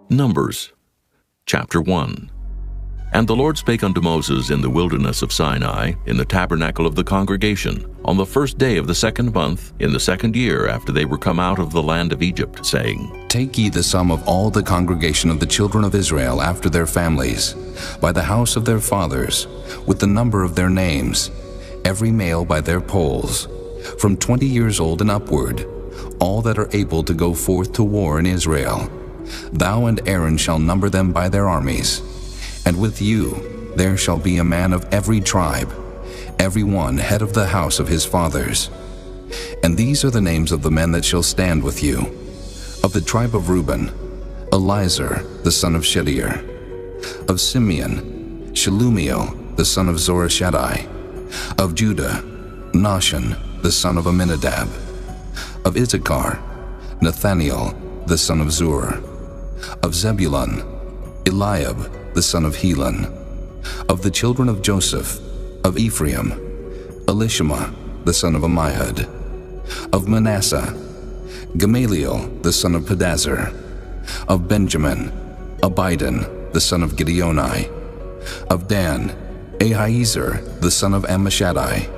Numbers, chapter 1. And the Lord spake unto Moses in the wilderness of Sinai, in the tabernacle of the congregation, on the first day of the 2nd month, in the 2nd year after they were come out of the land of Egypt, saying, Take ye the sum of all the congregation of the children of Israel after their families, by the house of their fathers, with the number of their names, every male by their polls, from 20 years old and upward, all that are able to go forth to war in Israel. Thou and Aaron shall number them by their armies. And with you there shall be a man of every tribe, every one head of the house of his fathers. And these are the names of the men that shall stand with you. Of the tribe of Reuben, Elizur the son of Shedeur. Of Simeon, Shelumiel the son of Zorishaddai. Of Judah, Nahshon the son of Amminadab. Of Issachar, Nathaniel the son of Zur. Of Zebulun, Eliab the son of Helon. Of the children of Joseph, of Ephraim, Elishama the son of Ammihud. Of Manasseh, Gamaliel the son of Pedazur. Of Benjamin, Abidan the son of Gideoni. Of Dan, Ahiezer the son of Ammishaddai.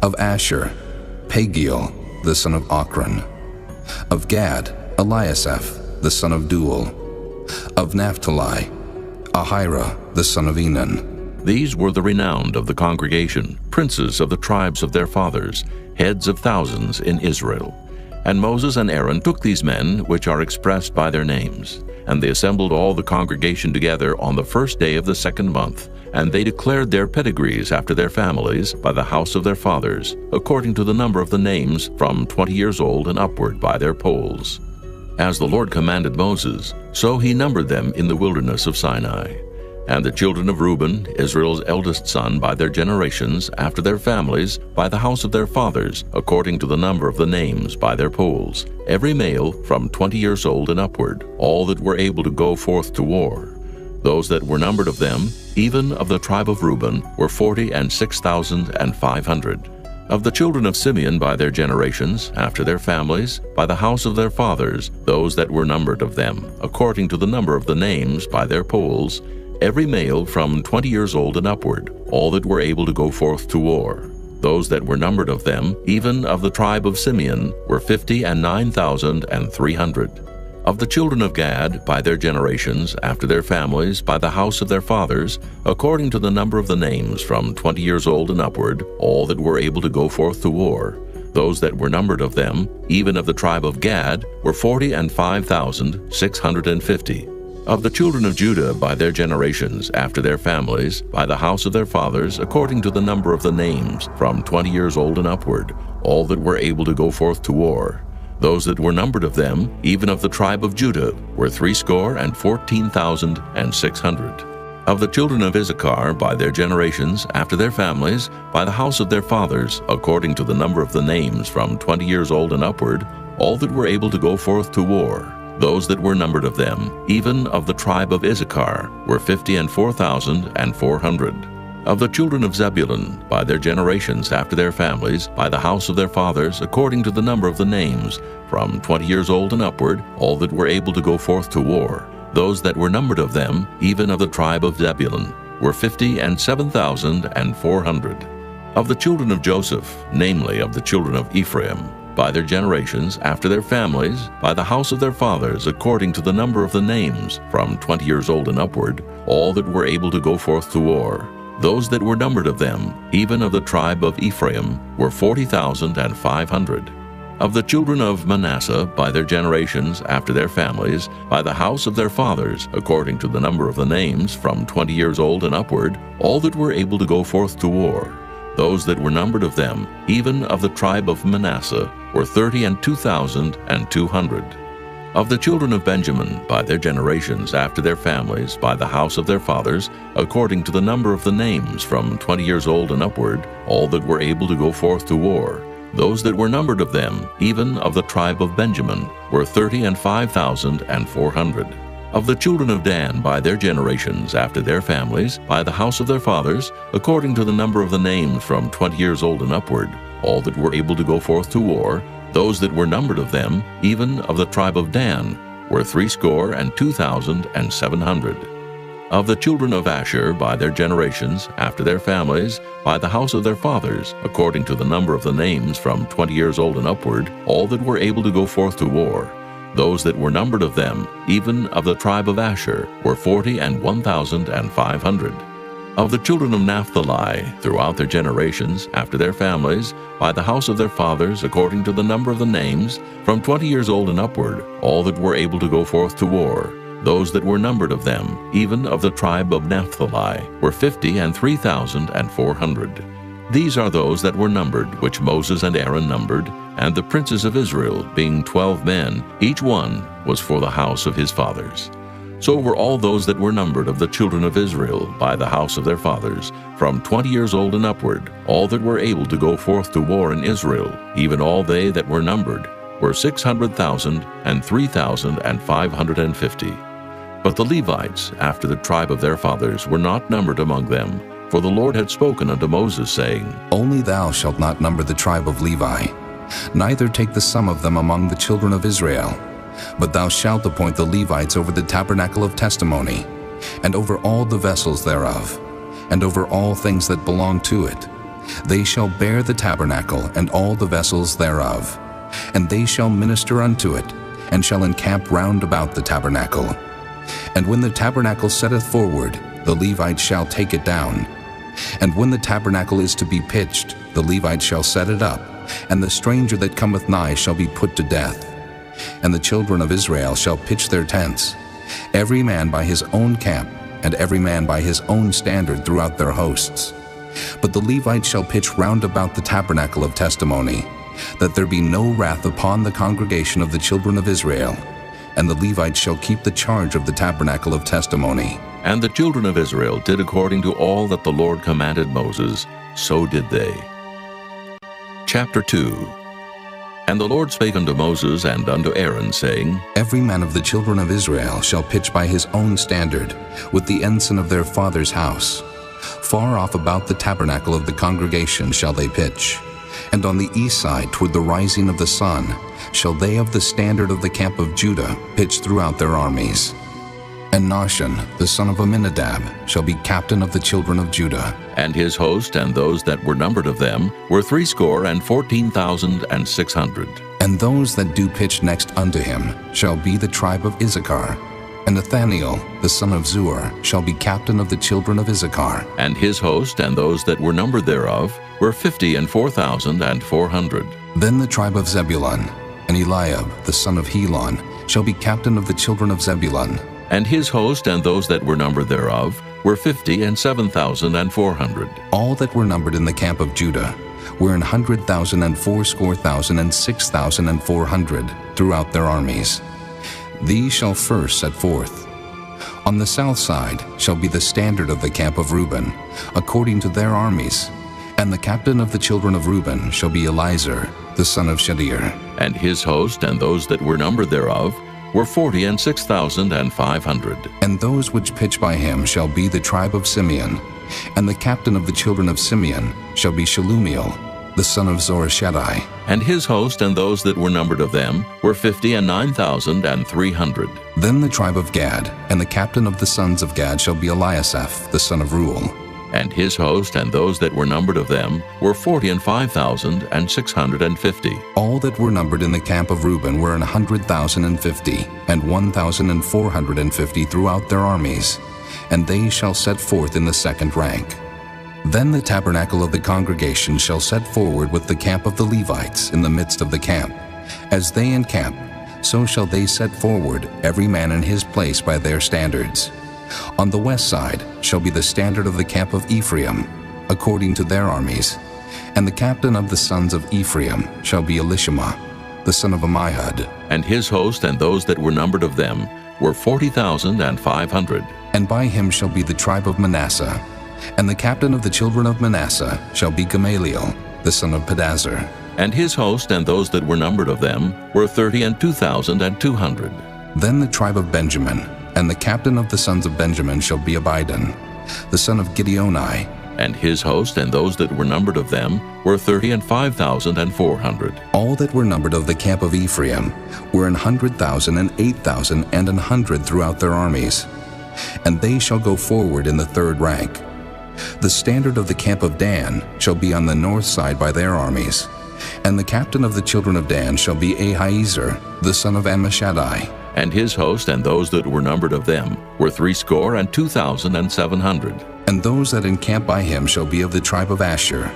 Of Asher, Pagiel the son of Ochran. Of Gad, Eliasaph the son of Duel. Of Naphtali, Ahira the son of Enan. These were the renowned of the congregation, princes of the tribes of their fathers, heads of thousands in Israel. And Moses and Aaron took these men, which are expressed by their names, and they assembled all the congregation together on the first day of the 2nd month, and they declared their pedigrees after their families by the house of their fathers, according to the number of the names from 20 years old and upward by their polls. As the Lord commanded Moses, so he numbered them in the wilderness of Sinai. And the children of Reuben, Israel's eldest son, by their generations, after their families, by the house of their fathers, according to the number of the names by their polls, every male from 20 years old and upward, all that were able to go forth to war. Those that were numbered of them, even of the tribe of Reuben, were 46,500. Of the children of Simeon by their generations, after their families, by the house of their fathers, those that were numbered of them, according to the number of the names by their polls, every male from 20 years old and upward, all that were able to go forth to war. Those that were numbered of them, even of the tribe of Simeon, were 59,300. Of the children of Gad, by their generations, after their families, by the house of their fathers, according to the number of the names from 20 years old and upward, all that were able to go forth to war. Those that were numbered of them, even of the tribe of Gad, were 45,650. Of the children of Judah, by their generations, after their families, by the house of their fathers, according to the number of the names from 20 years old and upward, all that were able to go forth to war. Those that were numbered of them, even of the tribe of Judah, were 314,600. Of the children of Issachar, by their generations, after their families, by the house of their fathers, according to the number of the names from 20 years old and upward, all that were able to go forth to war. Those that were numbered of them, even of the tribe of Issachar, were 54,400. Of the children of Zebulun, by their generations, after their families, by the house of their fathers, according to the number of the names, from 20 years old and upward, all that were able to go forth to war. Those that were numbered of them, even of the tribe of Zebulun, were 57,400. Of the children of Joseph, namely of the children of Ephraim, by their generations, after their families, by the house of their fathers, according to the number of the names, from 20 years old and upward, all that were able to go forth to war. Those that were numbered of them, even of the tribe of Ephraim, were 40,500. Of the children of Manasseh, by their generations, after their families, by the house of their fathers, according to the number of the names, from 20 years old and upward, all that were able to go forth to war. Those that were numbered of them, even of the tribe of Manasseh, were 32,200. Of the children of Benjamin, by their generations, after their families, by the house of their fathers, according to the number of the names, from 20 years old and upward, all that were able to go forth to war. Those that were numbered of them, even of the tribe of Benjamin, were 35,400. Of the children of Dan, by their generations, after their families, by the house of their fathers, according to the number of the names from 20 years old and upward, all that were able to go forth to war, those that were numbered of them, even of the tribe of Dan, were 62,700. Of the children of Asher by their generations, after their families, by the house of their fathers, according to the number of the names from 20 years old and upward, all that were able to go forth to war, those that were numbered of them, even of the tribe of Asher, were 41,500. Of the children of Naphtali, throughout their generations, after their families, by the house of their fathers, according to the number of the names, from 20 years old and upward, all that were able to go forth to war, those that were numbered of them, even of the tribe of Naphtali, were 53,400. These are those that were numbered, which Moses and Aaron numbered, and the princes of Israel, being 12 men, each one was for the house of his fathers. So were all those that were numbered of the children of Israel by the house of their fathers, from 20 years old and upward, all that were able to go forth to war in Israel, even all they that were numbered, were 600,003,550. But the Levites, after the tribe of their fathers, were not numbered among them, for the Lord had spoken unto Moses, saying, Only thou shalt not number the tribe of Levi, neither take the sum of them among the children of Israel. But thou shalt appoint the Levites over the tabernacle of testimony, and over all the vessels thereof, and over all things that belong to it. They shall bear the tabernacle and all the vessels thereof, and they shall minister unto it, and shall encamp round about the tabernacle. And when the tabernacle setteth forward, the Levites shall take it down. And when the tabernacle is to be pitched, the Levites shall set it up, and the stranger that cometh nigh shall be put to death. And the children of Israel shall pitch their tents, every man by his own camp, and every man by his own standard throughout their hosts. But the Levites shall pitch round about the tabernacle of testimony, that there be no wrath upon the congregation of the children of Israel. And the Levites shall keep the charge of the tabernacle of testimony. And the children of Israel did according to all that the Lord commanded Moses, so did they. Chapter 2. And the Lord spake unto Moses and unto Aaron, saying, Every man of the children of Israel shall pitch by his own standard, with the ensign of their father's house. Far off about the tabernacle of the congregation shall they pitch. And on the east side toward the rising of the sun shall they of the standard of the camp of Judah pitch throughout their armies. And Nahshon, the son of Amminadab, shall be captain of the children of Judah. And his host and those that were numbered of them were 614,600. And those that do pitch next unto him shall be the tribe of Issachar. And Nathaniel, the son of Zuar, shall be captain of the children of Issachar. And his host and those that were numbered thereof were 54,400. Then the tribe of Zebulun, and Eliab, the son of Helon, shall be captain of the children of Zebulun. And his host and those that were numbered thereof were 57,400. All that were numbered in the camp of Judah were 100,000 and 80,000 and 6,400 throughout their armies. These shall first set forth. On the south side shall be the standard of the camp of Reuben, according to their armies. And the captain of the children of Reuben shall be Elizur, the son of Shedeur. And his host and those that were numbered thereof were 46,500. And those which pitch by him shall be the tribe of Simeon. And the captain of the children of Simeon shall be Shelumiel, the son of Zorishaddai. And his host and those that were numbered of them were 59,300. Then the tribe of Gad, and the captain of the sons of Gad shall be Eliasaph, the son of Reuel. And his host and those that were numbered of them were 45,650. All that were numbered in the camp of Reuben were 100,050, and 1,450 throughout their armies, and they shall set forth in the second rank. Then the tabernacle of the congregation shall set forward with the camp of the Levites in the midst of the camp. As they encamp, so shall they set forward, every man in his place by their standards. On the west side shall be the standard of the camp of Ephraim, according to their armies. And the captain of the sons of Ephraim shall be Elishama, the son of Ammihud. And his host and those that were numbered of them were 40,500. And by him shall be the tribe of Manasseh. And the captain of the children of Manasseh shall be Gamaliel, the son of Pedazur. And his host and those that were numbered of them were 32,200. Then the tribe of Benjamin, and the captain of the sons of Benjamin shall be Abidan, the son of Gideoni, And his host and those that were numbered of them were 35,400. All that were numbered of the camp of Ephraim were 100,000 and 8,000 and 100 throughout their armies. And they shall go forward in the third rank. The standard of the camp of Dan shall be on the north side by their armies. And the captain of the children of Dan shall be Ahiezer, the son of Ammishaddai. And his host and those that were numbered of them were 62,700. And those that encamp by him shall be of the tribe of Asher.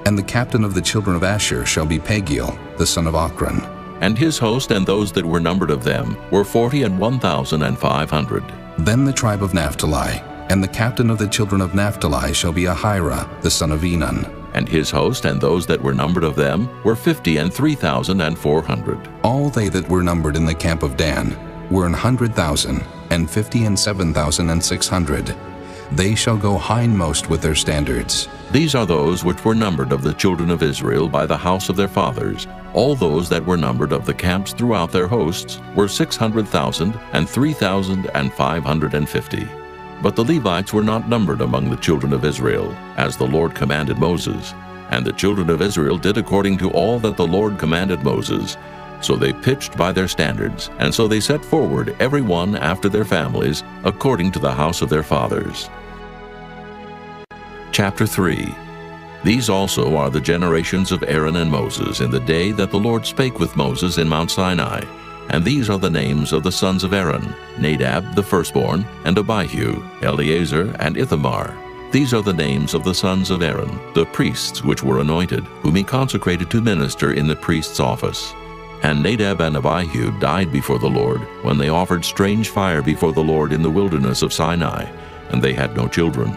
And the captain of the children of Asher shall be Pagiel, the son of Ochran. And his host and those that were numbered of them were 41,500. Then the tribe of Naphtali, and the captain of the children of Naphtali shall be Ahira, the son of Enan. And his host and those that were numbered of them were 53,400. All they that were numbered in the camp of Dan were 100,000, and 57,600. They shall go hindmost with their standards. These are those which were numbered of the children of Israel by the house of their fathers. All those that were numbered of the camps throughout their hosts were 600,000 and 3,550. But the Levites were not numbered among the children of Israel, as the Lord commanded Moses. And the children of Israel did according to all that the Lord commanded Moses. So they pitched by their standards, and so they set forward every one after their families, according to the house of their fathers. Chapter 3. These also are the generations of Aaron and Moses in the day that the Lord spake with Moses in Mount Sinai. And these are the names of the sons of Aaron, Nadab the firstborn, and Abihu, Eleazar, and Ithamar. These are the names of the sons of Aaron, the priests which were anointed, whom he consecrated to minister in the priest's office. And Nadab and Abihu died before the Lord, when they offered strange fire before the Lord in the wilderness of Sinai, and they had no children.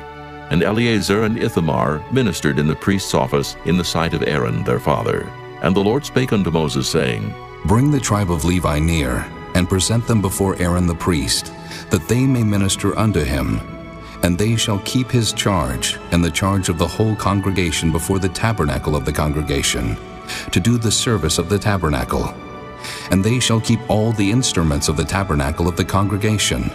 And Eleazar and Ithamar ministered in the priest's office in the sight of Aaron their father. And the Lord spake unto Moses, saying, Bring the tribe of Levi near, and present them before Aaron the priest, that they may minister unto him. And they shall keep his charge, and the charge of the whole congregation before the tabernacle of the congregation, to do the service of the tabernacle. And they shall keep all the instruments of the tabernacle of the congregation,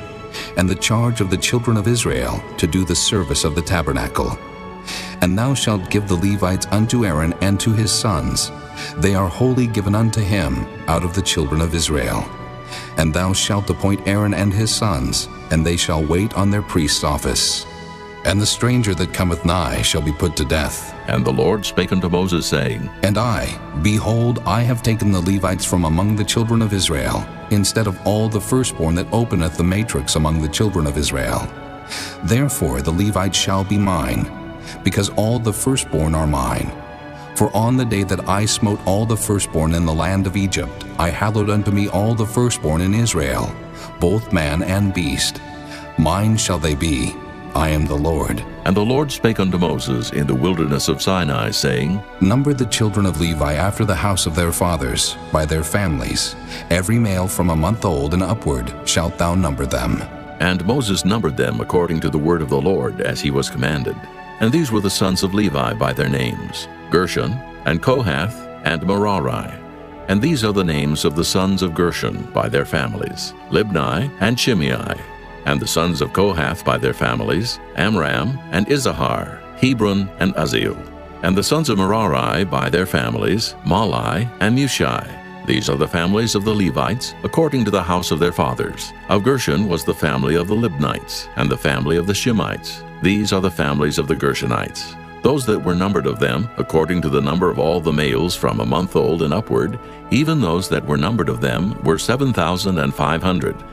and the charge of the children of Israel, to do the service of the tabernacle. And thou shalt give the Levites unto Aaron and to his sons. They are wholly given unto him out of the children of Israel. And thou shalt appoint Aaron and his sons, and they shall wait on their priest's office. And the stranger that cometh nigh shall be put to death. And the Lord spake unto Moses, saying, And I, behold, I have taken the Levites from among the children of Israel, instead of all the firstborn that openeth the matrix among the children of Israel. Therefore the Levites shall be mine, because all the firstborn are mine. For on the day that I smote all the firstborn in the land of Egypt, I hallowed unto me all the firstborn in Israel, both man and beast. Mine shall they be. I am the Lord. And the Lord spake unto Moses in the wilderness of Sinai, saying, Number the children of Levi after the house of their fathers, by their families. Every male from a month old and upward shalt thou number them. And Moses numbered them according to the word of the Lord, as he was commanded. And these were the sons of Levi by their names, Gershon, and Kohath, and Merari. And these are the names of the sons of Gershon by their families, Libni and Shimei. And the sons of Kohath by their families, Amram and Izahar, Hebron and Uzziel. And the sons of Merari by their families, Mahli and Mushi. These are the families of the Levites, according to the house of their fathers. Of Gershon was the family of the Libnites, and the family of the Shimites. These are the families of the Gershonites. Those that were numbered of them, according to the number of all the males from a month old and upward, even those that were numbered of them were 7,500.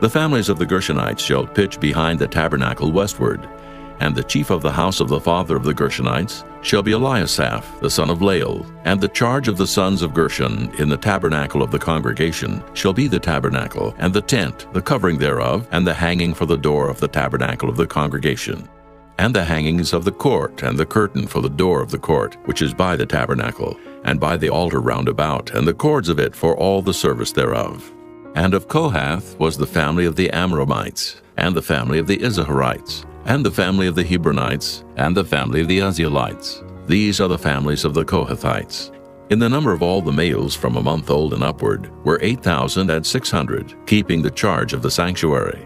The families of the Gershonites shall pitch behind the tabernacle westward. And the chief of the house of the father of the Gershonites shall be Eliasaph, the son of Lael. And the charge of the sons of Gershon in the tabernacle of the congregation shall be the tabernacle, and the tent, the covering thereof, and the hanging for the door of the tabernacle of the congregation, and the hangings of the court, and the curtain for the door of the court, which is by the tabernacle, and by the altar round about, and the cords of it for all the service thereof. And of Kohath was the family of the Amramites, and the family of the Izaharites, and the family of the Hebronites, and the family of the Uzzielites. These are the families of the Kohathites. In the number of all the males from a month old and upward were 8,600, keeping the charge of the sanctuary.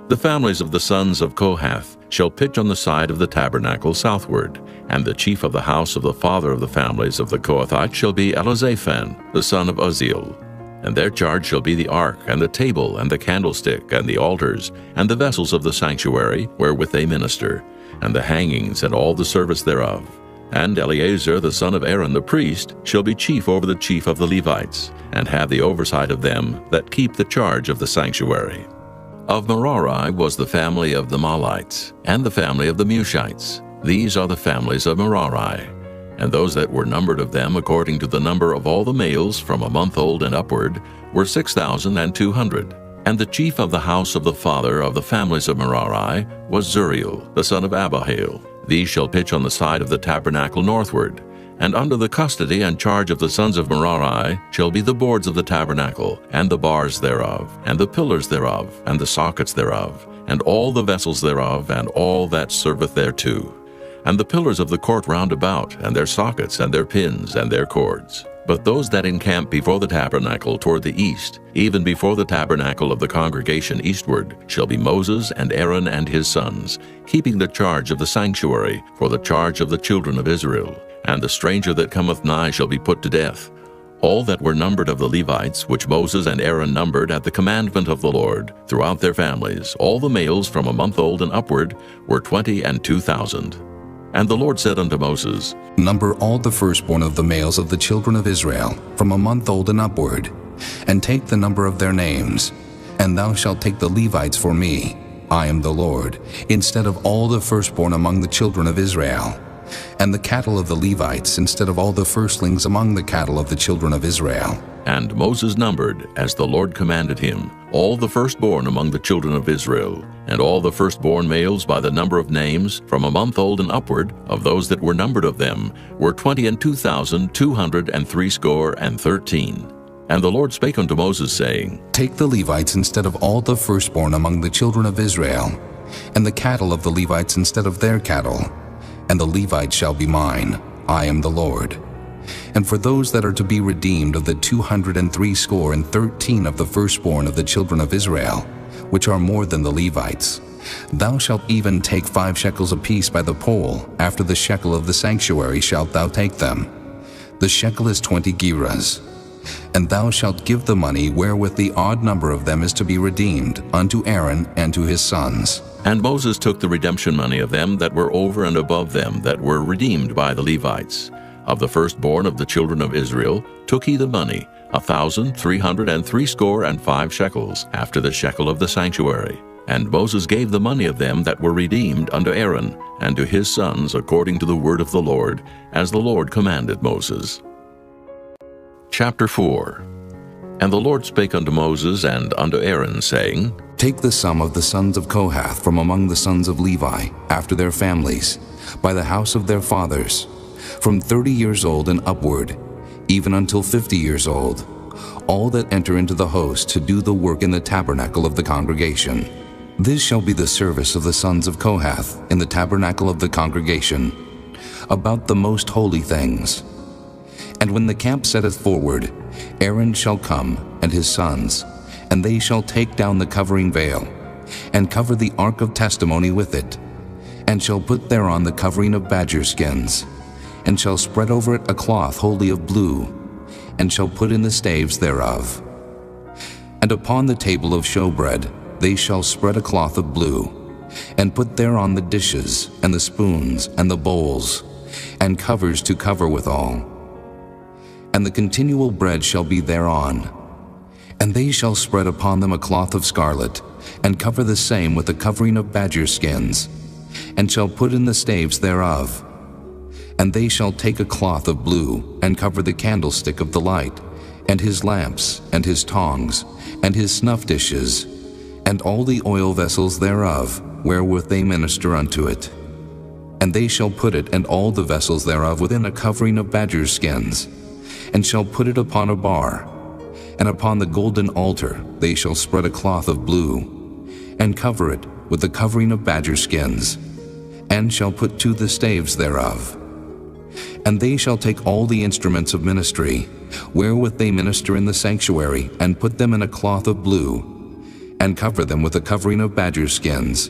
The families of the sons of Kohath shall pitch on the side of the tabernacle southward, and the chief of the house of the father of the families of the Kohathites shall be Elizaphan, the son of Uzziel. And their charge shall be the ark, and the table, and the candlestick, and the altars, and the vessels of the sanctuary, wherewith they minister, and the hangings, and all the service thereof. And Eleazar the son of Aaron the priest shall be chief over the chief of the Levites, and have the oversight of them that keep the charge of the sanctuary. Of Merari was the family of the Mahlites, and the family of the Mushites. These are the families of Merari. And those that were numbered of them according to the number of all the males from a month old and upward were 6,200. And the chief of the house of the father of the families of Merari was Zuriel, the son of Abihail. These shall pitch on the side of the tabernacle northward. And under the custody and charge of the sons of Merari shall be the boards of the tabernacle, and the bars thereof, and the pillars thereof, and the sockets thereof, and all the vessels thereof, and all that serveth thereto, and the pillars of the court round about, and their sockets, and their pins, and their cords. But those that encamp before the tabernacle toward the east, even before the tabernacle of the congregation eastward, shall be Moses and Aaron and his sons, keeping the charge of the sanctuary for the charge of the children of Israel. And the stranger that cometh nigh shall be put to death. All that were numbered of the Levites, which Moses and Aaron numbered at the commandment of the Lord, throughout their families, all the males from a month old and upward, were 22,000. And the Lord said unto Moses, Number all the firstborn of the males of the children of Israel, from a month old and upward, and take the number of their names. And thou shalt take the Levites for me, I am the Lord, instead of all the firstborn among the children of Israel, and the cattle of the Levites instead of all the firstlings among the cattle of the children of Israel. And Moses numbered, as the Lord commanded him, all the firstborn among the children of Israel, and all the firstborn males by the number of names, from a month old and upward, of those that were numbered of them, were 22,213. And the Lord spake unto Moses, saying, Take the Levites instead of all the firstborn among the children of Israel, and the cattle of the Levites instead of their cattle, and the Levites shall be mine, I am the Lord. And for those that are to be redeemed of the 213 of the firstborn of the children of Israel, which are more than the Levites, thou shalt even take 5 shekels apiece by the poll. After the shekel of the sanctuary shalt thou take them. The shekel is 20 gerahs. And thou shalt give the money wherewith the odd number of them is to be redeemed unto Aaron and to his sons. And Moses took the redemption money of them that were over and above them that were redeemed by the Levites. Of the firstborn of the children of Israel took he the money, 1,365 shekels, after the shekel of the sanctuary. And Moses gave the money of them that were redeemed unto Aaron and to his sons according to the word of the Lord, as the Lord commanded Moses. Chapter 4. And the Lord spake unto Moses and unto Aaron, saying, Take the sum of the sons of Kohath from among the sons of Levi, after their families, by the house of their fathers, from 30 years old and upward, even until 50 years old, all that enter into the host to do the work in the tabernacle of the congregation. This shall be the service of the sons of Kohath in the tabernacle of the congregation, about the most holy things. And when the camp setteth forward, Aaron shall come, and his sons, and they shall take down the covering veil, and cover the ark of testimony with it, and shall put thereon the covering of badger skins, and shall spread over it a cloth wholly of blue, and shall put in the staves thereof. And upon the table of showbread they shall spread a cloth of blue, and put thereon the dishes, and the spoons, and the bowls, and covers to cover withal. And the continual bread shall be thereon. And they shall spread upon them a cloth of scarlet, and cover the same with a covering of badger skins, and shall put in the staves thereof. And they shall take a cloth of blue, and cover the candlestick of the light, and his lamps, and his tongs, and his snuff dishes, and all the oil vessels thereof, wherewith they minister unto it. And they shall put it and all the vessels thereof within a covering of badger skins, and shall put it upon a bar. And upon the golden altar they shall spread a cloth of blue, and cover it with the covering of badger skins, and shall put to the staves thereof. And they shall take all the instruments of ministry, wherewith they minister in the sanctuary, and put them in a cloth of blue, and cover them with a covering of badger skins,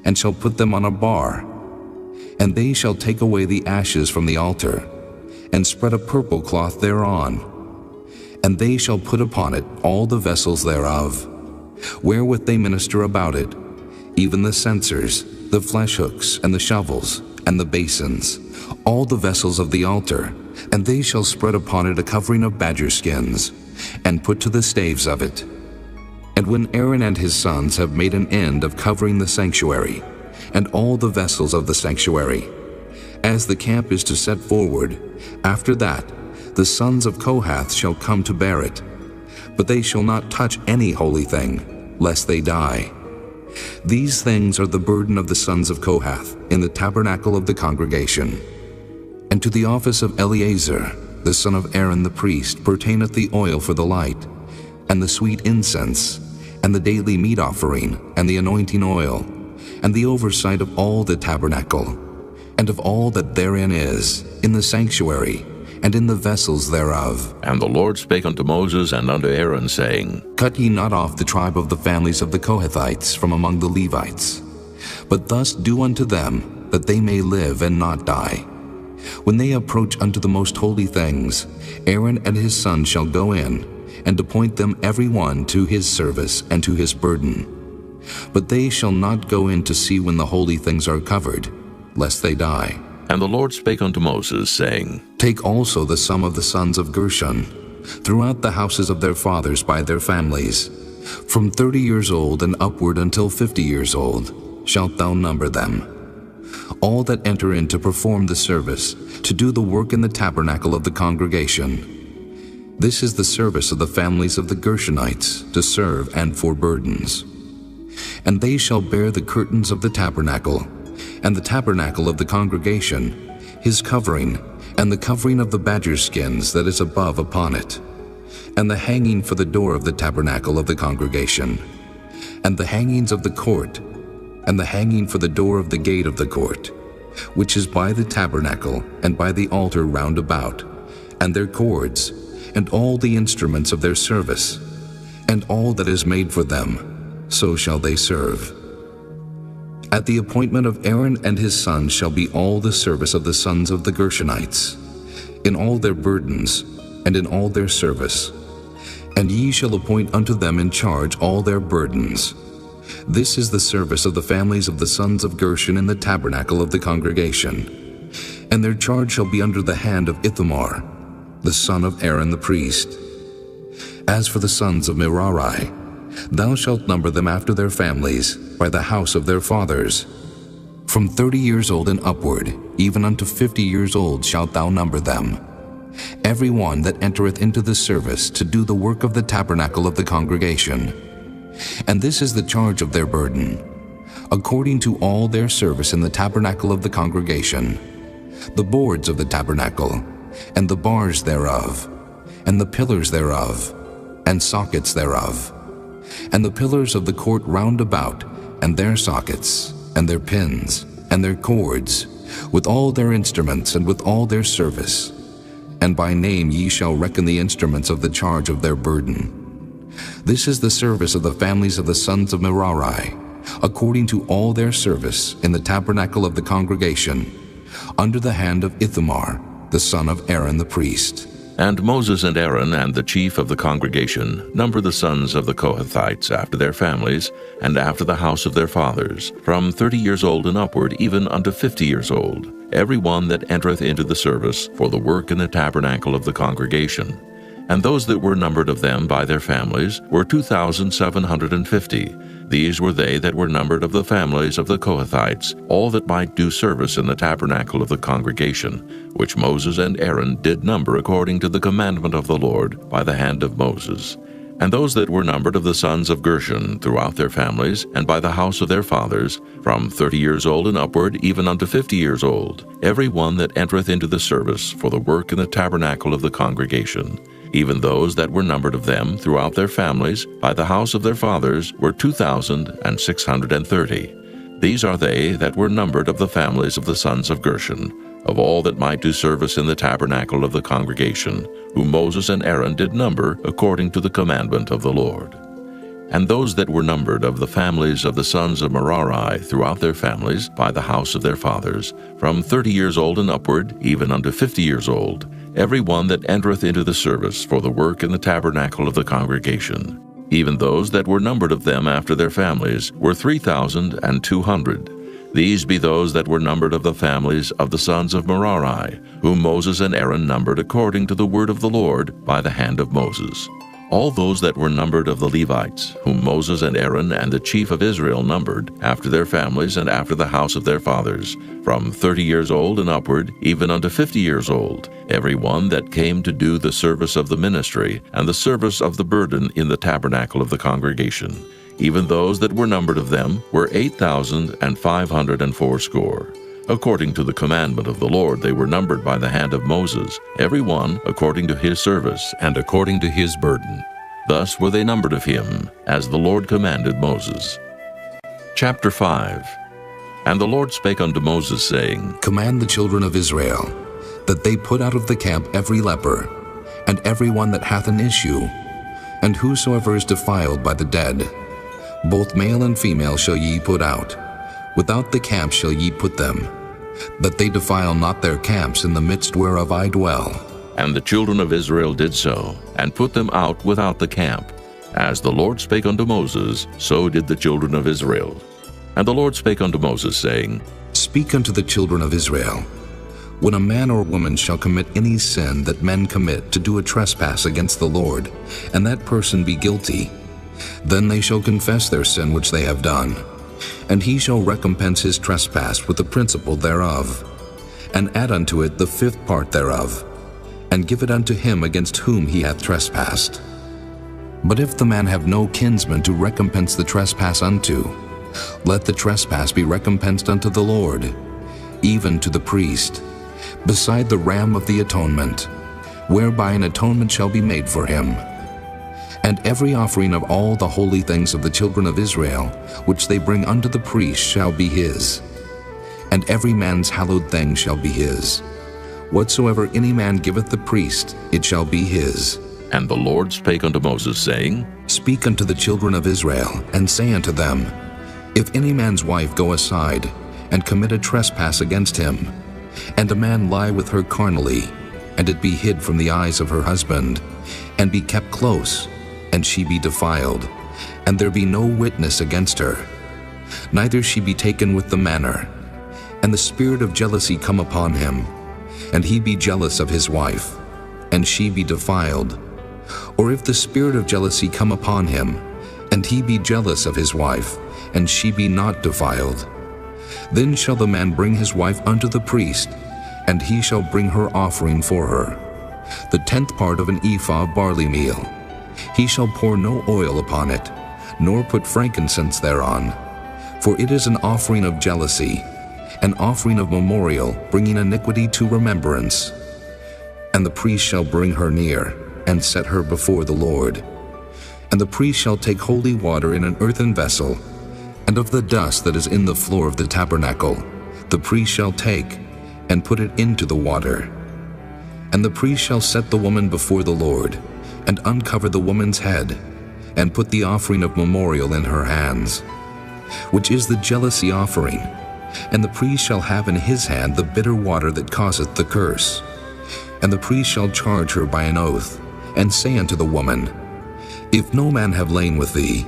and shall put them on a bar. And they shall take away the ashes from the altar, and spread a purple cloth thereon. And they shall put upon it all the vessels thereof, wherewith they minister about it, even the censers, the flesh hooks, and the shovels, and the basins, all the vessels of the altar. And they shall spread upon it a covering of badger skins, and put to the staves of it. And when Aaron and his sons have made an end of covering the sanctuary, and all the vessels of the sanctuary, as the camp is to set forward, after that the sons of Kohath shall come to bear it. But they shall not touch any holy thing, lest they die. These things are the burden of the sons of Kohath in the tabernacle of the congregation. And to the office of Eleazar, the son of Aaron the priest, pertaineth the oil for the light, and the sweet incense, and the daily meat offering, and the anointing oil, and the oversight of all the tabernacle, and of all that therein is, in the sanctuary, and in the vessels thereof. And the Lord spake unto Moses and unto Aaron, saying, Cut ye not off the tribe of the families of the Kohathites from among the Levites, but thus do unto them, that they may live and not die. When they approach unto the most holy things, Aaron and his sons shall go in, and appoint them every one to his service and to his burden. But they shall not go in to see when the holy things are covered, lest they die. And the Lord spake unto Moses, saying, Take also the sum of the sons of Gershon, throughout the houses of their fathers by their families, from 30 years old and upward until 50 years old, shalt thou number them. All that enter in to perform the service, to do the work in the tabernacle of the congregation. This is the service of the families of the Gershonites, to serve and for burdens. And they shall bear the curtains of the tabernacle, and the tabernacle of the congregation, his covering, and the covering of the badger skins that is above upon it, and the hanging for the door of the tabernacle of the congregation, and the hangings of the court, and the hanging for the door of the gate of the court, which is by the tabernacle and by the altar round about, and their cords, and all the instruments of their service, and all that is made for them, so shall they serve. At the appointment of Aaron and his sons shall be all the service of the sons of the Gershonites, in all their burdens, and in all their service. And ye shall appoint unto them in charge all their burdens. This is the service of the families of the sons of Gershon in the tabernacle of the congregation. And their charge shall be under the hand of Ithamar, the son of Aaron the priest. As for the sons of Merari, thou shalt number them after their families, by the house of their fathers. From 30 years old and upward, even unto 50 years old shalt thou number them. Every one that entereth into the service to do the work of the tabernacle of the congregation. And this is the charge of their burden, according to all their service in the tabernacle of the congregation, the boards of the tabernacle, and the bars thereof, and the pillars thereof, and sockets thereof, and the pillars of the court round about, and their sockets, and their pins, and their cords, with all their instruments, and with all their service. And by name ye shall reckon the instruments of the charge of their burden. This is the service of the families of the sons of Merari, according to all their service in the tabernacle of the congregation, under the hand of Ithamar, the son of Aaron the priest. And Moses and Aaron and the chief of the congregation number the sons of the Kohathites after their families, and after the house of their fathers, from 30 years old and upward, even unto 50 years old, every one that entereth into the service for the work in the tabernacle of the congregation. And those that were numbered of them by their families were 2,750. These were they that were numbered of the families of the Kohathites, all that might do service in the tabernacle of the congregation, which Moses and Aaron did number according to the commandment of the Lord by the hand of Moses. And those that were numbered of the sons of Gershon throughout their families, and by the house of their fathers, from 30 years old and upward, even unto 50 years old, every one that entereth into the service for the work in the tabernacle of the congregation. Even those that were numbered of them throughout their families, by the house of their fathers, were 2,630. These are they that were numbered of the families of the sons of Gershon, of all that might do service in the tabernacle of the congregation, whom Moses and Aaron did number according to the commandment of the Lord. And those that were numbered of the families of the sons of Merari throughout their families, by the house of their fathers, from 30 years old and upward, even unto 50 years old, every one that entereth into the service for the work in the tabernacle of the congregation. Even those that were numbered of them after their families were 3,200. These be those that were numbered of the families of the sons of Merari, whom Moses and Aaron numbered according to the word of the Lord by the hand of Moses. All those that were numbered of the Levites, whom Moses and Aaron and the chief of Israel numbered, after their families and after the house of their fathers, from 30 years old and upward, even unto 50 years old, every one that came to do the service of the ministry and the service of the burden in the tabernacle of the congregation. Even those that were numbered of them were 8,580. According to the commandment of the Lord they were numbered by the hand of Moses, every one according to his service and according to his burden. Thus were they numbered of him, as the Lord commanded Moses. Chapter 5. And the Lord spake unto Moses, saying, Command the children of Israel, that they put out of the camp every leper, and every one that hath an issue, and whosoever is defiled by the dead. Both male and female shall ye put out. Without the camp shall ye put them, that they defile not their camps in the midst whereof I dwell. And the children of Israel did so, and put them out without the camp. As the Lord spake unto Moses, so did the children of Israel. And the Lord spake unto Moses, saying, Speak unto the children of Israel, when a man or woman shall commit any sin that men commit to do a trespass against the Lord, and that person be guilty, then they shall confess their sin which they have done, and he shall recompense his trespass with the principal thereof, and add unto it the 5th part thereof, and give it unto him against whom he hath trespassed. But if the man have no kinsman to recompense the trespass unto, let the trespass be recompensed unto the Lord, even to the priest, beside the ram of the atonement, whereby an atonement shall be made for him. And every offering of all the holy things of the children of Israel, which they bring unto the priest, shall be his. And every man's hallowed thing shall be his. Whatsoever any man giveth the priest, it shall be his. And the Lord spake unto Moses, saying, Speak unto the children of Israel, and say unto them, If any man's wife go aside, and commit a trespass against him, and a man lie with her carnally, and it be hid from the eyes of her husband, and be kept close, and she be defiled, and there be no witness against her, neither she be taken with the manner, and the spirit of jealousy come upon him, and he be jealous of his wife, and she be defiled. Or if the spirit of jealousy come upon him, and he be jealous of his wife, and she be not defiled, then shall the man bring his wife unto the priest, and he shall bring her offering for her, the 10th part of an ephah of barley meal. He shall pour no oil upon it, nor put frankincense thereon, for it is an offering of jealousy, an offering of memorial, bringing iniquity to remembrance. And the priest shall bring her near, and set her before the Lord. And the priest shall take holy water in an earthen vessel, and of the dust that is in the floor of the tabernacle, the priest shall take, and put it into the water. And the priest shall set the woman before the Lord, and uncover the woman's head, and put the offering of memorial in her hands, which is the jealousy offering. And the priest shall have in his hand the bitter water that causeth the curse. And the priest shall charge her by an oath, and say unto the woman, If no man have lain with thee,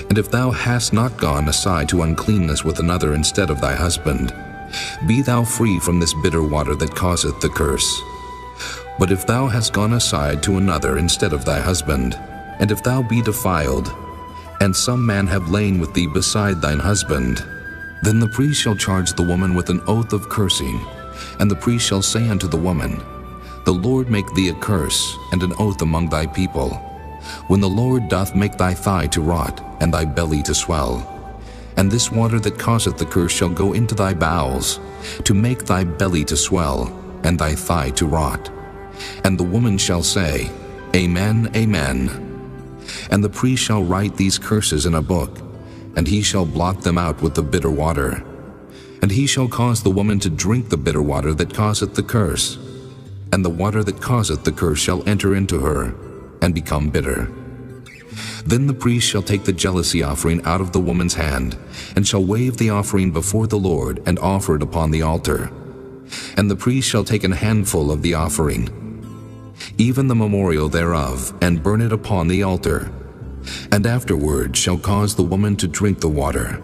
and if thou hast not gone aside to uncleanness with another instead of thy husband, be thou free from this bitter water that causeth the curse. But if thou hast gone aside to another instead of thy husband, and if thou be defiled, and some man have lain with thee beside thine husband, then the priest shall charge the woman with an oath of cursing, and the priest shall say unto the woman, The Lord make thee a curse and an oath among thy people, when the Lord doth make thy thigh to rot, and thy belly to swell. And this water that causeth the curse shall go into thy bowels, to make thy belly to swell, and thy thigh to rot. And the woman shall say, Amen, Amen. And the priest shall write these curses in a book, and he shall blot them out with the bitter water. And he shall cause the woman to drink the bitter water that causeth the curse, and the water that causeth the curse shall enter into her, and become bitter. Then the priest shall take the jealousy offering out of the woman's hand, and shall wave the offering before the Lord, and offer it upon the altar. And the priest shall take an handful of the offering, even the memorial thereof, and burn it upon the altar, and afterward shall cause the woman to drink the water.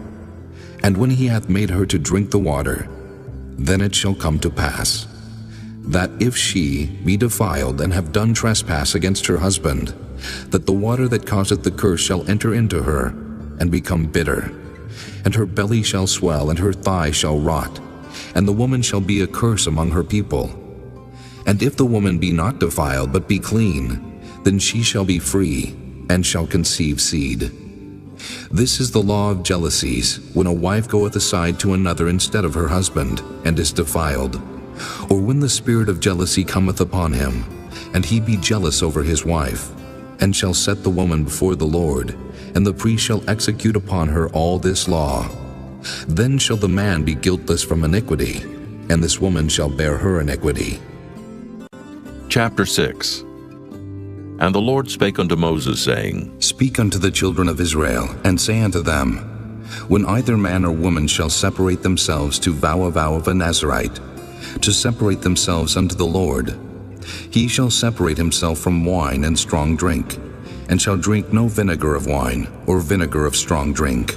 And when he hath made her to drink the water, then it shall come to pass, that if she be defiled and have done trespass against her husband, that the water that causeth the curse shall enter into her, and become bitter, and her belly shall swell, and her thigh shall rot, and the woman shall be a curse among her people. And if the woman be not defiled, but be clean, then she shall be free, and shall conceive seed. This is the law of jealousies, when a wife goeth aside to another instead of her husband, and is defiled, or when the spirit of jealousy cometh upon him, and he be jealous over his wife, and shall set the woman before the Lord, and the priest shall execute upon her all this law. Then shall the man be guiltless from iniquity, and this woman shall bear her iniquity. Chapter 6. And the Lord spake unto Moses, saying, Speak unto the children of Israel, and say unto them, When either man or woman shall separate themselves to vow a vow of a Nazarite, to separate themselves unto the Lord, he shall separate himself from wine and strong drink, and shall drink no vinegar of wine, or vinegar of strong drink.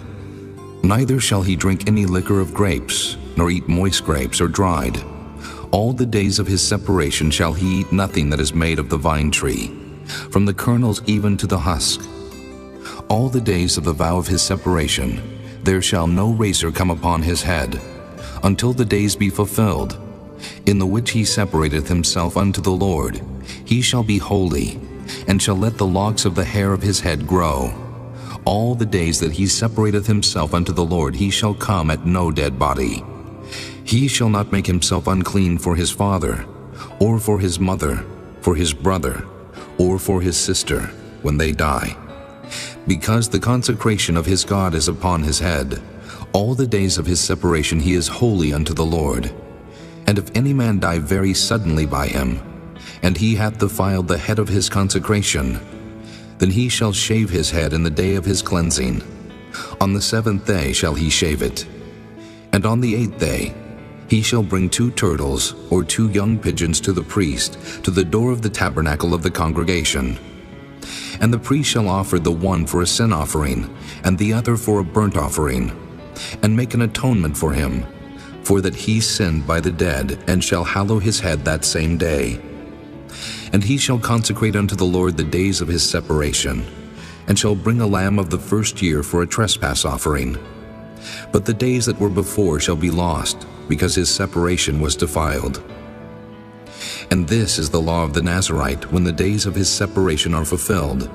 Neither shall he drink any liquor of grapes, nor eat moist grapes or dried. All the days of his separation shall he eat nothing that is made of the vine tree, from the kernels even to the husk. All the days of the vow of his separation there shall no razor come upon his head, until the days be fulfilled, in the which he separateth himself unto the Lord. He shall be holy, and shall let the locks of the hair of his head grow. All the days that he separateth himself unto the Lord he shall come at no dead body. He shall not make himself unclean for his father, or for his mother, for his brother, or for his sister, when they die. Because the consecration of his God is upon his head, all the days of his separation he is holy unto the Lord. And if any man die very suddenly by him, and he hath defiled the head of his consecration, then he shall shave his head in the day of his cleansing. On the 7th day shall he shave it. And on the 8th day he shall bring 2 turtles or 2 young pigeons to the priest, to the door of the tabernacle of the congregation. And the priest shall offer the one for a sin offering, and the other for a burnt offering, and make an atonement for him, for that he sinned by the dead, and shall hallow his head that same day. And he shall consecrate unto the Lord the days of his separation, and shall bring a lamb of the first year for a trespass offering. But the days that were before shall be lost, because his separation was defiled. And this is the law of the Nazarite, when the days of his separation are fulfilled.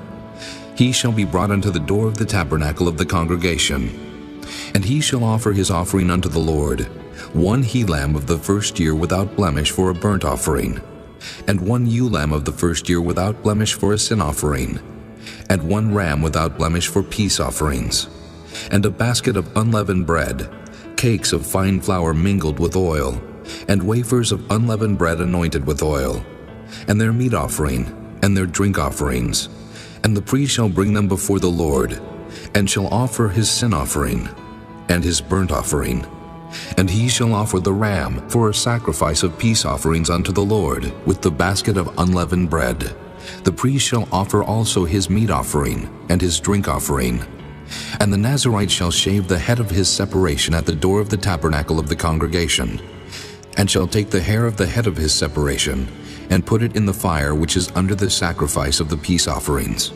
He shall be brought unto the door of the tabernacle of the congregation, and he shall offer his offering unto the Lord, 1 he-lamb of the first year without blemish for a burnt offering, and 1 ewe-lamb of the first year without blemish for a sin offering, and 1 ram without blemish for peace offerings, and a basket of unleavened bread, cakes of fine flour mingled with oil, and wafers of unleavened bread anointed with oil, and their meat offering, and their drink offerings. And the priest shall bring them before the Lord, and shall offer his sin offering, and his burnt offering. And he shall offer the ram for a sacrifice of peace offerings unto the Lord, with the basket of unleavened bread. The priest shall offer also his meat offering, and his drink offering. And the Nazarite shall shave the head of his separation at the door of the tabernacle of the congregation, and shall take the hair of the head of his separation, and put it in the fire which is under the sacrifice of the peace offerings.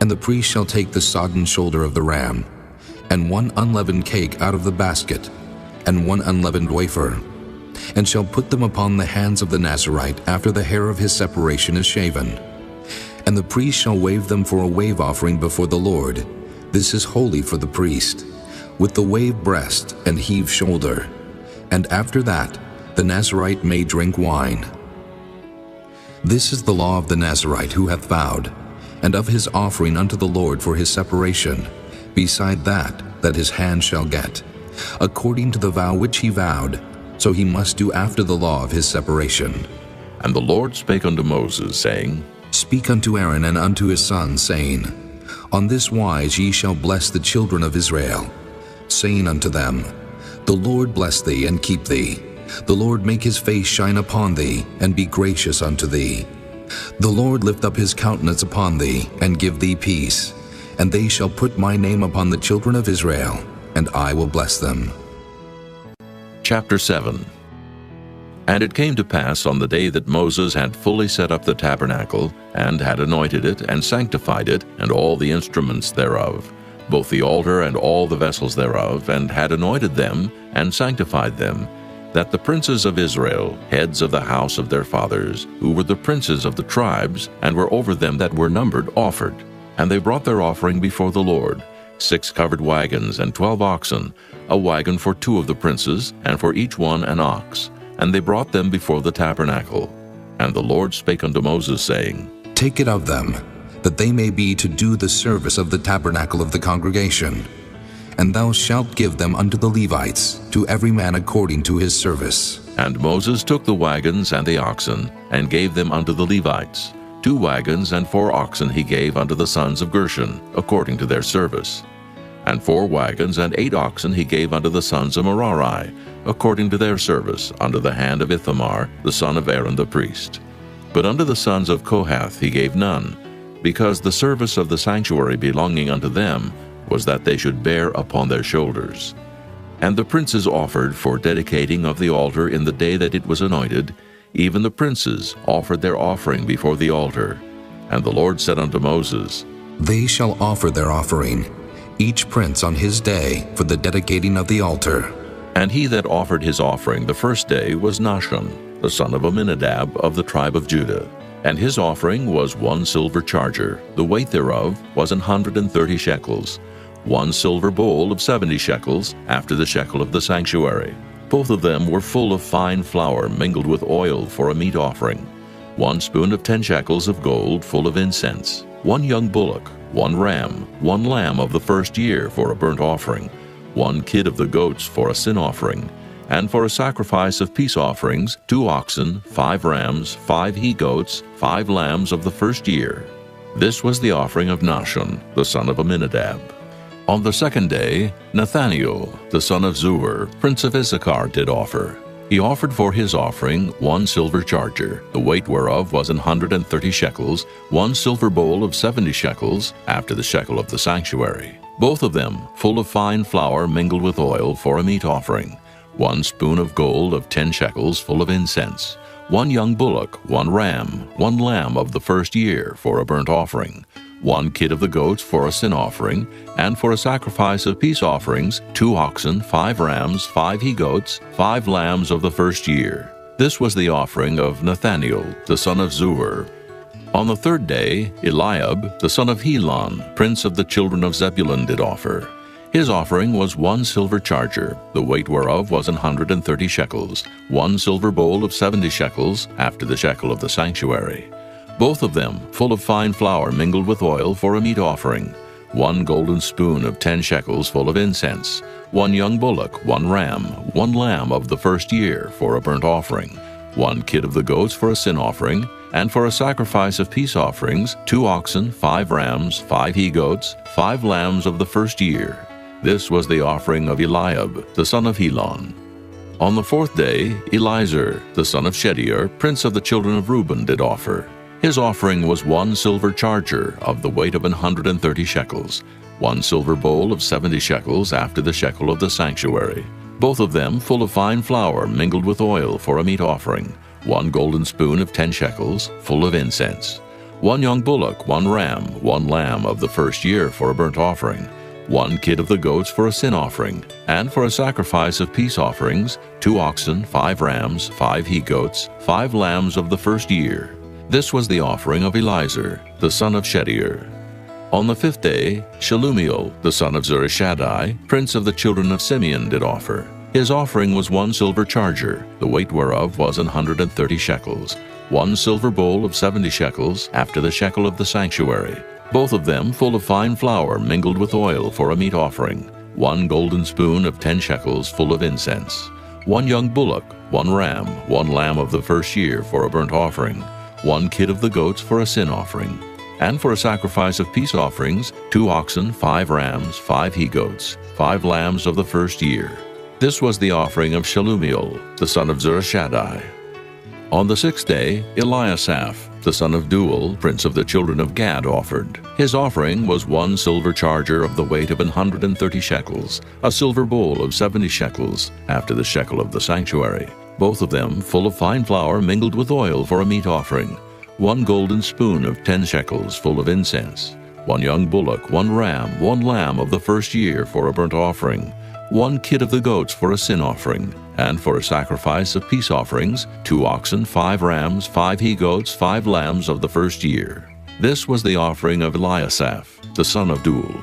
And the priest shall take the sodden shoulder of the ram, and 1 unleavened cake out of the basket, and 1 unleavened wafer, and shall put them upon the hands of the Nazarite after the hair of his separation is shaven. And the priest shall wave them for a wave offering before the Lord. This is holy for the priest, with the wave breast and heave shoulder. And after that the Nazarite may drink wine. This is the law of the Nazarite who hath vowed, and of his offering unto the Lord for his separation, beside that his hand shall get, according to the vow which he vowed, so he must do after the law of his separation. And the Lord spake unto Moses, saying, Speak unto Aaron and unto his sons, saying, On this wise ye shall bless the children of Israel, saying unto them, The Lord bless thee and keep thee. The Lord make his face shine upon thee, and be gracious unto thee. The Lord lift up his countenance upon thee, and give thee peace. And they shall put my name upon the children of Israel, and I will bless them. Chapter 7. And it came to pass on the day that Moses had fully set up the tabernacle, and had anointed it, and sanctified it, and all the instruments thereof, both the altar and all the vessels thereof, and had anointed them, and sanctified them, that the princes of Israel, heads of the house of their fathers, who were the princes of the tribes, and were over them that were numbered, offered. And they brought their offering before the Lord, 6 covered wagons, and 12 oxen, a wagon for 2 of the princes, and for each one an ox. And they brought them before the tabernacle. And the Lord spake unto Moses, saying, Take it of them, that they may be to do the service of the tabernacle of the congregation. And thou shalt give them unto the Levites, to every man according to his service. And Moses took the wagons and the oxen, and gave them unto the Levites. 2 wagons and 4 oxen he gave unto the sons of Gershon, according to their service. And 4 wagons and 8 oxen he gave unto the sons of Merari, according to their service, under the hand of Ithamar, the son of Aaron the priest. But unto the sons of Kohath he gave none, because the service of the sanctuary belonging unto them was that they should bear upon their shoulders. And the princes offered for dedicating of the altar in the day that it was anointed, even the princes offered their offering before the altar. And the Lord said unto Moses, They shall offer their offering, each prince on his day, for the dedicating of the altar. And he that offered his offering the first day was Nahshon, the son of Amminadab of the tribe of Judah. And his offering was 1 silver charger, the weight thereof was 130 shekels, 1 silver bowl of 70 shekels, after the shekel of the sanctuary. Both of them were full of fine flour mingled with oil for a meat offering. 1 spoon of 10 shekels of gold full of incense, 1 young bullock, 1 ram, 1 lamb of the first year for a burnt offering, 1 kid of the goats for a sin offering, and for a sacrifice of peace offerings, 2 oxen, 5 rams, 5 he-goats, 5 lambs of the first year. This was the offering of Nahshon, the son of Amminadab. On the second day, Nathaniel, the son of Zuar, prince of Issachar, did offer. He offered for his offering 1 silver charger, the weight whereof was 130 shekels, 1 silver bowl of 70 shekels, after the shekel of the sanctuary. Both of them full of fine flour mingled with oil for a meat offering. 1 spoon of gold of 10 shekels full of incense, 1 young bullock, 1 ram, 1 lamb of the first year for a burnt offering, 1 kid of the goats for a sin offering, and for a sacrifice of peace offerings, 2 oxen, 5 rams, 5 he-goats, 5 lambs of the first year. This was the offering of Nathaniel, the son of Zuar. On the third day, Eliab, the son of Helon, prince of the children of Zebulun, did offer. His offering was 1 silver charger, the weight whereof was 130 shekels, 1 silver bowl of 70 shekels, after the shekel of the sanctuary. Both of them full of fine flour mingled with oil for a meat offering, 1 golden spoon of 10 shekels full of incense, 1 young bullock, 1 ram, 1 lamb of the first year for a burnt offering, 1 kid of the goats for a sin offering, and for a sacrifice of peace offerings, 2 oxen, 5 rams, 5 he-goats, 5 lambs of the first year. This was the offering of Eliab, the son of Helon. On the fourth day, Elizur, the son of Shedeur, prince of the children of Reuben, did offer. His offering was 1 silver charger of the weight of 130 shekels, 1 silver bowl of 70 shekels after the shekel of the sanctuary, both of them full of fine flour mingled with oil for a meat offering, 1 golden spoon of 10 shekels, full of incense, 1 young bullock, 1 ram, 1 lamb of the first year for a burnt offering, 1 kid of the goats for a sin offering, and for a sacrifice of peace offerings, 2 oxen, 5 rams, 5 he-goats, 5 lambs of the first year. This was the offering of Elizur, the son of Shedeur. On the fifth day, Shelumiel, the son of Zurishaddai, prince of the children of Simeon, did offer. His offering was 1 silver charger, the weight whereof was 130 shekels, 1 silver bowl of 70 shekels, after the shekel of the sanctuary, both of them full of fine flour mingled with oil for a meat offering, 1 golden spoon of 10 shekels full of incense, 1 young bullock, 1 ram, 1 lamb of the first year for a burnt offering, 1 kid of the goats for a sin offering, And for a sacrifice of peace offerings, 2 oxen, 5 rams, 5 he-goats, 5 lambs of the first year. This was the offering of Shelumiel, the son of Zurishaddai. On the 6th day, Eliasaph, the son of Deuel, prince of the children of Gad, offered. His offering was 1 silver charger of the weight of 130 shekels, a silver bowl of 70 shekels, after the shekel of the sanctuary, both of them full of fine flour mingled with oil for a meat offering, 1 golden spoon of 10 shekels full of incense, 1 young bullock, 1 ram, 1 lamb of the first year for a burnt offering, 1 kid of the goats for a sin offering, and for a sacrifice of peace offerings, 2 oxen, 5 rams, 5 he-goats, 5 lambs of the first year. This was the offering of Eliasaph, the son of Deuel.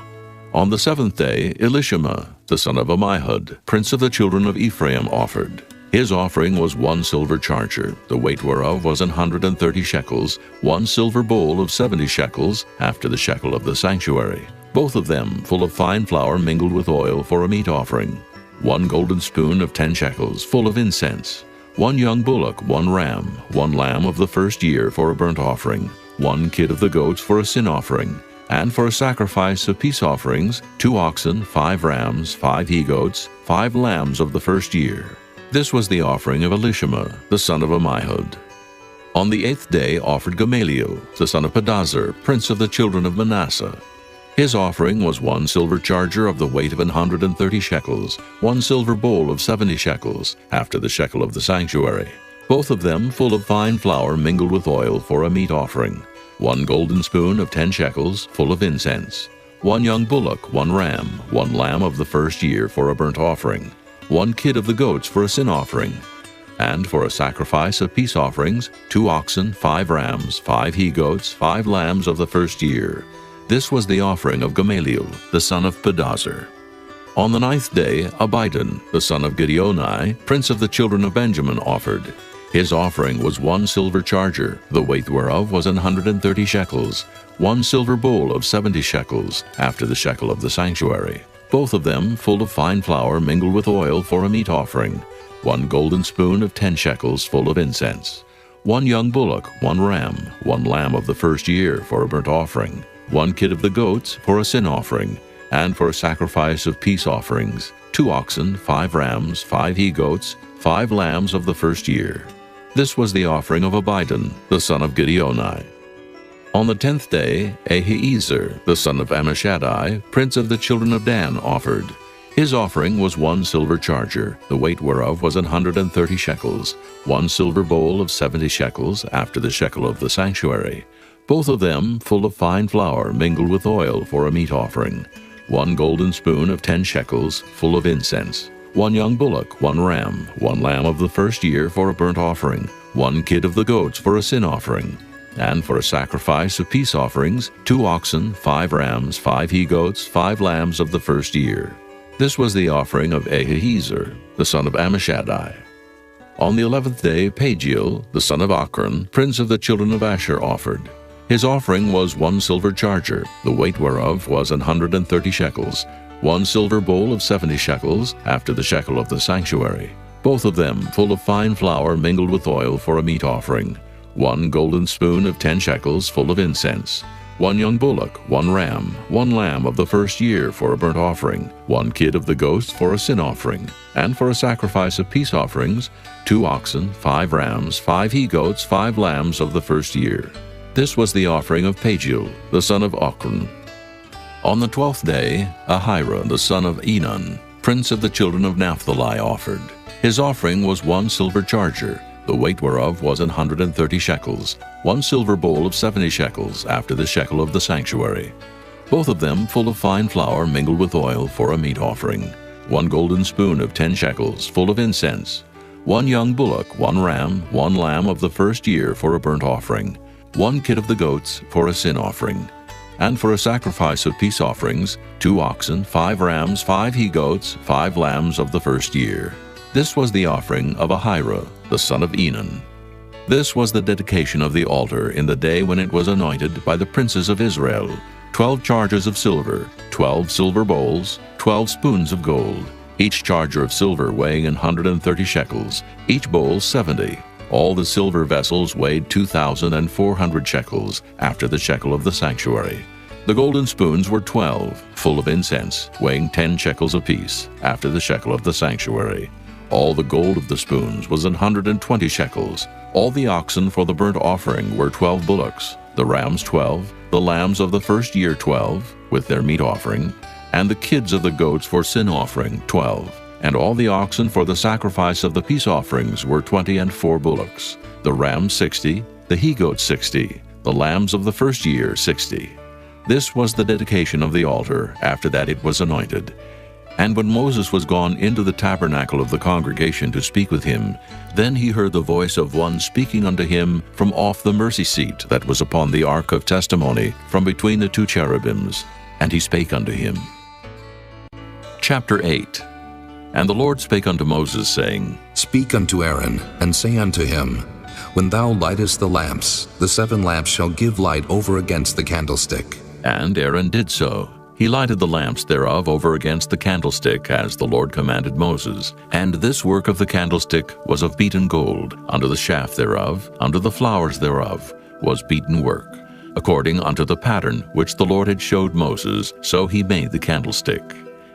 On the 7th day, Elishama, the son of Ammihud, prince of the children of Ephraim, offered. His offering was 1 silver charger, the weight whereof was 130 shekels, 1 silver bowl of 70 shekels, after the shekel of the sanctuary, both of them full of fine flour mingled with oil for a meat offering, 1 golden spoon of 10 shekels full of incense, 1 young bullock, 1 ram, 1 lamb of the first year for a burnt offering, 1 kid of the goats for a sin offering, and for a sacrifice of peace offerings, 2 oxen, 5 rams, 5 he-goats, 5 lambs of the first year. This was the offering of Elishama, the son of Ammihud. On the 8th day offered Gamaliel, the son of Pedazur, prince of the children of Manasseh. His offering was 1 silver charger of the weight of 130 shekels, 1 silver bowl of 70 shekels, after the shekel of the sanctuary, both of them full of fine flour mingled with oil for a meat offering, 1 golden spoon of 10 shekels, full of incense, 1 young bullock, 1 ram, 1 lamb of the first year for a burnt offering, 1 kid of the goats for a sin offering, and for a sacrifice of peace offerings, 2 oxen, 5 rams, 5 he-goats, 5 lambs of the first year. This was the offering of Gamaliel, the son of Pedazur. On the 9th day, Abidan, the son of Gideoni, prince of the children of Benjamin, offered. His offering was 1 silver charger, the weight whereof was 130 shekels, 1 silver bowl of 70 shekels, after the shekel of the sanctuary, both of them full of fine flour mingled with oil for a meat offering, 1 golden spoon of 10 shekels full of incense, 1 young bullock, 1 ram, 1 lamb of the first year for a burnt offering, 1 kid of the goats for a sin offering, and for a sacrifice of peace offerings, 2 oxen, 5 rams, 5 he-goats, 5 lambs of the first year. This was the offering of Abidan, the son of Gideoni. On the 10th day, Ahiezer, the son of Ammishaddai, prince of the children of Dan, offered. His offering was 1 silver charger, the weight whereof was 130 shekels, 1 silver bowl of 70 shekels, after the shekel of the sanctuary, both of them full of fine flour mingled with oil for a meat offering, 1 golden spoon of 10 shekels, full of incense, 1 young bullock, 1 ram, 1 lamb of the first year for a burnt offering, 1 kid of the goats for a sin offering, and for a sacrifice of peace offerings, 2 oxen, 5 rams, 5 he-goats, 5 lambs of the first year. This was the offering of Ahiezer, the son of Ammishaddai. On the 11th day, Pagiel, the son of Ochran, prince of the children of Asher, offered. His offering was 1 silver charger, the weight whereof was 130 shekels, 1 silver bowl of 70 shekels, after the shekel of the sanctuary, both of them full of fine flour mingled with oil for a meat offering, 1 golden spoon of 10 shekels full of incense, 1 young bullock, 1 ram, 1 lamb of the first year for a burnt offering, 1 kid of the goats for a sin offering, and for a sacrifice of peace offerings, 2 oxen, 5 rams, 5 he-goats, 5 lambs of the first year. This was the offering of Pagiel, the son of Ochran. On the 12th day, Ahira, the son of Enan, prince of the children of Naphtali, offered. His offering was 1 silver charger, the weight whereof was 130 shekels, 1 silver bowl of 70 shekels, after the shekel of the sanctuary, both of them full of fine flour mingled with oil for a meat offering, 1 golden spoon of 10 shekels, full of incense, 1 young bullock, 1 ram, 1 lamb of the first year for a burnt offering, 1 kid of the goats for a sin offering, and for a sacrifice of peace offerings, 2 oxen, 5 rams, 5 he-goats, 5 lambs of the first year. This was the offering of Ahira, the son of Enan. This was the dedication of the altar in the day when it was anointed by the princes of Israel, 12 chargers of silver, 12 silver bowls, 12 spoons of gold, each charger of silver weighing 130 shekels, each bowl 70, All the silver vessels weighed 2,400 shekels, after the shekel of the sanctuary. The golden spoons were 12, full of incense, weighing 10 shekels apiece, after the shekel of the sanctuary. All the gold of the spoons was 120 shekels. All the oxen for the burnt offering were 12 bullocks, the rams 12, the lambs of the first year 12, with their meat offering, and the kids of the goats for sin offering 12. And all the oxen for the sacrifice of the peace offerings were 20 and 4 bullocks, the rams 60, the he-goats 60, the lambs of the first year 60. This was the dedication of the altar. After that it was anointed. And when Moses was gone into the tabernacle of the congregation to speak with him, then he heard the voice of one speaking unto him from off the mercy seat that was upon the ark of testimony, from between the 2 cherubims. And he spake unto him. Chapter 8. And the Lord spake unto Moses, saying, Speak unto Aaron, and say unto him, When thou lightest the lamps, the 7 lamps shall give light over against the candlestick. And Aaron did so. He lighted the lamps thereof over against the candlestick, as the Lord commanded Moses. And this work of the candlestick was of beaten gold. Under the shaft thereof, under the flowers thereof, was beaten work. According unto the pattern which the Lord had showed Moses, so he made the candlestick.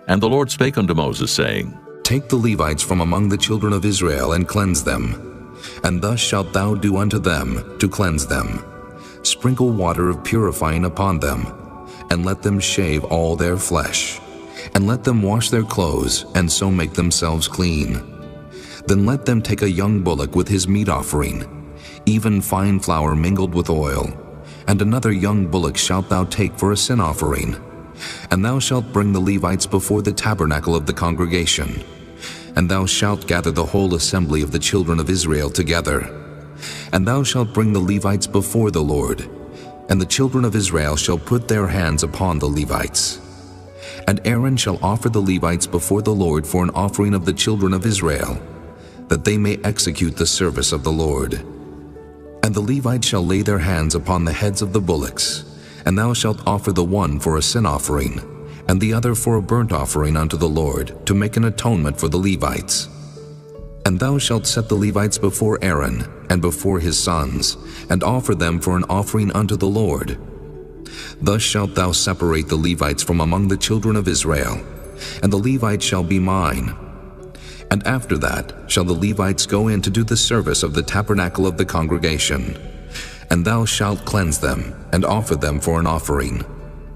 And the Lord spake unto Moses, saying, Take the Levites from among the children of Israel, and cleanse them. And thus shalt thou do unto them, to cleanse them. Sprinkle water of purifying upon them, and let them shave all their flesh, and let them wash their clothes, and so make themselves clean. Then let them take a young bullock with his meat offering, even fine flour mingled with oil, and another young bullock shalt thou take for a sin offering. And thou shalt bring the Levites before the tabernacle of the congregation, and thou shalt gather the whole assembly of the children of Israel together. And thou shalt bring the Levites before the Lord, and the children of Israel shall put their hands upon the Levites. And Aaron shall offer the Levites before the Lord for an offering of the children of Israel, that they may execute the service of the Lord. And the Levites shall lay their hands upon the heads of the bullocks, and thou shalt offer the one for a sin offering, and the other for a burnt offering unto the Lord, to make an atonement for the Levites. And thou shalt set the Levites before Aaron, and before his sons, and offer them for an offering unto the Lord. Thus shalt thou separate the Levites from among the children of Israel, and the Levites shall be mine. And after that shall the Levites go in to do the service of the tabernacle of the congregation. And thou shalt cleanse them, and offer them for an offering.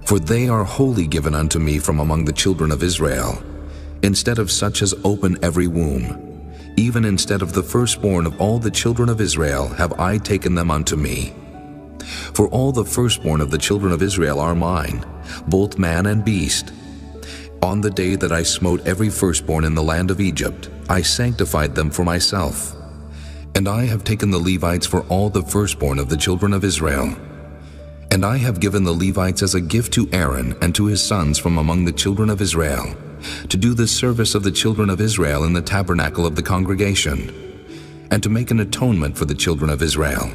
For they are wholly given unto me from among the children of Israel, instead of such as open every womb. Even instead of the firstborn of all the children of Israel have I taken them unto me. For all the firstborn of the children of Israel are mine, both man and beast. On the day that I smote every firstborn in the land of Egypt, I sanctified them for myself. And I have taken the Levites for all the firstborn of the children of Israel. And I have given the Levites as a gift to Aaron and to his sons from among the children of Israel, to do the service of the children of Israel in the tabernacle of the congregation, and to make an atonement for the children of Israel,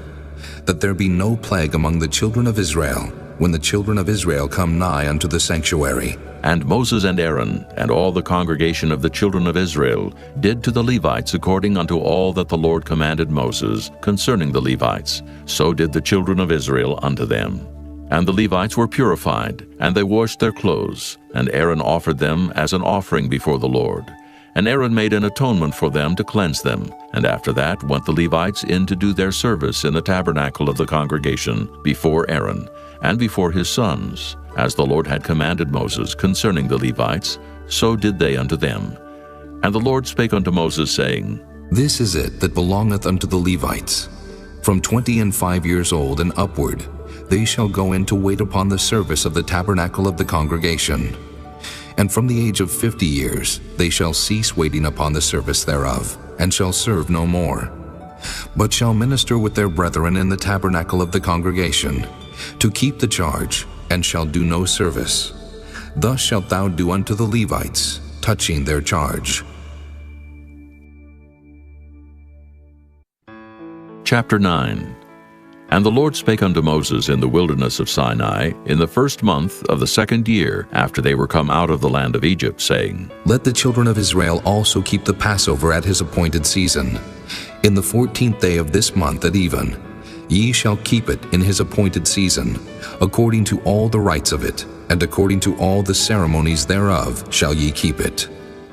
that there be no plague among the children of Israel, when the children of Israel come nigh unto the sanctuary. And Moses and Aaron and all the congregation of the children of Israel did to the Levites according unto all that the Lord commanded Moses concerning the Levites. So did the children of Israel unto them. And the Levites were purified, and they washed their clothes, and Aaron offered them as an offering before the Lord. And Aaron made an atonement for them to cleanse them. And after that went the Levites in to do their service in the tabernacle of the congregation before Aaron, and before his sons. As the Lord had commanded Moses concerning the Levites, so did they unto them. And the Lord spake unto Moses, saying, This is it that belongeth unto the Levites. From 25 years old and upward, they shall go in to wait upon the service of the tabernacle of the congregation. And from the age of 50 years they shall cease waiting upon the service thereof, and shall serve no more, but shall minister with their brethren in the tabernacle of the congregation, to keep the charge, and shall do no service. Thus shalt thou do unto the Levites, touching their charge. Chapter 9. And the Lord spake unto Moses in the wilderness of Sinai in the first month of the 2nd year after they were come out of the land of Egypt, saying, Let the children of Israel also keep the Passover at his appointed season. In the 14th day of this month at even, ye shall keep it in his appointed season, according to all the rites of it, and according to all the ceremonies thereof shall ye keep it.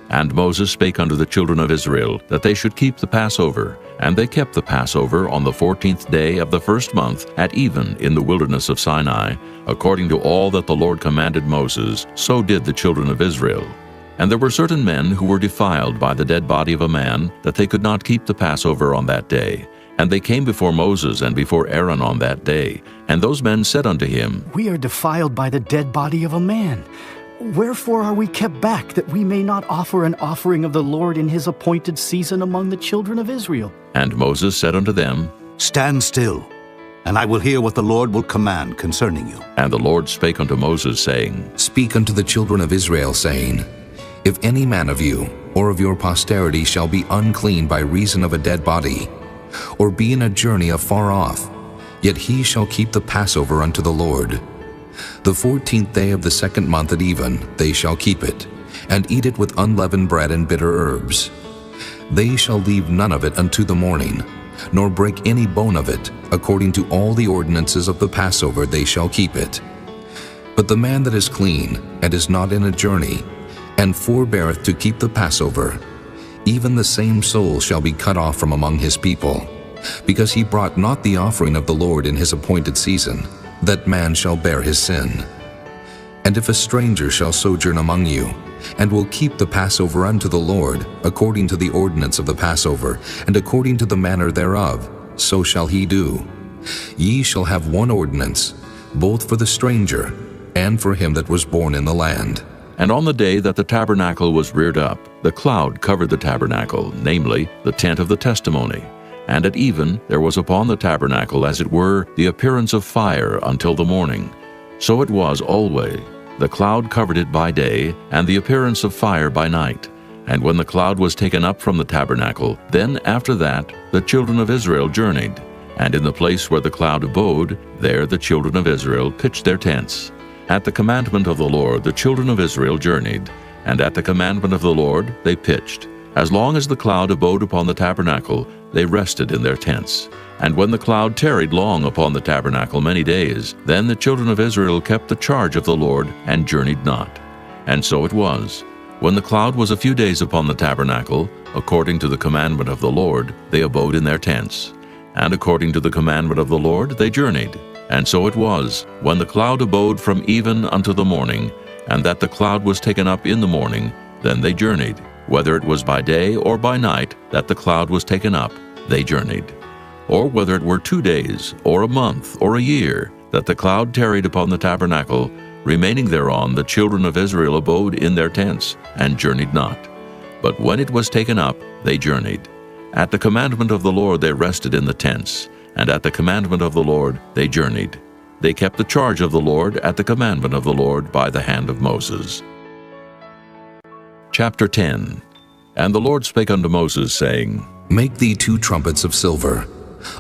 And Moses spake unto the children of Israel that they should keep the Passover. And they kept the Passover on the 14th day of the first month at even in the wilderness of Sinai, according to all that the Lord commanded Moses, so did the children of Israel. And there were certain men who were defiled by the dead body of a man, that they could not keep the Passover on that day. And they came before Moses and before Aaron on that day. And those men said unto him, We are defiled by the dead body of a man. Wherefore are we kept back, that we may not offer an offering of the Lord in his appointed season among the children of Israel? And Moses said unto them, Stand still, and I will hear what the Lord will command concerning you. And the Lord spake unto Moses, saying, Speak unto the children of Israel, saying, If any man of you or of your posterity shall be unclean by reason of a dead body, or be in a journey afar off, yet he shall keep the Passover unto the Lord. The 14th day of the second month at even they shall keep it, and eat it with unleavened bread and bitter herbs. They shall leave none of it unto the morning, nor break any bone of it. According to all the ordinances of the Passover they shall keep it. But the man that is clean, and is not in a journey, and forbeareth to keep the Passover, even the same soul shall be cut off from among his people, because he brought not the offering of the Lord in his appointed season. That man shall bear his sin. And if a stranger shall sojourn among you, and will keep the Passover unto the Lord, according to the ordinance of the Passover, and according to the manner thereof, so shall he do. Ye shall have one ordinance, both for the stranger, and for him that was born in the land. And on the day that the tabernacle was reared up, the cloud covered the tabernacle, namely, the tent of the testimony. And at even there was upon the tabernacle, as it were, the appearance of fire until the morning. So it was always. The cloud covered it by day, and the appearance of fire by night. And when the cloud was taken up from the tabernacle, then after that the children of Israel journeyed. And in the place where the cloud abode, there the children of Israel pitched their tents. At the commandment of the Lord the children of Israel journeyed, and at the commandment of the Lord they pitched. As long as the cloud abode upon the tabernacle, they rested in their tents. And when the cloud tarried long upon the tabernacle many days, then the children of Israel kept the charge of the Lord, and journeyed not. And so it was. When the cloud was a few days upon the tabernacle, according to the commandment of the Lord, they abode in their tents. And according to the commandment of the Lord they journeyed. And so it was, when the cloud abode from even unto the morning, and that the cloud was taken up in the morning, then they journeyed. Whether it was by day or by night that the cloud was taken up, they journeyed. Or whether it were 2 days, or a month, or a year, that the cloud tarried upon the tabernacle, remaining thereon the children of Israel abode in their tents, and journeyed not. But when it was taken up, they journeyed. At the commandment of the Lord they rested in the tents, and at the commandment of the Lord they journeyed. They kept the charge of the Lord at the commandment of the Lord by the hand of Moses. Chapter 10. And the Lord spake unto Moses, saying, Make thee 2 trumpets of silver,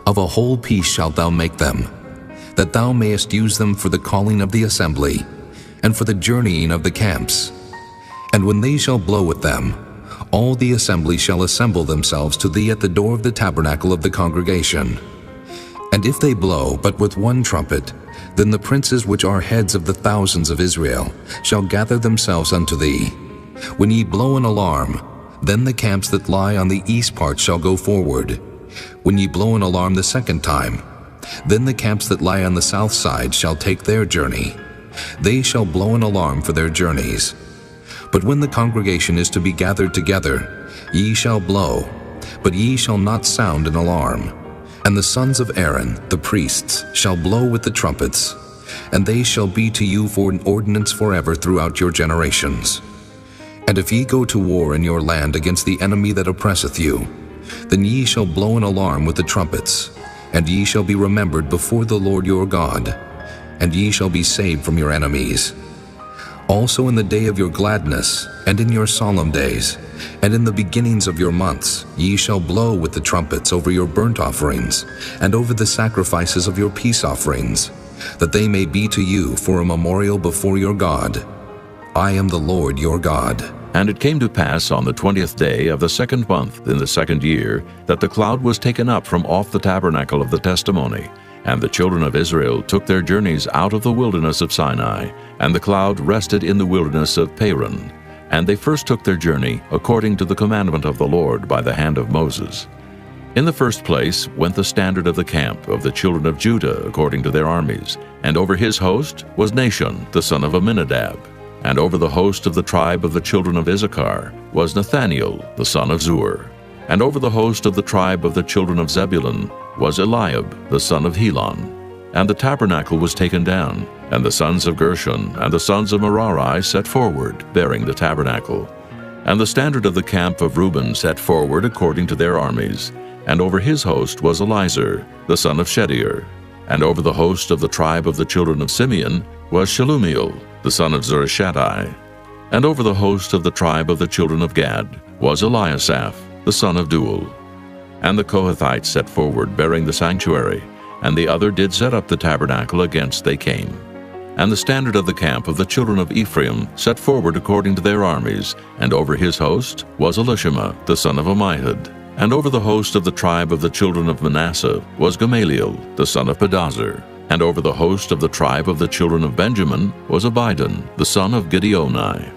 of a whole piece shalt thou make them, that thou mayest use them for the calling of the assembly, and for the journeying of the camps. And when they shall blow with them, all the assembly shall assemble themselves to thee at the door of the tabernacle of the congregation. And if they blow but with 1 trumpet, then the princes which are heads of the thousands of Israel shall gather themselves unto thee. When ye blow an alarm, then the camps that lie on the east part shall go forward. When ye blow an alarm the second time, then the camps that lie on the south side shall take their journey. They shall blow an alarm for their journeys. But when the congregation is to be gathered together, ye shall blow, but ye shall not sound an alarm. And the sons of Aaron, the priests, shall blow with the trumpets, and they shall be to you for an ordinance forever throughout your generations. And if ye go to war in your land against the enemy that oppresseth you, then ye shall blow an alarm with the trumpets, and ye shall be remembered before the Lord your God, and ye shall be saved from your enemies. Also in the day of your gladness, and in your solemn days, and in the beginnings of your months, ye shall blow with the trumpets over your burnt offerings, and over the sacrifices of your peace offerings, that they may be to you for a memorial before your God. I am the Lord your God. And it came to pass on the 20th day of the second month in the second year that the cloud was taken up from off the tabernacle of the testimony. And the children of Israel took their journeys out of the wilderness of Sinai, and the cloud rested in the wilderness of Paran. And they first took their journey according to the commandment of the Lord by the hand of Moses. In the first place went the standard of the camp of the children of Judah according to their armies, and over his host was Nahshon the son of Amminadab. And over the host of the tribe of the children of Issachar was Nathaniel the son of Zur. And over the host of the tribe of the children of Zebulun was Eliab the son of Helon. And the tabernacle was taken down, and the sons of Gershon and the sons of Merari set forward, bearing the tabernacle. And the standard of the camp of Reuben set forward according to their armies, and over his host was Elizur the son of Shedeur. And over the host of the tribe of the children of Simeon was Shelumiel the son of Zurishaddai. And over the host of the tribe of the children of Gad was Eliasaph the son of Deuel. And the Kohathites set forward, bearing the sanctuary, and the other did set up the tabernacle against they came. And the standard of the camp of the children of Ephraim set forward according to their armies, and over his host was Elishama the son of Ammihud. And over the host of the tribe of the children of Manasseh was Gamaliel the son of Pedazur. And over the host of the tribe of the children of Benjamin was Abidan the son of Gideoni.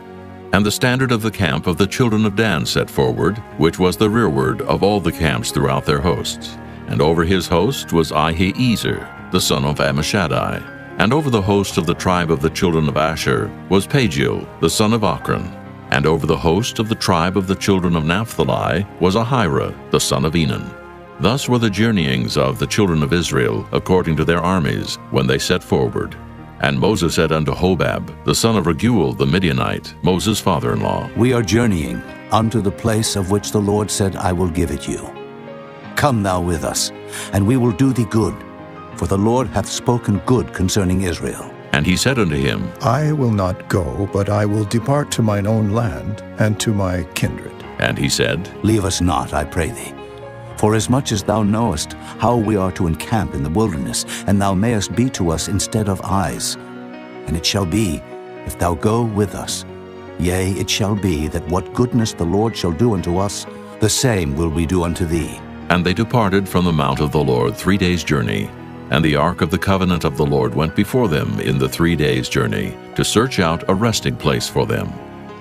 And the standard of the camp of the children of Dan set forward, which was the rearward of all the camps throughout their hosts. And over his host was Ahiezer the son of Ammishaddai. And over the host of the tribe of the children of Asher was Pagiel the son of Ochran. And over the host of the tribe of the children of Naphtali was Ahira the son of Enan. Thus were the journeyings of the children of Israel according to their armies when they set forward. And Moses said unto Hobab the son of Raguel the Midianite, Moses' father-in-law, We are journeying unto the place of which the Lord said, I will give it you. Come thou with us, and we will do thee good, for the Lord hath spoken good concerning Israel. And he said unto him, I will not go, but I will depart to mine own land and to my kindred. And he said, Leave us not, I pray thee. For as much as thou knowest how we are to encamp in the wilderness, and thou mayest be to us instead of eyes. And it shall be, if thou go with us, yea, it shall be that what goodness the Lord shall do unto us, the same will we do unto thee. And they departed from the mount of the Lord 3 days' journey. And the ark of the covenant of the Lord went before them in the 3 days' journey, to search out a resting place for them.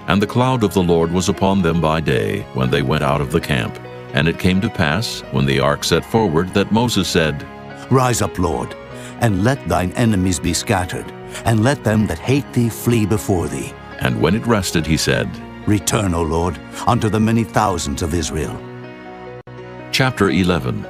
And the cloud of the Lord was upon them by day, when they went out of the camp. And it came to pass, when the ark set forward, that Moses said, Rise up, Lord, and let thine enemies be scattered, and let them that hate thee flee before thee. And when it rested, he said, Return, O Lord, unto the many thousands of Israel. Chapter 11.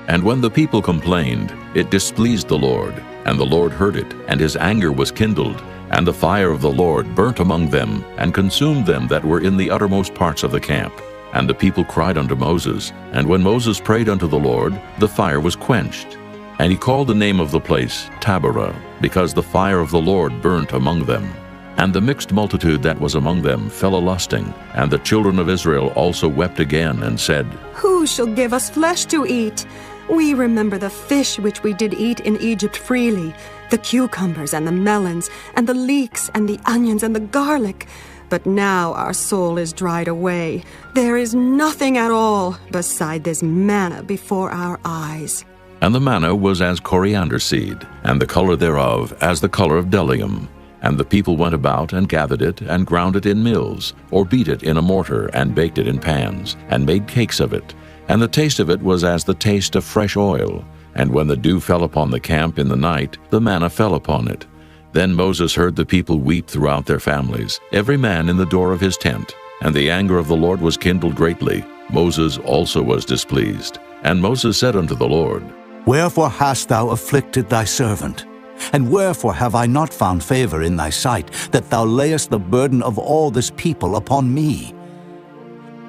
And when the people complained, it displeased the Lord, and the Lord heard it, and his anger was kindled, and the fire of the Lord burnt among them, and consumed them that were in the uttermost parts of the camp. And the people cried unto Moses, and when Moses prayed unto the Lord, the fire was quenched. And he called the name of the place Taberah, because the fire of the Lord burnt among them. And the mixed multitude that was among them fell a-lusting, and the children of Israel also wept again, and said, Who shall give us flesh to eat? We remember the fish which we did eat in Egypt freely, the cucumbers and the melons, and the leeks and the onions and the garlic. But now our soul is dried away. There is nothing at all beside this manna before our eyes. And the manna was as coriander seed, and the color thereof as the color of bdellium. And the people went about and gathered it, and ground it in mills, or beat it in a mortar, and baked it in pans, and made cakes of it. And the taste of it was as the taste of fresh oil. And when the dew fell upon the camp in the night, the manna fell upon it. Then Moses heard the people weep throughout their families, every man in the door of his tent. And the anger of the Lord was kindled greatly. Moses also was displeased. And Moses said unto the Lord, Wherefore hast thou afflicted thy servant? And wherefore have I not found favor in thy sight, that thou layest the burden of all this people upon me?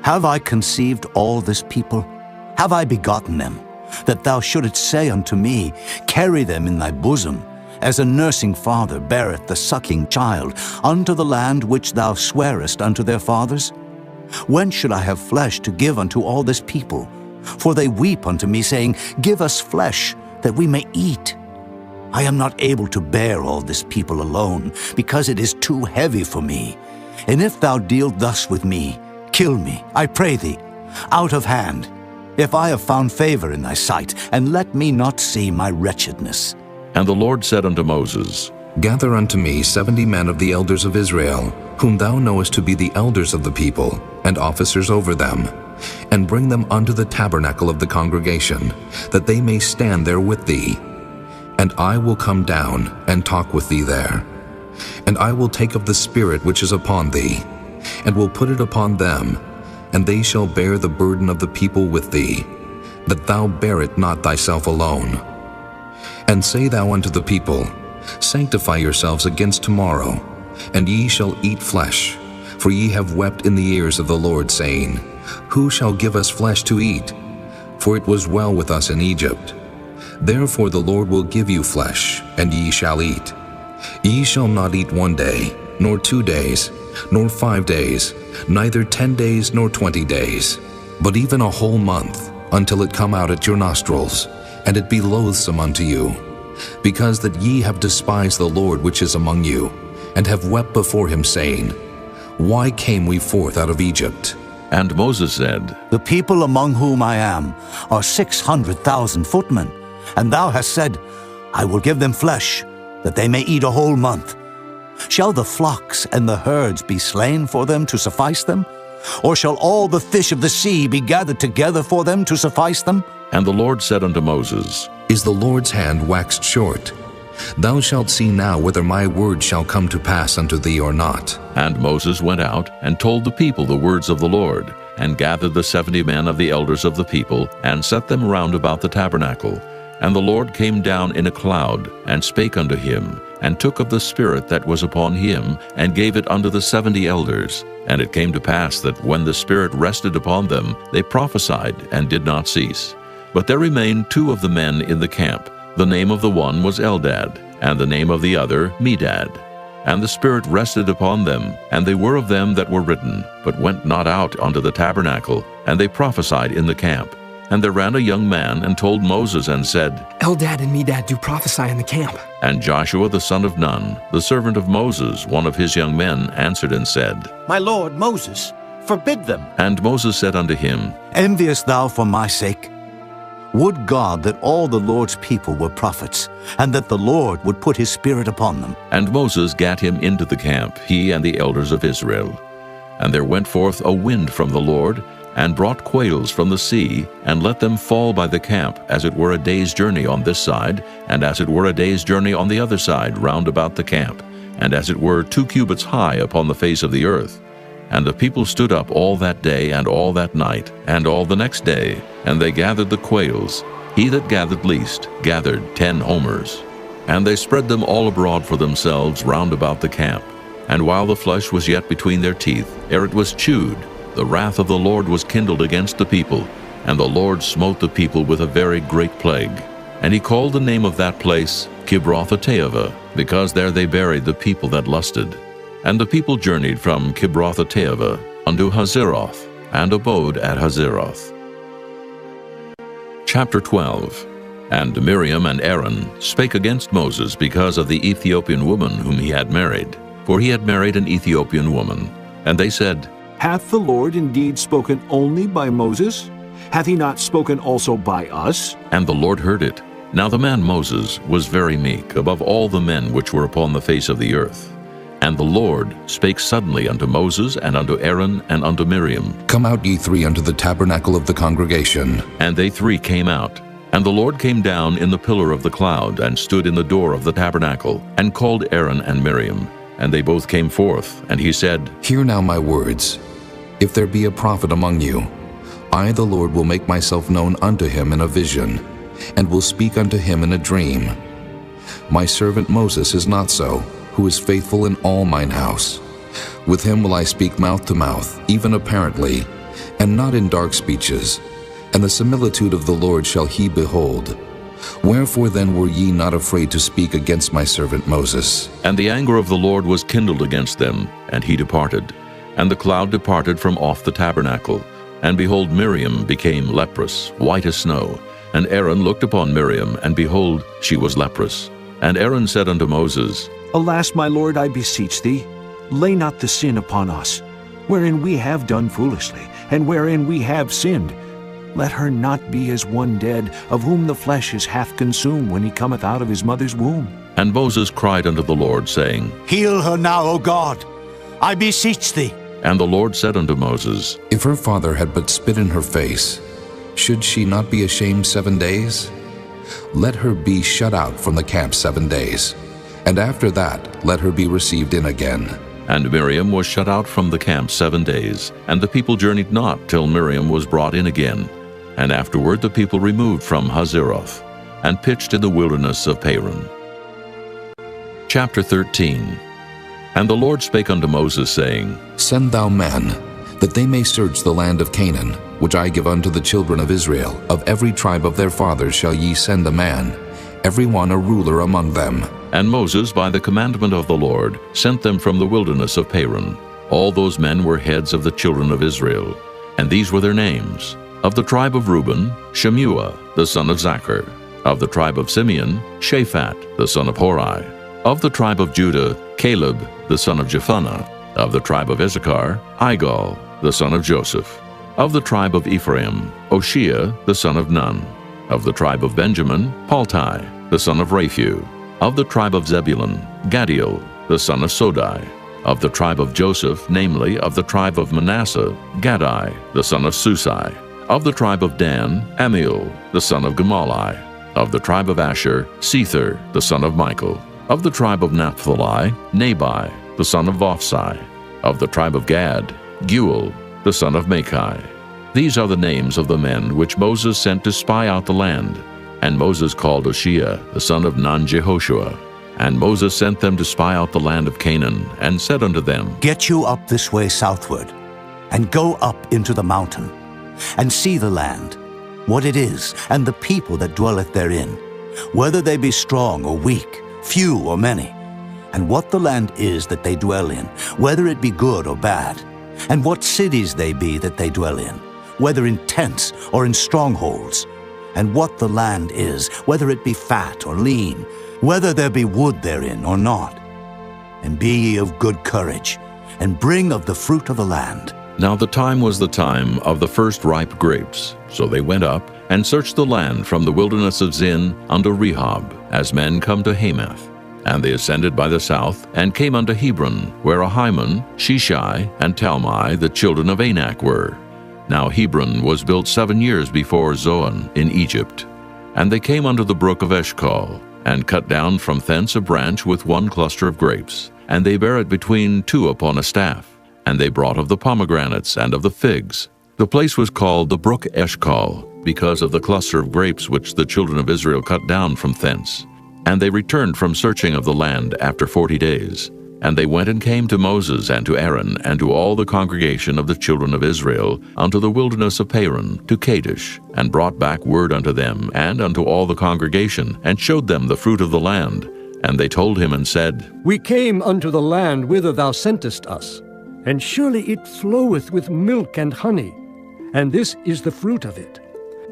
Have I conceived all this people? Have I begotten them? That thou shouldest say unto me, Carry them in thy bosom, as a nursing father beareth the sucking child, unto the land which thou swarest unto their fathers? When should I have flesh to give unto all this people? For they weep unto me, saying, Give us flesh, that we may eat. I am not able to bear all this people alone, because it is too heavy for me. And if thou deal thus with me, kill me, I pray thee, out of hand, if I have found favor in thy sight, and let me not see my wretchedness. And the Lord said unto Moses, Gather unto me 70 men of the elders of Israel, whom thou knowest to be the elders of the people, and officers over them, and bring them unto the tabernacle of the congregation, that they may stand there with thee. And I will come down and talk with thee there. And I will take of the Spirit which is upon thee, and will put it upon them, and they shall bear the burden of the people with thee, that thou bear it not thyself alone. And say thou unto the people, Sanctify yourselves against tomorrow, and ye shall eat flesh, for ye have wept in the ears of the Lord, saying, Who shall give us flesh to eat? For it was well with us in Egypt. Therefore the Lord will give you flesh, and ye shall eat. Ye shall not eat 1 day, nor 2 days, nor 5 days, neither 10 days nor 20 days, but even a whole month, until it come out at your nostrils, and it be loathsome unto you, because that ye have despised the Lord which is among you, and have wept before him, saying, Why came we forth out of Egypt? And Moses said, The people among whom I am are 600,000 footmen, and thou hast said, I will give them flesh, that they may eat a whole month. Shall the flocks and the herds be slain for them to suffice them? Or shall all the fish of the sea be gathered together for them to suffice them? And the Lord said unto Moses, Is the Lord's hand waxed short? Thou shalt see now whether my word shall come to pass unto thee or not. And Moses went out and told the people the words of the Lord, and gathered the 70 men of the elders of the people, and set them round about the tabernacle. And the Lord came down in a cloud, and spake unto him, and took of the Spirit that was upon him, and gave it unto the 70 elders. And it came to pass that when the Spirit rested upon them, they prophesied, and did not cease. But there remained 2 of the men in the camp. The name of the one was Eldad, and the name of the other Medad. And the Spirit rested upon them, and they were of them that were written, but went not out unto the tabernacle, and they prophesied in the camp. And there ran a young man, and told Moses, and said, Eldad and Medad do prophesy in the camp. And Joshua the son of Nun, the servant of Moses, one of his young men, answered and said, My lord Moses, forbid them. And Moses said unto him, Enviest thou for my sake? Would God that all the Lord's people were prophets, and that the Lord would put his Spirit upon them. And Moses gat him into the camp, he and the elders of Israel. And there went forth a wind from the Lord, and brought quails from the sea, and let them fall by the camp, as it were a day's journey on this side, and as it were a day's journey on the other side round about the camp, and as it were 2 cubits high upon the face of the earth. And the people stood up all that day, and all that night, and all the next day, and they gathered the quails. He that gathered least gathered 10 homers. And they spread them all abroad for themselves round about the camp. And while the flesh was yet between their teeth, ere it was chewed, the wrath of the Lord was kindled against the people, and the Lord smote the people with a very great plague. And he called the name of that place Kibroth-Hattaavah, because there they buried the people that lusted. And the people journeyed from Kibroth-Hattaavah unto Hazeroth, and abode at Hazeroth. Chapter 12. And Miriam and Aaron spake against Moses because of the Ethiopian woman whom he had married, for he had married an Ethiopian woman. And they said, Hath the Lord indeed spoken only by Moses? Hath he not spoken also by us? And the Lord heard it. Now the man Moses was very meek above all the men which were upon the face of the earth. And the Lord spake suddenly unto Moses, and unto Aaron, and unto Miriam. Come out ye 3 unto the tabernacle of the congregation. And they 3 came out. And the Lord came down in the pillar of the cloud, and stood in the door of the tabernacle, and called Aaron and Miriam. And they both came forth, and he said, Hear now my words. If there be a prophet among you, I the Lord will make myself known unto him in a vision, and will speak unto him in a dream. My servant Moses is not so, who is faithful in all mine house. With him will I speak mouth to mouth, even apparently, and not in dark speeches, and the similitude of the Lord shall he behold. Wherefore then were ye not afraid to speak against my servant Moses? And the anger of the Lord was kindled against them, and he departed. And the cloud departed from off the tabernacle. And behold, Miriam became leprous, white as snow. And Aaron looked upon Miriam, and behold, she was leprous. And Aaron said unto Moses, Alas, my Lord, I beseech thee, lay not the sin upon us, wherein we have done foolishly, and wherein we have sinned. Let her not be as one dead, of whom the flesh is half consumed when he cometh out of his mother's womb. And Moses cried unto the Lord, saying, Heal her now, O God, I beseech thee. And the Lord said unto Moses, If her father had but spit in her face, should she not be ashamed 7 days? Let her be shut out from the camp 7 days, and after that let her be received in again. And Miriam was shut out from the camp 7 days, and the people journeyed not till Miriam was brought in again. And afterward the people removed from Hazeroth, and pitched in the wilderness of Paran. Chapter 13. And the Lord spake unto Moses, saying, Send thou men, that they may search the land of Canaan, which I give unto the children of Israel. Of every tribe of their fathers shall ye send a man, every one a ruler among them. And Moses, by the commandment of the Lord, sent them from the wilderness of Paran. All those men were heads of the children of Israel, and these were their names. Of the tribe of Reuben, Shemuah, the son of Zachar. Of the tribe of Simeon, Shaphat, the son of Hori. Of the tribe of Judah, Caleb, the son of Jephunneh. Of the tribe of Issachar, Igal, the son of Joseph. Of the tribe of Ephraim, Oshea, the son of Nun. Of the tribe of Benjamin, Paltai, the son of Raphu. Of the tribe of Zebulun, Gadiel, the son of Sodai. Of the tribe of Joseph, namely, of the tribe of Manasseh, Gadai, the son of Susai. Of the tribe of Dan, Amiel, the son of Gemalli. Of the tribe of Asher, Sether, the son of Michael. Of the tribe of Naphtali, Nabai, the son of Vophsi. Of the tribe of Gad, Guel, the son of Machai. These are the names of the men which Moses sent to spy out the land. And Moses called Oshea, the son of Nun-Jehoshua. And Moses sent them to spy out the land of Canaan, and said unto them, Get you up this way southward, and go up into the mountain, and see the land, what it is, and the people that dwelleth therein, whether they be strong or weak, few or many, and what the land is that they dwell in, whether it be good or bad, and what cities they be that they dwell in, whether in tents or in strongholds, and what the land is, whether it be fat or lean, whether there be wood therein or not. And be ye of good courage, and bring of the fruit of the land. Now the time was the time of the first ripe grapes. So they went up, and searched the land from the wilderness of Zin unto Rehob, as men come to Hamath. And they ascended by the south, and came unto Hebron, where Ahiman, Sheshai, and Talmai, the children of Anak, were. Now Hebron was built 7 years before Zoan in Egypt. And they came unto the brook of Eshcol, and cut down from thence a branch with one cluster of grapes, and they bare it between two upon a staff. And they brought of the pomegranates and of the figs. The place was called the brook Eshcol, because of the cluster of grapes which the children of Israel cut down from thence. And they returned from searching of the land after 40 days. And they went and came to Moses and to Aaron and to all the congregation of the children of Israel unto the wilderness of Paran, to Kadesh, and brought back word unto them and unto all the congregation, and showed them the fruit of the land. And they told him and said, We came unto the land whither thou sentest us, and surely it floweth with milk and honey, and this is the fruit of it.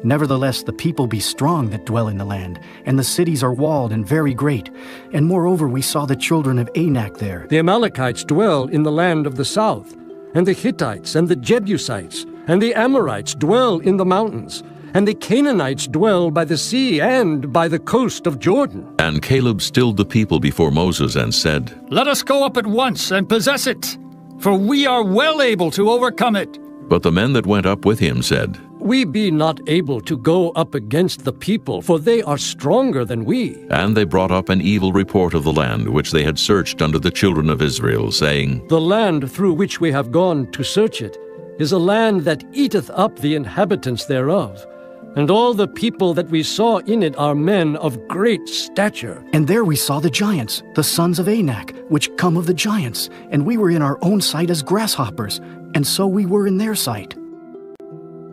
Nevertheless, the people be strong that dwell in the land, and the cities are walled and very great. And moreover, we saw the children of Anak there. The Amalekites dwell in the land of the south, and the Hittites and the Jebusites and the Amorites dwell in the mountains, and the Canaanites dwell by the sea and by the coast of Jordan. And Caleb stilled the people before Moses and said, Let us go up at once and possess it, for we are well able to overcome it. But the men that went up with him said, We be not able to go up against the people, for they are stronger than we. And they brought up an evil report of the land which they had searched unto the children of Israel, saying, The land through which we have gone to search it is a land that eateth up the inhabitants thereof, and all the people that we saw in it are men of great stature. And there we saw the giants, the sons of Anak, which come of the giants, and we were in our own sight as grasshoppers, and so we were in their sight.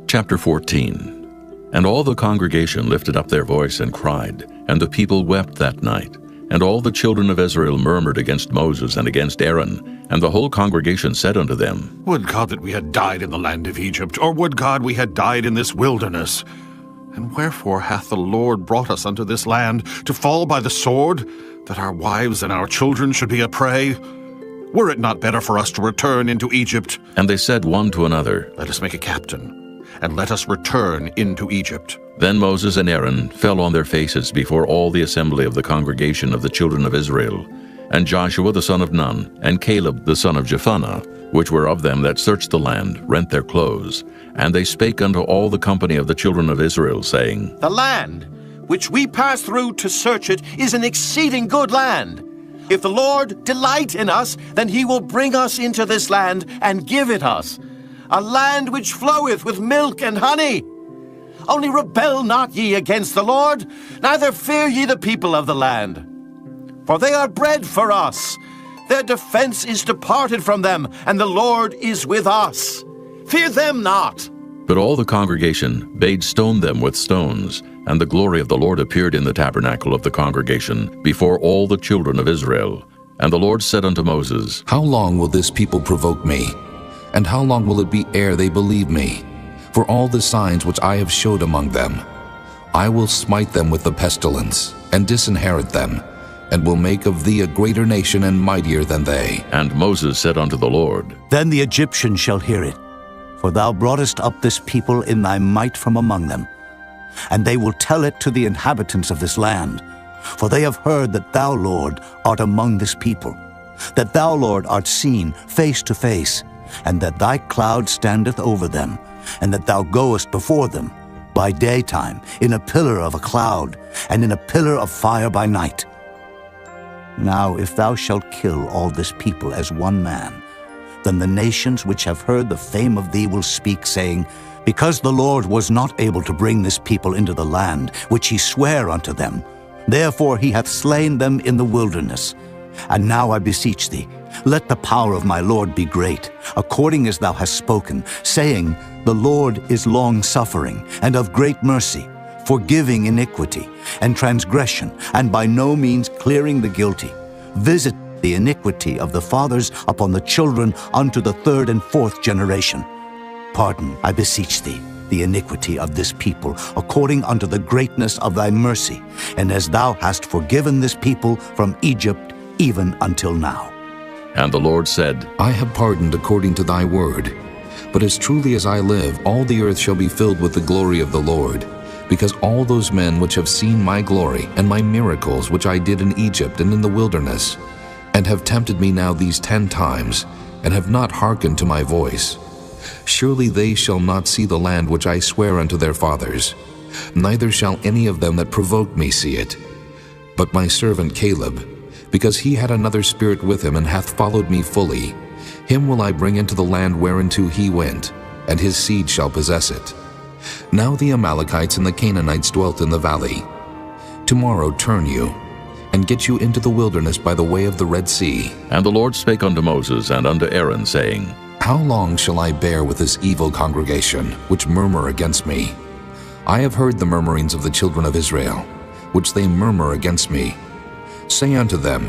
Chapter 14. And all the congregation lifted up their voice and cried, and the people wept that night. And all the children of Israel murmured against Moses and against Aaron. And the whole congregation said unto them, Would God that we had died in the land of Egypt, or would God we had died in this wilderness? And wherefore hath the Lord brought us unto this land, to fall by the sword, that our wives and our children should be a prey? Were it not better for us to return into Egypt? And they said one to another, Let us make a captain, and let us return into Egypt. Then Moses and Aaron fell on their faces before all the assembly of the congregation of the children of Israel. And Joshua the son of Nun, and Caleb the son of Jephunneh, which were of them that searched the land, rent their clothes. And they spake unto all the company of the children of Israel, saying, The land which we pass through to search it is an exceeding good land. If the Lord delight in us, then he will bring us into this land and give it us, a land which floweth with milk and honey. Only rebel not ye against the Lord, neither fear ye the people of the land. For they are bread for us. Their defense is departed from them, and the Lord is with us. Fear them not. But all the congregation bade stone them with stones, and the glory of the Lord appeared in the tabernacle of the congregation before all the children of Israel. And the Lord said unto Moses, How long will this people provoke me? And how long will it be ere they believe me? For all the signs which I have showed among them, I will smite them with the pestilence, and disinherit them, and will make of thee a greater nation and mightier than they. And Moses said unto the Lord, Then the Egyptians shall hear it, for thou broughtest up this people in thy might from among them. And they will tell it to the inhabitants of this land, for they have heard that thou, Lord, art among this people, that thou, Lord, art seen face to face, and that thy cloud standeth over them, and that thou goest before them by daytime in a pillar of a cloud, and in a pillar of fire by night. Now if thou shalt kill all this people as one man, then the nations which have heard the fame of thee will speak, saying, Because the Lord was not able to bring this people into the land which he sware unto them, therefore he hath slain them in the wilderness. And now I beseech thee, let the power of my Lord be great, according as thou hast spoken, saying, The Lord is long-suffering, and of great mercy, forgiving iniquity and transgression, and by no means clearing the guilty. Visit the iniquity of the fathers upon the children unto the third and fourth generation. Pardon, I beseech thee, the iniquity of this people, according unto the greatness of thy mercy, and as thou hast forgiven this people from Egypt even until now. And the Lord said, I have pardoned according to thy word. But as truly as I live, all the earth shall be filled with the glory of the Lord, because all those men which have seen my glory and my miracles which I did in Egypt and in the wilderness, and have tempted me now these 10 times, and have not hearkened to my voice, surely they shall not see the land which I swear unto their fathers, neither shall any of them that provoked me see it. But my servant Caleb, because he had another spirit with him, and hath followed me fully, him will I bring into the land whereinto he went, and his seed shall possess it. Now the Amalekites and the Canaanites dwelt in the valley. Tomorrow turn you, and get you into the wilderness by the way of the Red Sea. And the Lord spake unto Moses and unto Aaron, saying, How long shall I bear with this evil congregation, which murmur against me? I have heard the murmurings of the children of Israel, which they murmur against me. Say unto them,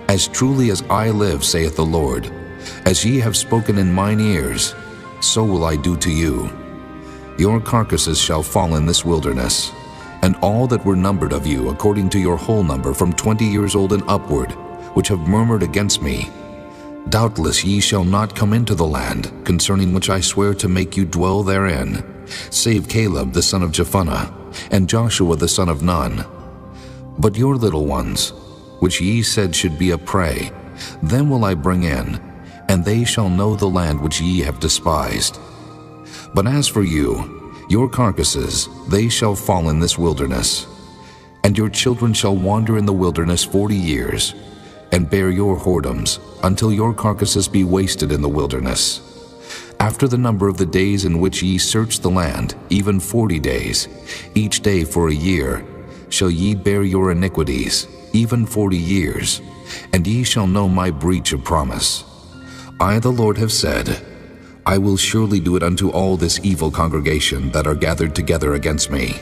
As truly as I live, saith the Lord, as ye have spoken in mine ears, so will I do to you. Your carcasses shall fall in this wilderness, and all that were numbered of you, according to your whole number, from 20 years old and upward, which have murmured against me. Doubtless ye shall not come into the land, concerning which I swear to make you dwell therein, save Caleb the son of Jephunneh, and Joshua the son of Nun. But your little ones, which ye said should be a prey, them will I bring in, and they shall know the land which ye have despised. But as for you, your carcasses, they shall fall in this wilderness. And your children shall wander in the wilderness 40 years, and bear your whoredoms, until your carcasses be wasted in the wilderness. After the number of the days in which ye search the land, even 40 days, each day for a year, shall ye bear your iniquities, even 40 years, and ye shall know my breach of promise. I, the Lord, have said, I will surely do it unto all this evil congregation that are gathered together against me.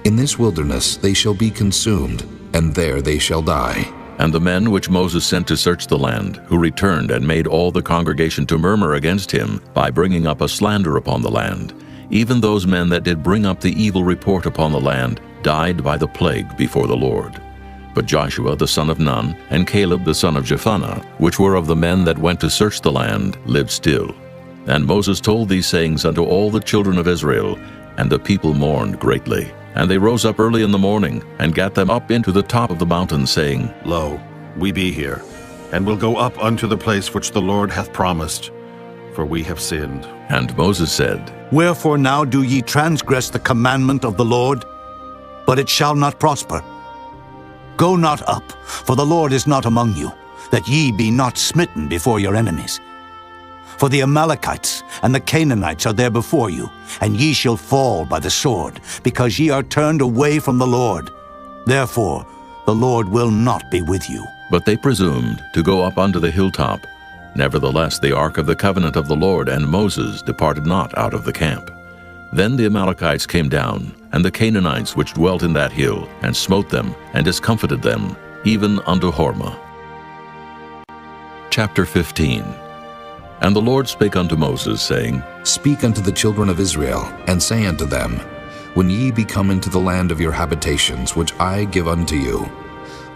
In this wilderness they shall be consumed, and there they shall die. And the men which Moses sent to search the land, who returned and made all the congregation to murmur against him, by bringing up a slander upon the land, even those men that did bring up the evil report upon the land, died by the plague before the Lord. But Joshua the son of Nun, and Caleb the son of Jephunneh, which were of the men that went to search the land, lived still. And Moses told these sayings unto all the children of Israel, and the people mourned greatly. And they rose up early in the morning, and gat them up into the top of the mountain, saying, Lo, we be here, and will go up unto the place which the Lord hath promised, for we have sinned. And Moses said, Wherefore now do ye transgress the commandment of the Lord? But it shall not prosper. Go not up, for the Lord is not among you, that ye be not smitten before your enemies. For the Amalekites and the Canaanites are there before you, and ye shall fall by the sword, because ye are turned away from the Lord. Therefore the Lord will not be with you. But they presumed to go up unto the hilltop. Nevertheless the ark of the covenant of the Lord and Moses departed not out of the camp. Then the Amalekites came down, and the Canaanites which dwelt in that hill, and smote them, and discomfited them, even unto Hormah. Chapter 15. And the Lord spake unto Moses, saying, Speak unto the children of Israel, and say unto them, When ye be come into the land of your habitations, which I give unto you,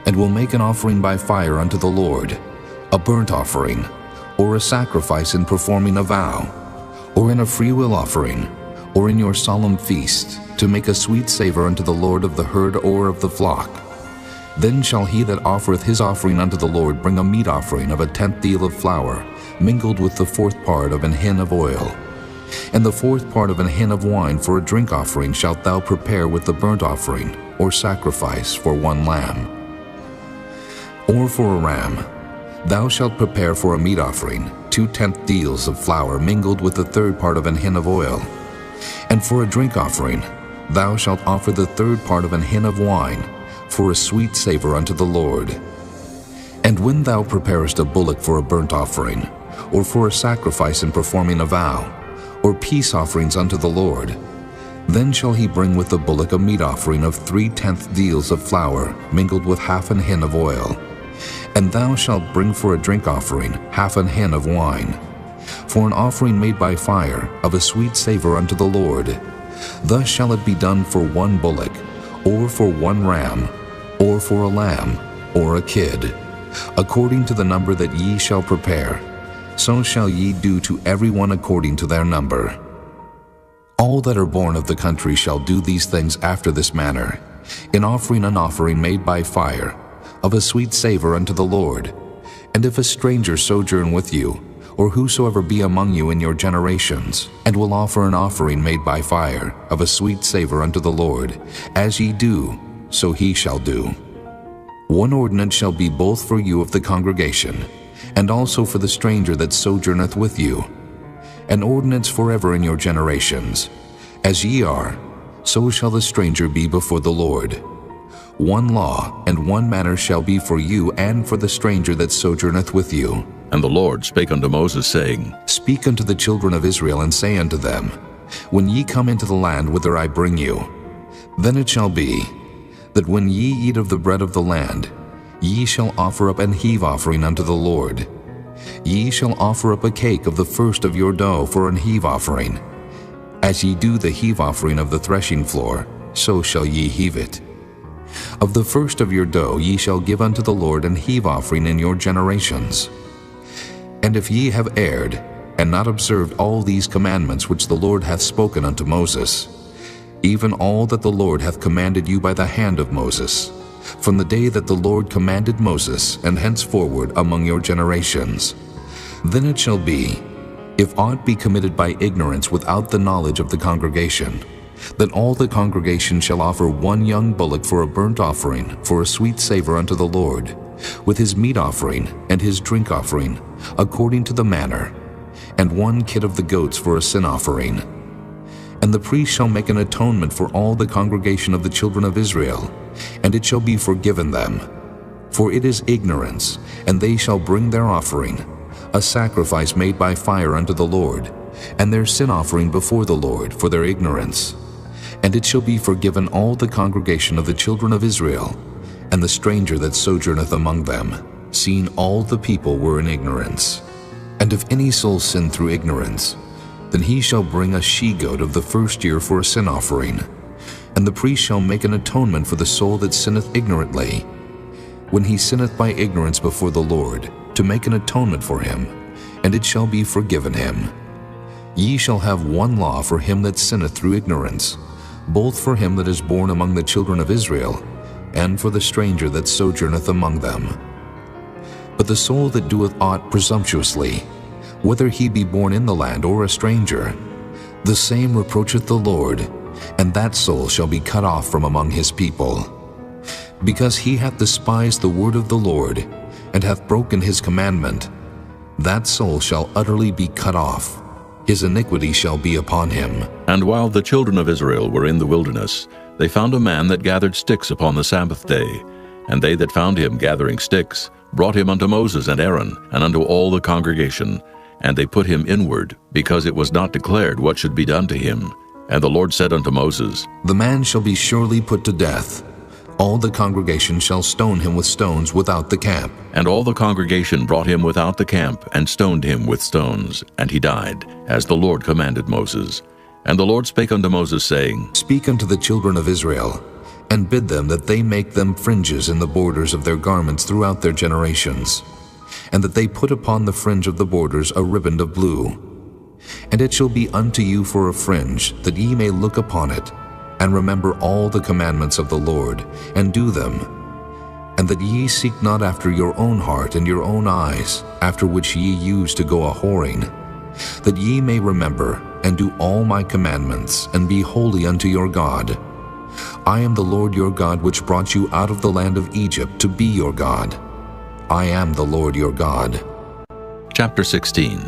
and will make an offering by fire unto the Lord, a burnt offering, or a sacrifice in performing a vow, or in a freewill offering, or in your solemn feast, to make a sweet savor unto the Lord of the herd or of the flock. Then shall he that offereth his offering unto the Lord bring a meat offering of 1/10 deal of flour, mingled with the 4th part of an hin of oil. And the 4th part of an hin of wine for a drink offering shalt thou prepare with the burnt offering, or sacrifice for 1 lamb. Or for a ram, thou shalt prepare for a meat offering 2/10 deals of flour mingled with the 3rd part of an hin of oil. And for a drink offering, thou shalt offer the 3rd part of an hin of wine, for a sweet savor unto the Lord. And when thou preparest a bullock for a burnt offering, or for a sacrifice in performing a vow, or peace offerings unto the Lord, then shall he bring with the bullock a meat offering of 3/10 deals of flour mingled with 1/2 an hin of oil. And thou shalt bring for a drink offering 1/2 an hin of wine, for an offering made by fire of a sweet savor unto the Lord. Thus shall it be done for 1 bullock, or for 1 ram, or for a lamb, or a kid, according to the number that ye shall prepare. So shall ye do to every one according to their number. All that are born of the country shall do these things after this manner, in offering an offering made by fire, of a sweet savor unto the Lord. And if a stranger sojourn with you, or whosoever be among you in your generations, and will offer an offering made by fire, of a sweet savor unto the Lord, as ye do, so he shall do. 1 ordinance shall be both for you of the congregation, and also for the stranger that sojourneth with you, an ordinance forever in your generations. As ye are, so shall the stranger be before the Lord. 1 law and 1 manner shall be for you and for the stranger that sojourneth with you. And the Lord spake unto Moses, saying, Speak unto the children of Israel, and say unto them, When ye come into the land whither I bring you, then it shall be, that when ye eat of the bread of the land, ye shall offer up an heave offering unto the Lord. Ye shall offer up a cake of the first of your dough for an heave offering. As ye do the heave offering of the threshing floor, so shall ye heave it. Of the first of your dough ye shall give unto the Lord an heave offering in your generations. And if ye have erred, and not observed all these commandments which the Lord hath spoken unto Moses, even all that the Lord hath commanded you by the hand of Moses, from the day that the Lord commanded Moses, and henceforward among your generations, then it shall be, if aught be committed by ignorance without the knowledge of the congregation, then all the congregation shall offer 1 young bullock for a burnt offering, for a sweet savor unto the Lord, with his meat offering and his drink offering, according to the manner, and 1 kid of the goats for a sin offering. And the priest shall make an atonement for all the congregation of the children of Israel, and it shall be forgiven them. For it is ignorance, and they shall bring their offering, a sacrifice made by fire unto the Lord, and their sin offering before the Lord for their ignorance. And it shall be forgiven all the congregation of the children of Israel, and the stranger that sojourneth among them, seeing all the people were in ignorance. And if any soul sin through ignorance, then he shall bring a she-goat of the first year for a sin offering. And the priest shall make an atonement for the soul that sinneth ignorantly, when he sinneth by ignorance before the Lord, to make an atonement for him, and it shall be forgiven him. Ye shall have one law for him that sinneth through ignorance, both for him that is born among the children of Israel, and for the stranger that sojourneth among them. But the soul that doeth aught presumptuously, whether he be born in the land or a stranger, the same reproacheth the Lord, and that soul shall be cut off from among his people. Because he hath despised the word of the Lord, and hath broken his commandment, that soul shall utterly be cut off. His iniquity shall be upon him. And while the children of Israel were in the wilderness, they found a man that gathered sticks upon the Sabbath day. And they that found him gathering sticks brought him unto Moses and Aaron, and unto all the congregation. And they put him inward, because it was not declared what should be done to him. And the Lord said unto Moses, The man shall be surely put to death. All the congregation shall stone him with stones without the camp. And all the congregation brought him without the camp, and stoned him with stones. And he died, as the Lord commanded Moses. And the Lord spake unto Moses, saying, Speak unto the children of Israel, and bid them that they make them fringes in the borders of their garments throughout their generations, and that they put upon the fringe of the borders a riband of blue. And it shall be unto you for a fringe, that ye may look upon it, and remember all the commandments of the Lord, and do them, and that ye seek not after your own heart and your own eyes, after which ye used to go a-whoring, that ye may remember and do all my commandments, and be holy unto your God. I am the Lord your God, which brought you out of the land of Egypt to be your God. I am the Lord your God. Chapter 16.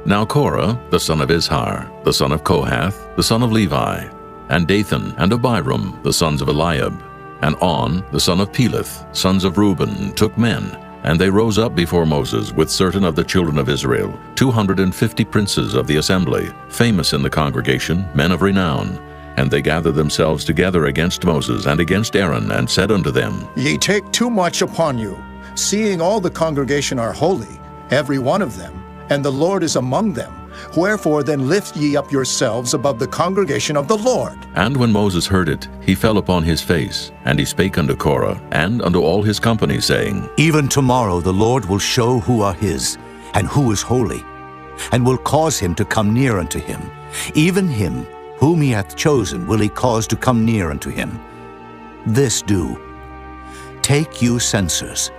Now Korah, the son of Izhar, the son of Kohath, the son of Levi, and Dathan and Abiram, the sons of Eliab, and On, the son of Peleth, sons of Reuben, took men, and they rose up before Moses with certain of the children of Israel, 250 princes of the assembly, famous in the congregation, men of renown. And they gathered themselves together against Moses and against Aaron, and said unto them, Ye take too much upon you, seeing all the congregation are holy, every one of them, and the Lord is among them. Wherefore then lift ye up yourselves above the congregation of the Lord. And when Moses heard it, he fell upon his face, and he spake unto Korah, and unto all his company, saying, Even tomorrow the Lord will show who are his, and who is holy, and will cause him to come near unto him. Even him whom he hath chosen will he cause to come near unto him. This do. Take you censers,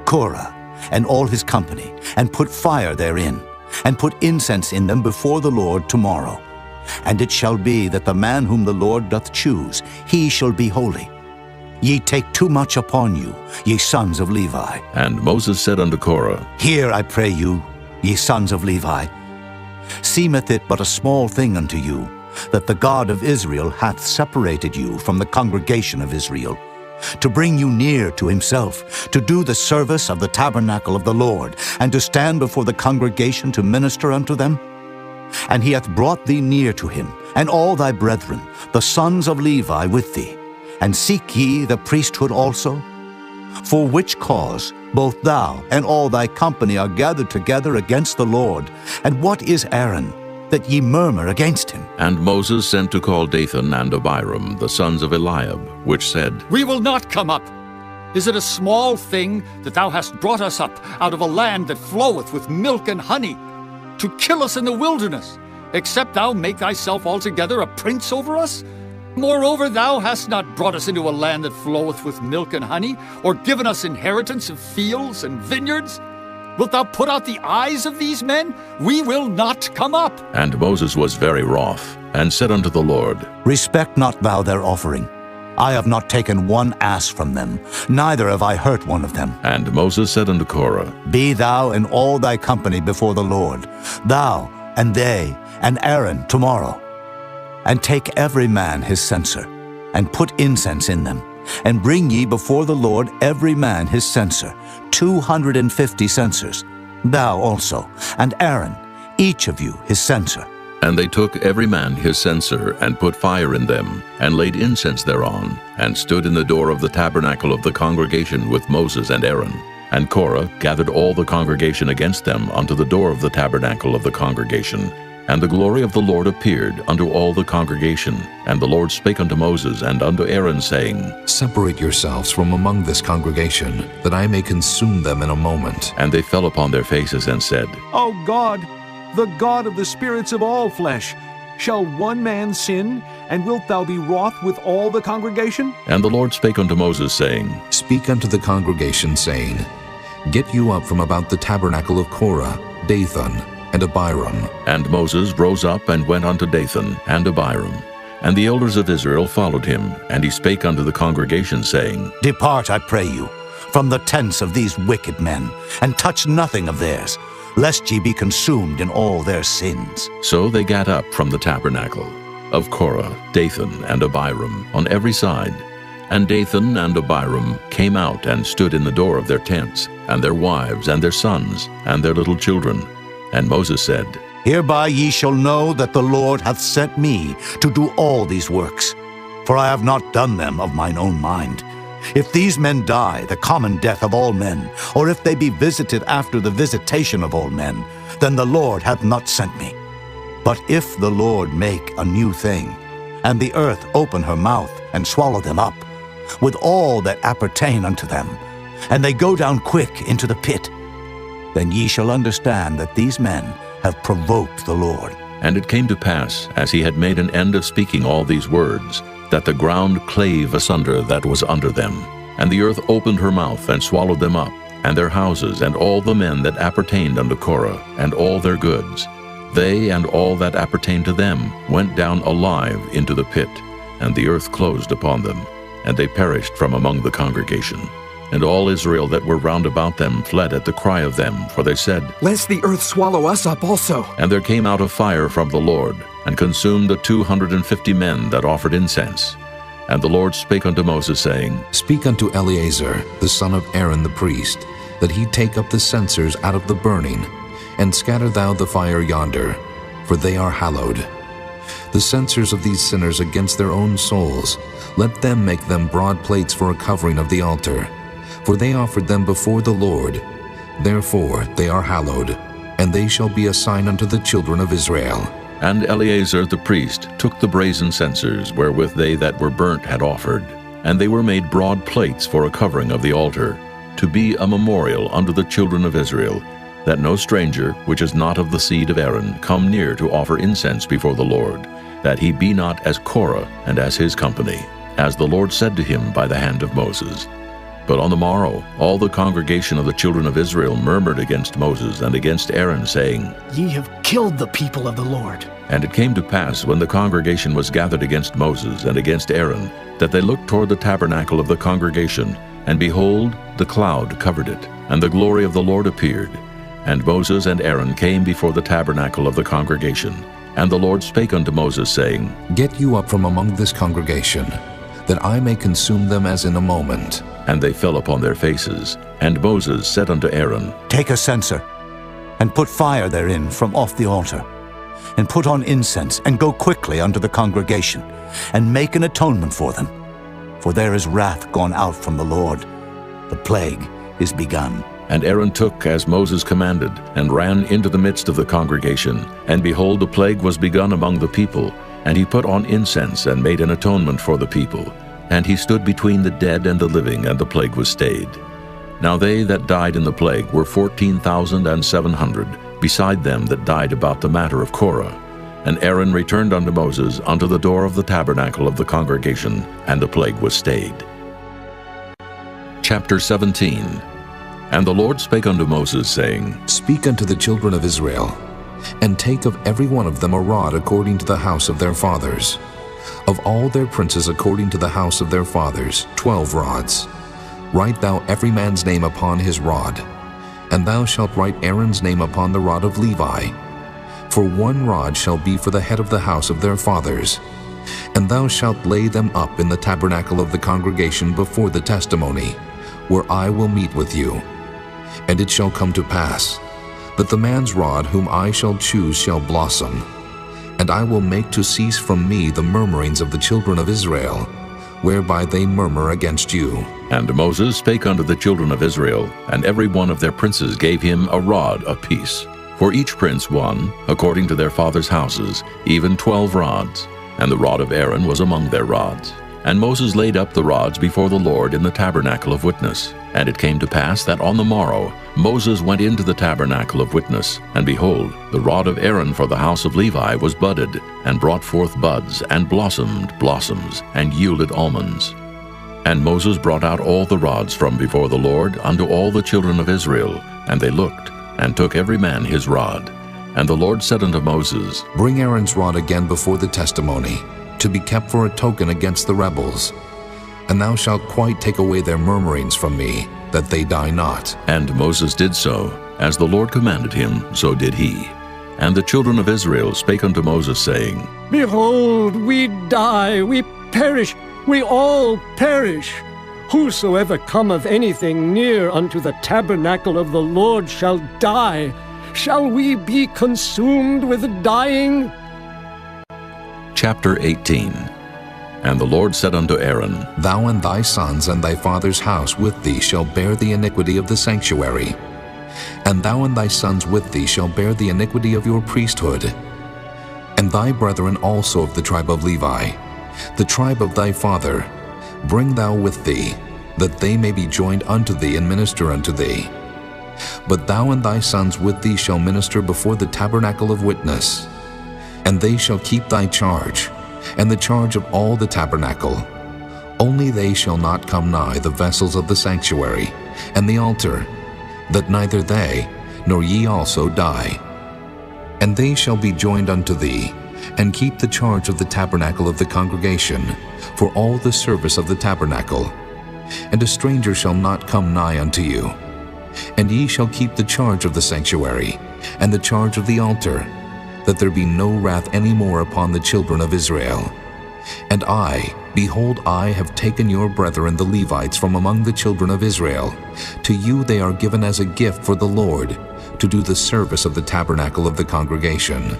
Korah, and all his company, and put fire therein, and put incense in them before the Lord tomorrow. And it shall be that the man whom the Lord doth choose, he shall be holy. Ye take too much upon you, ye sons of Levi. And Moses said unto Korah, Hear, I pray you, ye sons of Levi. Seemeth it but a small thing unto you, that the God of Israel hath separated you from the congregation of Israel, to bring you near to himself, to do the service of the tabernacle of the Lord, and to stand before the congregation to minister unto them? And he hath brought thee near to him, and all thy brethren, the sons of Levi, with thee. And seek ye the priesthood also? For which cause both thou and all thy company are gathered together against the Lord. And what is Aaron, that ye murmur against him? And Moses sent to call Dathan and Abiram, the sons of Eliab, which said, We will not come up. Is it a small thing that thou hast brought us up out of a land that floweth with milk and honey, to kill us in the wilderness, except thou make thyself altogether a prince over us? Moreover, thou hast not brought us into a land that floweth with milk and honey, or given us inheritance of fields and vineyards. Wilt thou put out the eyes of these men? We will not come up. And Moses was very wroth, and said unto the Lord, Respect not thou their offering. I have not taken one ass from them, neither have I hurt one of them. And Moses said unto Korah, Be thou and all thy company before the Lord, thou and they and Aaron tomorrow. And take every man his censer, and put incense in them, and bring ye before the Lord every man his censer, 250 censers, thou also, and Aaron, each of you his censer. And they took every man his censer, and put fire in them, and laid incense thereon, and stood in the door of the tabernacle of the congregation with Moses and Aaron. And Korah gathered all the congregation against them unto the door of the tabernacle of the congregation, And the glory of the Lord appeared unto all the congregation. And the Lord spake unto Moses and unto Aaron, saying, Separate yourselves from among this congregation, that I may consume them in a moment. And they fell upon their faces and said, O God, the God of the spirits of all flesh, shall one man sin, and wilt thou be wroth with all the congregation? And the Lord spake unto Moses, saying, Speak unto the congregation, saying, Get you up from about the tabernacle of Korah, Dathan, and Abiram. And Moses rose up and went unto Dathan and Abiram. And the elders of Israel followed him, and he spake unto the congregation, saying, Depart, I pray you, from the tents of these wicked men, and touch nothing of theirs, lest ye be consumed in all their sins. So they gat up from the tabernacle of Korah, Dathan, and Abiram on every side. And Dathan and Abiram came out and stood in the door of their tents, and their wives, and their sons, and their little children. And Moses said, Hereby ye shall know that the Lord hath sent me to do all these works, for I have not done them of mine own mind. If these men die the common death of all men, or if they be visited after the visitation of all men, then the Lord hath not sent me. But if the Lord make a new thing, and the earth open her mouth and swallow them up, with all that appertain unto them, and they go down quick into the pit, then ye shall understand that these men have provoked the Lord. And it came to pass, as he had made an end of speaking all these words, that the ground clave asunder that was under them. And the earth opened her mouth and swallowed them up, and their houses, and all the men that appertained unto Korah, and all their goods. They and all that appertained to them went down alive into the pit, and the earth closed upon them, and they perished from among the congregation. And all Israel that were round about them fled at the cry of them, for they said, Lest the earth swallow us up also. And there came out a fire from the Lord, and consumed the 250 men that offered incense. And the Lord spake unto Moses, saying, Speak unto Eleazar, the son of Aaron the priest, that he take up the censers out of the burning, and scatter thou the fire yonder, for they are hallowed. The censers of these sinners against their own souls, let them make them broad plates for a covering of the altar. For they offered them before the Lord. Therefore they are hallowed, and they shall be a sign unto the children of Israel. And Eleazar the priest took the brazen censers wherewith they that were burnt had offered, and they were made broad plates for a covering of the altar, to be a memorial unto the children of Israel, that no stranger, which is not of the seed of Aaron, come near to offer incense before the Lord, that he be not as Korah and as his company, as the Lord said to him by the hand of Moses. But on the morrow all the congregation of the children of Israel murmured against Moses and against Aaron, saying, Ye have killed the people of the Lord. And it came to pass, when the congregation was gathered against Moses and against Aaron, that they looked toward the tabernacle of the congregation, and behold, the cloud covered it, and the glory of the Lord appeared. And Moses and Aaron came before the tabernacle of the congregation. And the Lord spake unto Moses, saying, Get you up from among this congregation, that I may consume them as in a moment. And they fell upon their faces. And Moses said unto Aaron, Take a censer, and put fire therein from off the altar, and put on incense, and go quickly unto the congregation, and make an atonement for them. For there is wrath gone out from the Lord. The plague is begun. And Aaron took as Moses commanded, and ran into the midst of the congregation. And behold, the plague was begun among the people. And he put on incense, and made an atonement for the people. And he stood between the dead and the living, and the plague was stayed. Now they that died in the plague were 14,700, beside them that died about the matter of Korah. And Aaron returned unto Moses unto the door of the tabernacle of the congregation, and the plague was stayed. Chapter 17. And the Lord spake unto Moses, saying, Speak unto the children of Israel, and take of every one of them a rod according to the house of their fathers. Of all their princes according to the house of their fathers, 12 rods. Write thou every man's name upon his rod, and thou shalt write Aaron's name upon the rod of Levi. For 1 rod shall be for the head of the house of their fathers. And thou shalt lay them up in the tabernacle of the congregation before the testimony, where I will meet with you. And it shall come to pass, that the man's rod whom I shall choose shall blossom, and I will make to cease from me the murmurings of the children of Israel, whereby they murmur against you. And Moses spake unto the children of Israel, and every one of their princes gave him a rod apiece. For each prince one, according to their fathers' houses, even 12 rods. And the rod of Aaron was among their rods. And Moses laid up the rods before the Lord in the tabernacle of witness. And it came to pass that on the morrow Moses went into the tabernacle of witness, and behold, the rod of Aaron for the house of Levi was budded, and brought forth buds, and blossomed blossoms, and yielded almonds. And Moses brought out all the rods from before the Lord unto all the children of Israel, and they looked, and took every man his rod. And the Lord said unto Moses, Bring Aaron's rod again before the testimony, to be kept for a token against the rebels. And thou shalt quite take away their murmurings from me, that they die not. And Moses did so. As the Lord commanded him, so did he. And the children of Israel spake unto Moses, saying, Behold, we die, we perish, we all perish. Whosoever cometh anything near unto the tabernacle of the Lord shall die. Shall we be consumed with dying? Chapter 18. And the Lord said unto Aaron, Thou and thy sons and thy father's house with thee shall bear the iniquity of the sanctuary. And thou and thy sons with thee shall bear the iniquity of your priesthood. And thy brethren also of the tribe of Levi, the tribe of thy father, bring thou with thee, that they may be joined unto thee and minister unto thee. But thou and thy sons with thee shall minister before the tabernacle of witness. And they shall keep thy charge, and the charge of all the tabernacle. Only they shall not come nigh the vessels of the sanctuary, and the altar, that neither they, nor ye also die. And they shall be joined unto thee, and keep the charge of the tabernacle of the congregation, for all the service of the tabernacle. And a stranger shall not come nigh unto you. And ye shall keep the charge of the sanctuary, and the charge of the altar, that there be no wrath any more upon the children of Israel. And I, behold, I have taken your brethren the Levites from among the children of Israel. To you they are given as a gift for the Lord, to do the service of the tabernacle of the congregation.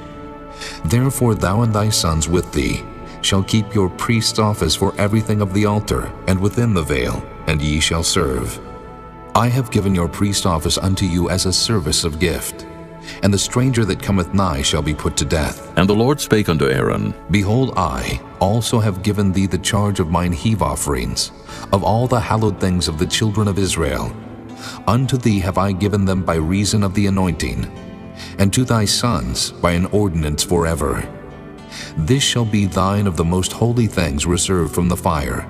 Therefore thou and thy sons with thee shall keep your priest's office for everything of the altar, and within the veil, and ye shall serve. I have given your priest office unto you as a service of gift. And the stranger that cometh nigh shall be put to death. And the Lord spake unto Aaron, Behold, I also have given thee the charge of mine heave offerings, of all the hallowed things of the children of Israel. Unto thee have I given them by reason of the anointing, and to thy sons by an ordinance forever. This shall be thine of the most holy things reserved from the fire,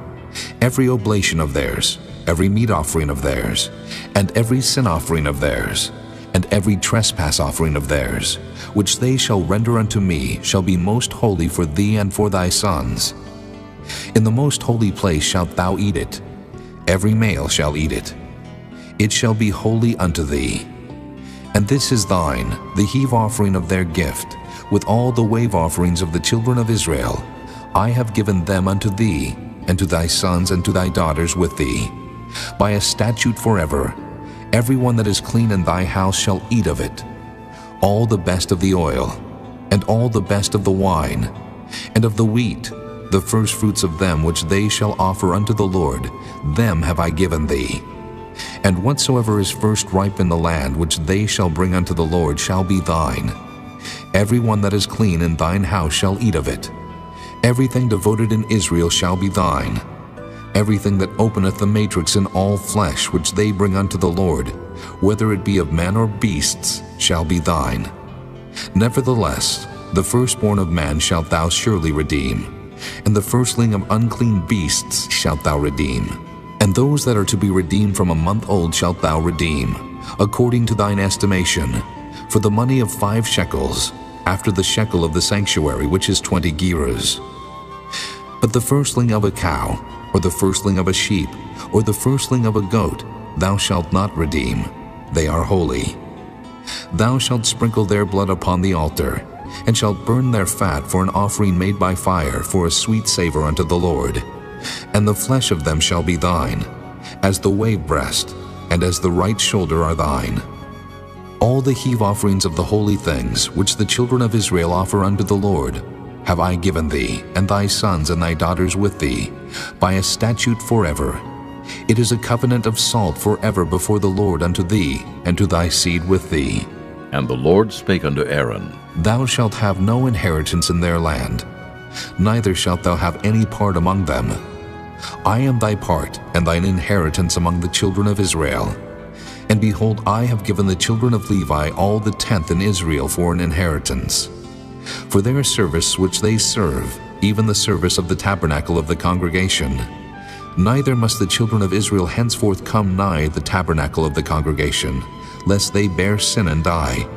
every oblation of theirs, every meat offering of theirs, and every sin offering of theirs, and every trespass offering of theirs, which they shall render unto me, shall be most holy for thee and for thy sons. In the most holy place shalt thou eat it. Every male shall eat it. It shall be holy unto thee. And this is thine, the heave offering of their gift, with all the wave offerings of the children of Israel. I have given them unto thee, and to thy sons and to thy daughters with thee, by a statute forever. Every one that is clean in thy house shall eat of it, all the best of the oil, and all the best of the wine, and of the wheat, the firstfruits of them which they shall offer unto the Lord, them have I given thee. And whatsoever is first ripe in the land which they shall bring unto the Lord shall be thine. Every one that is clean in thine house shall eat of it. Everything devoted in Israel shall be thine. Everything that openeth the matrix in all flesh which they bring unto the Lord, whether it be of man or beasts, shall be thine. Nevertheless, the firstborn of man shalt thou surely redeem, and the firstling of unclean beasts shalt thou redeem. And those that are to be redeemed from a month old shalt thou redeem, according to thine estimation, for the money of 5 shekels, after the shekel of the sanctuary, which is 20 gerahs. But the firstling of a cow, or the firstling of a sheep, or the firstling of a goat, thou shalt not redeem. They are holy. Thou shalt sprinkle their blood upon the altar, and shalt burn their fat for an offering made by fire, for a sweet savor unto the Lord. And the flesh of them shall be thine, as the wave breast, and as the right shoulder are thine. All the heave offerings of the holy things, which the children of Israel offer unto the Lord, have I given thee, and thy sons and thy daughters with thee, by a statute forever. It is a covenant of salt forever before the Lord unto thee, and to thy seed with thee. And the Lord spake unto Aaron, Thou shalt have no inheritance in their land, neither shalt thou have any part among them. I am thy part and thine inheritance among the children of Israel. And behold, I have given the children of Levi all the tenth in Israel for an inheritance, for their service which they serve, even the service of the tabernacle of the congregation. Neither must the children of Israel henceforth come nigh the tabernacle of the congregation, lest they bear sin and die.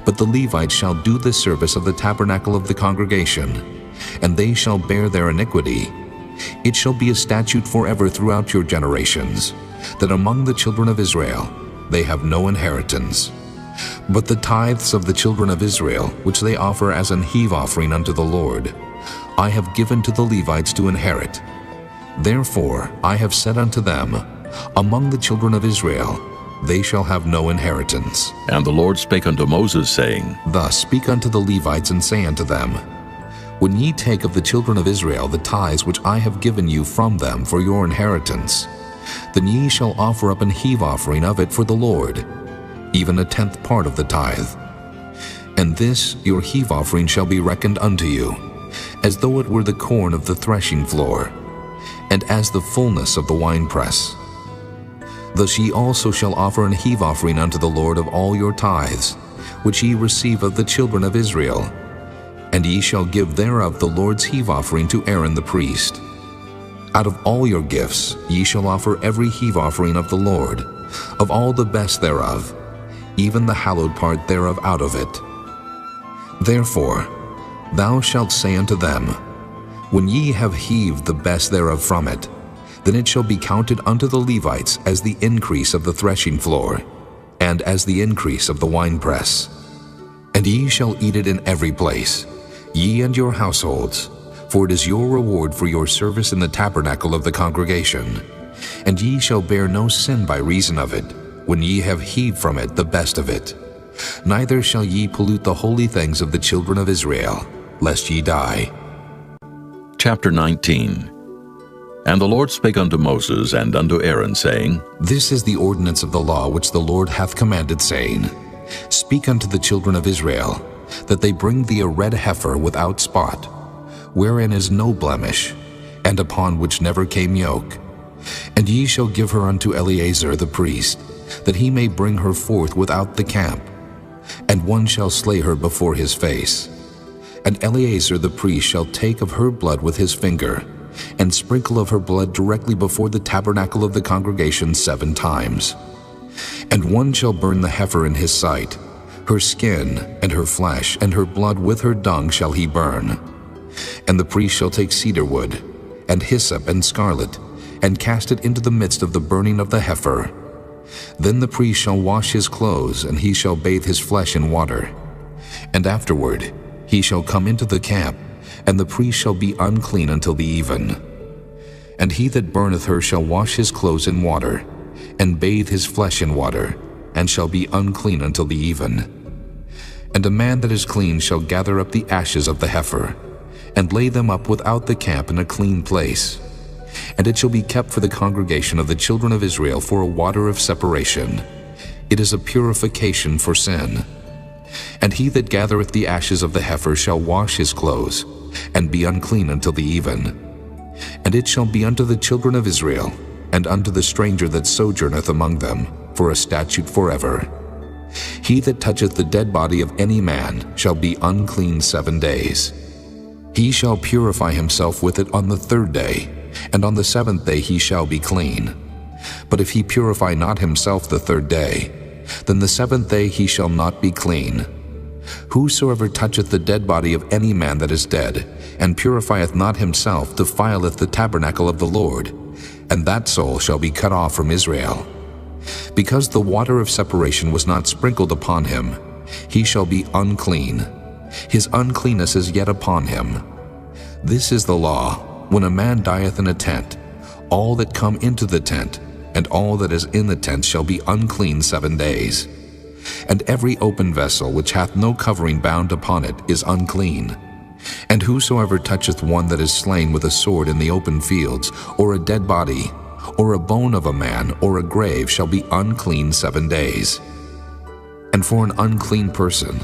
But the Levites shall do the service of the tabernacle of the congregation, and they shall bear their iniquity. It shall be a statute forever throughout your generations, that among the children of Israel they have no inheritance. But the tithes of the children of Israel, which they offer as an heave offering unto the Lord, I have given to the Levites to inherit. Therefore I have said unto them, Among the children of Israel they shall have no inheritance. And the Lord spake unto Moses, saying, Thus speak unto the Levites, and say unto them, When ye take of the children of Israel the tithes which I have given you from them for your inheritance, then ye shall offer up an heave offering of it for the Lord, even a tenth part of the tithe. And this your heave offering shall be reckoned unto you, as though it were the corn of the threshing floor, and as the fullness of the winepress. Thus ye also shall offer an heave offering unto the Lord of all your tithes, which ye receive of the children of Israel, and ye shall give thereof the Lord's heave offering to Aaron the priest. Out of all your gifts ye shall offer every heave offering of the Lord, of all the best thereof, even the hallowed part thereof out of it. Therefore thou shalt say unto them, When ye have heaved the best thereof from it, then it shall be counted unto the Levites as the increase of the threshing floor, and as the increase of the winepress. And ye shall eat it in every place, ye and your households, for it is your reward for your service in the tabernacle of the congregation. And ye shall bear no sin by reason of it, when ye have heaved from it the best of it. Neither shall ye pollute the holy things of the children of Israel, lest ye die. Chapter 19. And the Lord spake unto Moses and unto Aaron, saying, This is the ordinance of the law which the Lord hath commanded, saying, Speak unto the children of Israel, that they bring thee a red heifer without spot, wherein is no blemish, and upon which never came yoke. And ye shall give her unto Eleazar the priest, that he may bring her forth without the camp. And one shall slay her before his face. And Eleazar the priest shall take of her blood with his finger, and sprinkle of her blood directly before the tabernacle of the congregation 7 times. And one shall burn the heifer in his sight, her skin and her flesh and her blood with her dung shall he burn. And the priest shall take cedar wood, and hyssop and scarlet, and cast it into the midst of the burning of the heifer. Then the priest shall wash his clothes, and he shall bathe his flesh in water. And afterward he shall come into the camp, and the priest shall be unclean until the even. And he that burneth her shall wash his clothes in water, and bathe his flesh in water, and shall be unclean until the even. And a man that is clean shall gather up the ashes of the heifer, and lay them up without the camp in a clean place. And it shall be kept for the congregation of the children of Israel for a water of separation. It is a purification for sin. And he that gathereth the ashes of the heifer shall wash his clothes, and be unclean until the even. And it shall be unto the children of Israel, and unto the stranger that sojourneth among them, for a statute forever. He that toucheth the dead body of any man shall be unclean 7 days. He shall purify himself with it on the 3rd day, and on the 7th day he shall be clean. But if he purify not himself the 3rd day, then the 7th day he shall not be clean. Whosoever toucheth the dead body of any man that is dead, and purifieth not himself, defileth the tabernacle of the Lord, and that soul shall be cut off from Israel. Because the water of separation was not sprinkled upon him, he shall be unclean. His uncleanness is yet upon him. This is the law, when a man dieth in a tent, all that come into the tent, and all that is in the tent shall be unclean 7 days. And every open vessel which hath no covering bound upon it is unclean. And whosoever toucheth one that is slain with a sword in the open fields, or a dead body, or a bone of a man, or a grave, shall be unclean 7 days. And And for an unclean person,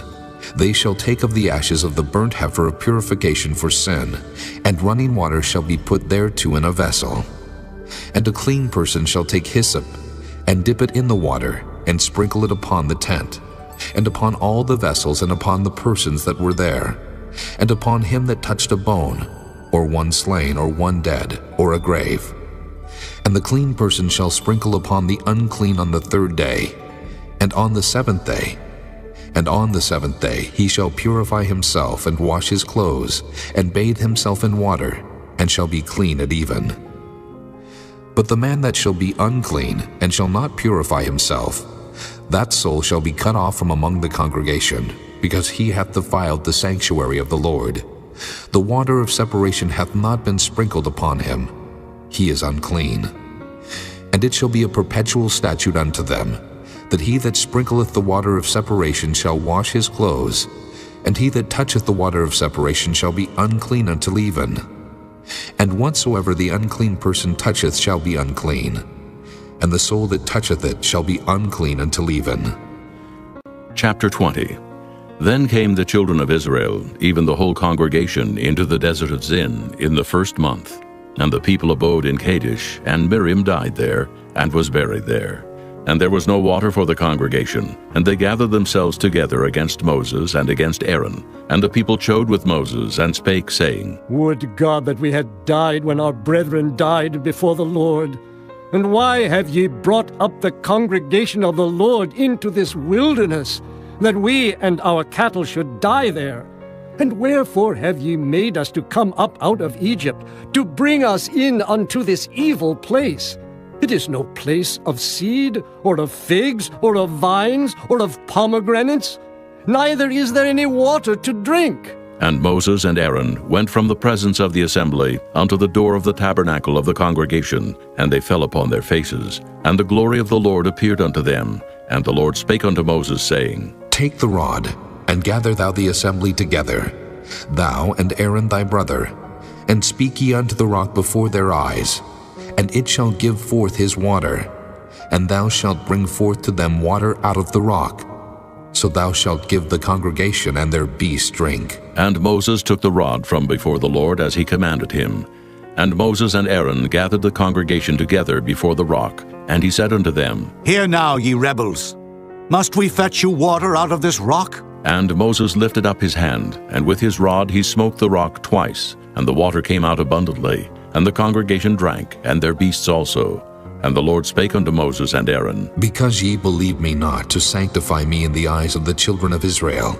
they shall take of the ashes of the burnt heifer of purification for sin, and running water shall be put thereto in a vessel. And a clean person shall take hyssop, and dip it in the water, and sprinkle it upon the tent, and upon all the vessels, and upon the persons that were there, and upon him that touched a bone, or one slain, or one dead, or a grave. And the clean person shall sprinkle upon the unclean on the 3rd day, and on the 7th day. And on the 7th day he shall purify himself, and wash his clothes, and bathe himself in water, and shall be clean at even. But the man that shall be unclean, and shall not purify himself, that soul shall be cut off from among the congregation, because he hath defiled the sanctuary of the Lord. The water of separation hath not been sprinkled upon him. He is unclean. And it shall be a perpetual statute unto them, that he that sprinkleth the water of separation shall wash his clothes, and he that toucheth the water of separation shall be unclean until even. And whatsoever the unclean person toucheth shall be unclean, and the soul that toucheth it shall be unclean until even. Chapter 20. Then came the children of Israel, even the whole congregation, into the desert of Zin in the 1st month. And the people abode in Kadesh, and Miriam died there, and was buried there. And there was no water for the congregation, and they gathered themselves together against Moses and against Aaron. And the people chode with Moses, and spake, saying, Would God that we had died when our brethren died before the Lord! And why have ye brought up the congregation of the Lord into this wilderness, that we and our cattle should die there? And wherefore have ye made us to come up out of Egypt, to bring us in unto this evil place? It is no place of seed, or of figs, or of vines, or of pomegranates, neither is there any water to drink. And Moses and Aaron went from the presence of the assembly unto the door of the tabernacle of the congregation, and they fell upon their faces. And the glory of the Lord appeared unto them. And the Lord spake unto Moses, saying, Take the rod, and gather thou the assembly together, thou and Aaron thy brother, and speak ye unto the rock before their eyes, and it shall give forth his water, and thou shalt bring forth to them water out of the rock. So thou shalt give the congregation and their beasts drink. And Moses took the rod from before the Lord as he commanded him. And Moses and Aaron gathered the congregation together before the rock, and he said unto them, Hear now, ye rebels, must we fetch you water out of this rock? And Moses lifted up his hand, and with his rod he smote the rock twice, and the water came out abundantly, and the congregation drank, and their beasts also. And the Lord spake unto Moses and Aaron, Because ye believe me not to sanctify me in the eyes of the children of Israel,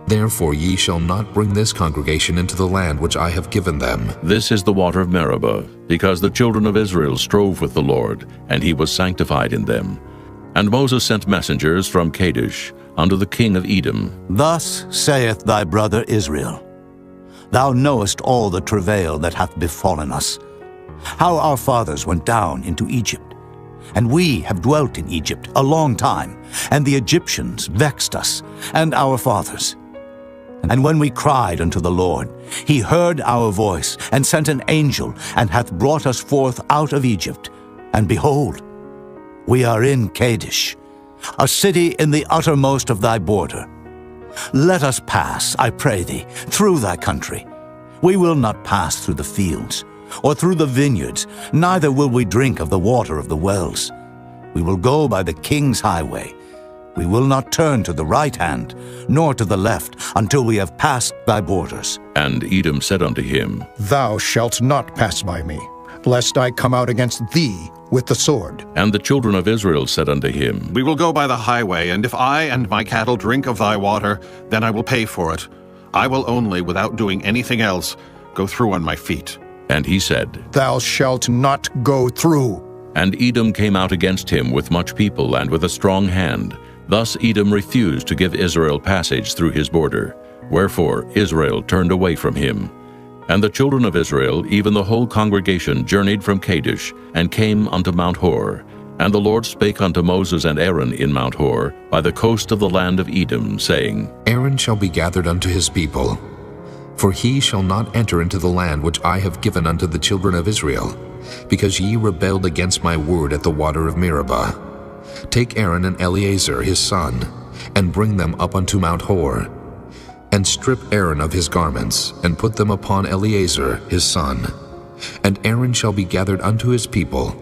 therefore ye shall not bring this congregation into the land which I have given them. This is the water of Meribah, because the children of Israel strove with the Lord, and he was sanctified in them. And Moses sent messengers from Kadesh unto the king of Edom. Thus saith thy brother Israel, Thou knowest all the travail that hath befallen us, how our fathers went down into Egypt. And we have dwelt in Egypt a long time, and the Egyptians vexed us, and our fathers. And when we cried unto the Lord, he heard our voice, and sent an angel, and hath brought us forth out of Egypt. And behold, we are in Kadesh, a city in the uttermost of thy border. Let us pass, I pray thee, through thy country. We will not pass through the fields, or through the vineyards, neither will we drink of the water of the wells. We will go by the king's highway. We will not turn to the right hand, nor to the left, until we have passed thy borders. And Edom said unto him, Thou shalt not pass by me, lest I come out against thee with the sword. And the children of Israel said unto him, We will go by the highway, and if I and my cattle drink of thy water, then I will pay for it. I will only, without doing anything else, go through on my feet. And he said, Thou shalt not go through. And Edom came out against him with much people and with a strong hand. Thus Edom refused to give Israel passage through his border. Wherefore Israel turned away from him. And the children of Israel, even the whole congregation, journeyed from Kadesh, and came unto Mount Hor. And the Lord spake unto Moses and Aaron in Mount Hor, by the coast of the land of Edom, saying, Aaron shall be gathered unto his people, for he shall not enter into the land which I have given unto the children of Israel, because ye rebelled against my word at the water of Meribah. Take Aaron and Eleazar his son, and bring them up unto Mount Hor, and strip Aaron of his garments, and put them upon Eleazar his son. And Aaron shall be gathered unto his people,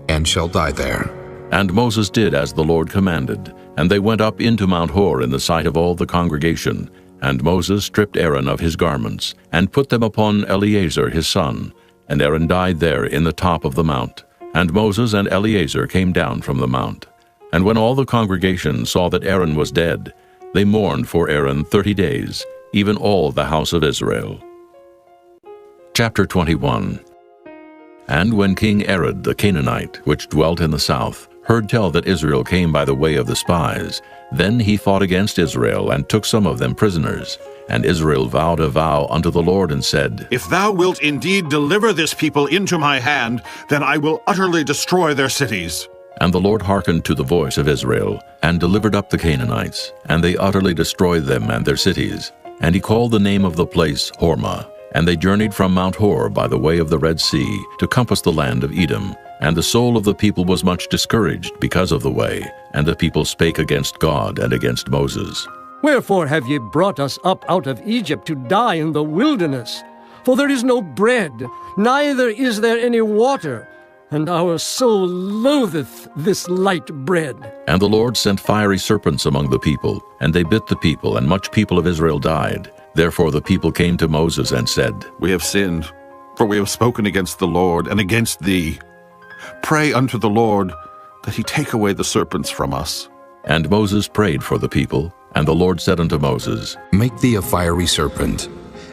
and shall die there. And Moses did as the Lord commanded, and they went up into Mount Hor in the sight of all the congregation. And Moses stripped Aaron of his garments, and put them upon Eleazar his son. And Aaron died there in the top of the mount. And Moses and Eleazar came down from the mount. And when all the congregation saw that Aaron was dead, they mourned for Aaron 30 days, even all the house of Israel. Chapter 21. And when King Arad the Canaanite, which dwelt in the south, heard tell that Israel came by the way of the spies, then he fought against Israel, and took some of them prisoners. And Israel vowed a vow unto the Lord, and said, If thou wilt indeed deliver this people into my hand, then I will utterly destroy their cities. And the Lord hearkened to the voice of Israel, and delivered up the Canaanites, and they utterly destroyed them and their cities. And he called the name of the place Hormah. And they journeyed from Mount Hor by the way of the Red Sea, to compass the land of Edom. And the soul of the people was much discouraged because of the way, and the people spake against God and against Moses. Wherefore have ye brought us up out of Egypt to die in the wilderness? For there is no bread, neither is there any water, and our soul loatheth this light bread. And the Lord sent fiery serpents among the people, and they bit the people, and much people of Israel died. Therefore the people came to Moses and said, We have sinned, for we have spoken against the Lord and against thee. Pray unto the Lord that he take away the serpents from us. And Moses prayed for the people, and the Lord said unto Moses, Make thee a fiery serpent,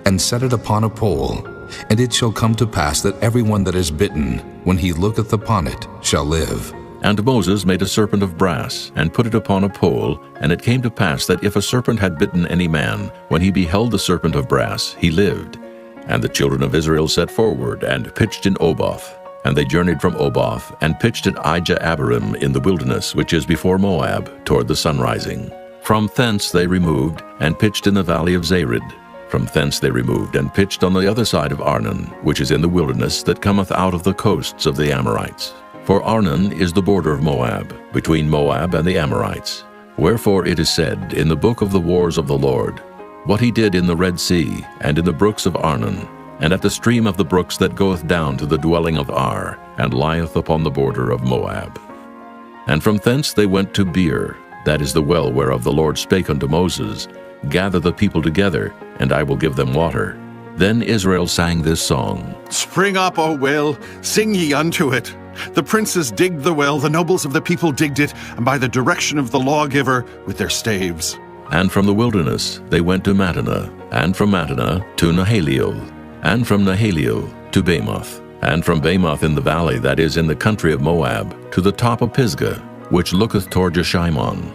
and set it upon a pole, and it shall come to pass that every one that is bitten, when he looketh upon it, shall live. And Moses made a serpent of brass, and put it upon a pole, and it came to pass that if a serpent had bitten any man, when he beheld the serpent of brass, he lived. And the children of Israel set forward, and pitched in Oboth. And they journeyed from Oboth, and pitched at Ijah-abarim in the wilderness, which is before Moab, toward the sunrising. From thence they removed, and pitched in the valley of Zared. From thence they removed, and pitched on the other side of Arnon, which is in the wilderness that cometh out of the coasts of the Amorites. For Arnon is the border of Moab, between Moab and the Amorites. Wherefore it is said in the book of the wars of the Lord, what he did in the Red Sea, and in the brooks of Arnon, and at the stream of the brooks that goeth down to the dwelling of Ar, and lieth upon the border of Moab. And from thence they went to Beer, that is the well whereof the Lord spake unto Moses, Gather the people together, and I will give them water. Then Israel sang this song, Spring up, O well, sing ye unto it. The princes digged the well, the nobles of the people digged it, and by the direction of the lawgiver with their staves. And from the wilderness they went to Mattanah, and from Mattanah to Nahaliel, and from Nahaliel to Bamoth, and from Bamoth in the valley that is in the country of Moab, to the top of Pisgah, which looketh toward Jeshimon.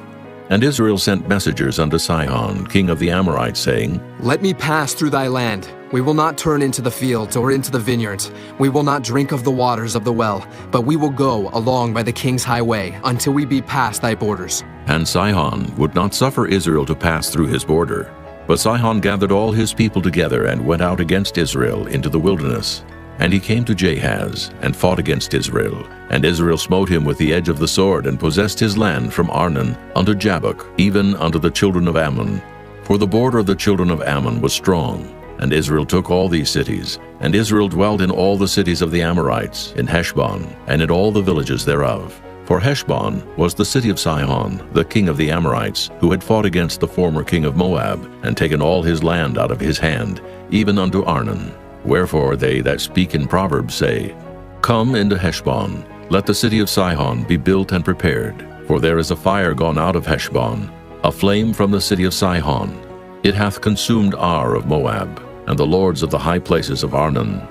And Israel sent messengers unto Sihon, king of the Amorites, saying, Let me pass through thy land. We will not turn into the fields or into the vineyards. We will not drink of the waters of the well, but we will go along by the king's highway until we be past thy borders. And Sihon would not suffer Israel to pass through his border. But Sihon gathered all his people together and went out against Israel into the wilderness. And he came to Jahaz, and fought against Israel. And Israel smote him with the edge of the sword, and possessed his land from Arnon unto Jabbok, even unto the children of Ammon. For the border of the children of Ammon was strong. And Israel took all these cities. And Israel dwelt in all the cities of the Amorites, in Heshbon, and in all the villages thereof. For Heshbon was the city of Sihon, the king of the Amorites, who had fought against the former king of Moab, and taken all his land out of his hand, even unto Arnon. Wherefore they that speak in Proverbs say, Come into Heshbon, let the city of Sihon be built and prepared. For there is a fire gone out of Heshbon, a flame from the city of Sihon. It hath consumed Ar of Moab, and the lords of the high places of Arnon.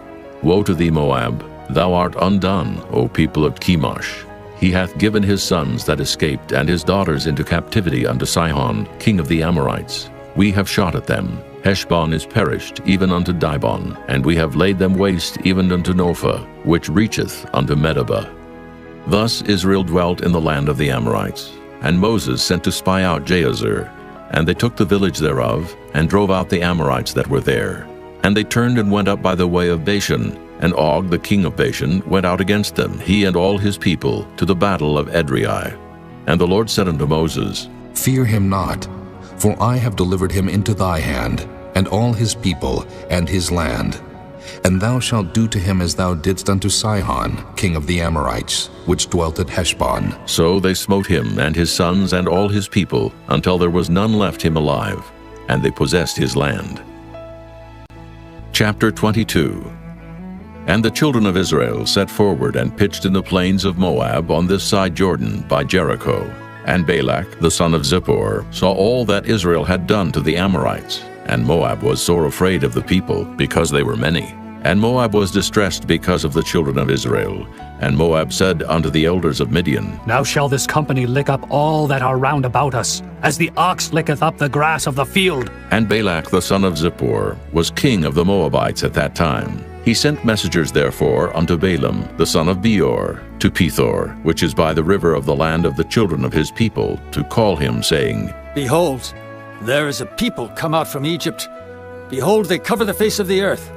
Woe to thee, Moab! Thou art undone, O people of Chemosh. He hath given his sons that escaped and his daughters into captivity unto Sihon, king of the Amorites. We have shot at them. Heshbon is perished, even unto Dibon, and we have laid them waste even unto Nophah, which reacheth unto Medeba. Thus Israel dwelt in the land of the Amorites. And Moses sent to spy out Jahazer. And they took the village thereof, and drove out the Amorites that were there. And they turned and went up by the way of Bashan, and Og the king of Bashan went out against them, he and all his people, to the battle of Edrei. And the Lord said unto Moses, Fear him not, for I have delivered him into thy hand, and all his people, and his land. And thou shalt do to him as thou didst unto Sihon, king of the Amorites, which dwelt at Heshbon. So they smote him and his sons and all his people, until there was none left him alive, and they possessed his land. Chapter 22. And the children of Israel set forward and pitched in the plains of Moab on this side Jordan by Jericho. And Balak, the son of Zippor, saw all that Israel had done to the Amorites. And Moab was sore afraid of the people, because they were many. And Moab was distressed because of the children of Israel. And Moab said unto the elders of Midian, Now shall this company lick up all that are round about us, as the ox licketh up the grass of the field. And Balak the son of Zippor was king of the Moabites at that time. He sent messengers therefore unto Balaam the son of Beor to Pethor, which is by the river of the land of the children of his people, to call him, saying, Behold, there is a people come out from Egypt. Behold, they cover the face of the earth,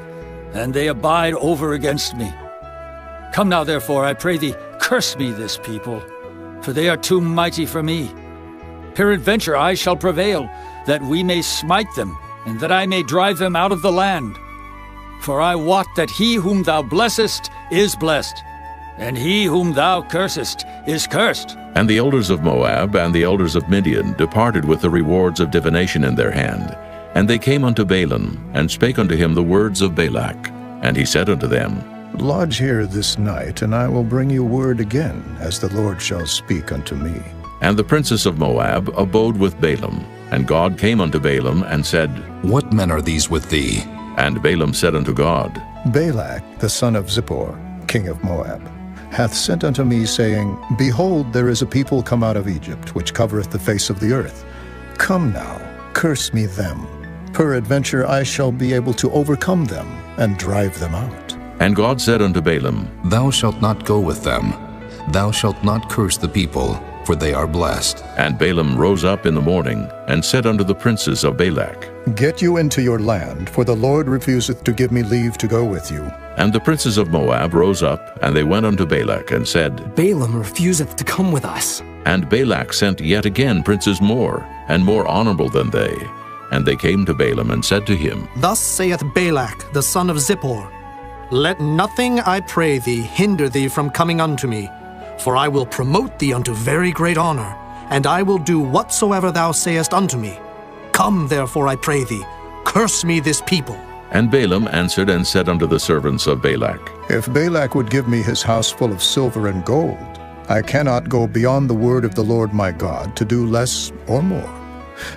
and they abide over against me. Come now, therefore, I pray thee, curse me this people, for they are too mighty for me. Peradventure I shall prevail, that we may smite them, and that I may drive them out of the land. For I wot that he whom thou blessest is blessed, and he whom thou cursest is cursed. And the elders of Moab and the elders of Midian departed with the rewards of divination in their hand. And they came unto Balaam, and spake unto him the words of Balak. And he said unto them, Lodge here this night, and I will bring you word again, as the Lord shall speak unto me. And the princess of Moab abode with Balaam. And God came unto Balaam, and said, What men are these with thee? And Balaam said unto God, Balak, the son of Zippor, king of Moab, hath sent unto me, saying, Behold, there is a people come out of Egypt, which covereth the face of the earth. Come now, curse me them. Peradventure I shall be able to overcome them, and drive them out. And God said unto Balaam, Thou shalt not go with them. Thou shalt not curse the people, for they are blessed. And Balaam rose up in the morning, and said unto the princes of Balak, Get you into your land, for the Lord refuseth to give me leave to go with you. And the princes of Moab rose up, and they went unto Balak, and said, Balaam refuseth to come with us. And Balak sent yet again princes more, and more honorable than they. And they came to Balaam, and said to him, Thus saith Balak, the son of Zippor, Let nothing, I pray thee, hinder thee from coming unto me, for I will promote thee unto very great honor, and I will do whatsoever thou sayest unto me. Come, therefore, I pray thee, curse me this people. And Balaam answered and said unto the servants of Balak, If Balak would give me his house full of silver and gold, I cannot go beyond the word of the Lord my God to do less or more.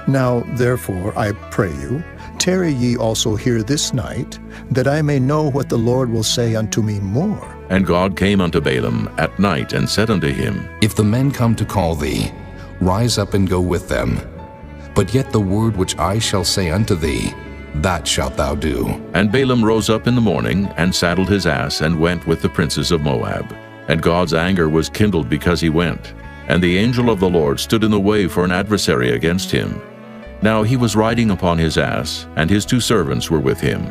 Now, therefore, I pray you, tarry ye also here this night, that I may know what the Lord will say unto me more. And God came unto Balaam at night, and said unto him, If the men come to call thee, rise up and go with them. But yet the word which I shall say unto thee, that shalt thou do. And Balaam rose up in the morning, and saddled his ass, and went with the princes of Moab. And God's anger was kindled because he went. And the angel of the Lord stood in the way for an adversary against him. Now he was riding upon his ass, and his 2 servants were with him.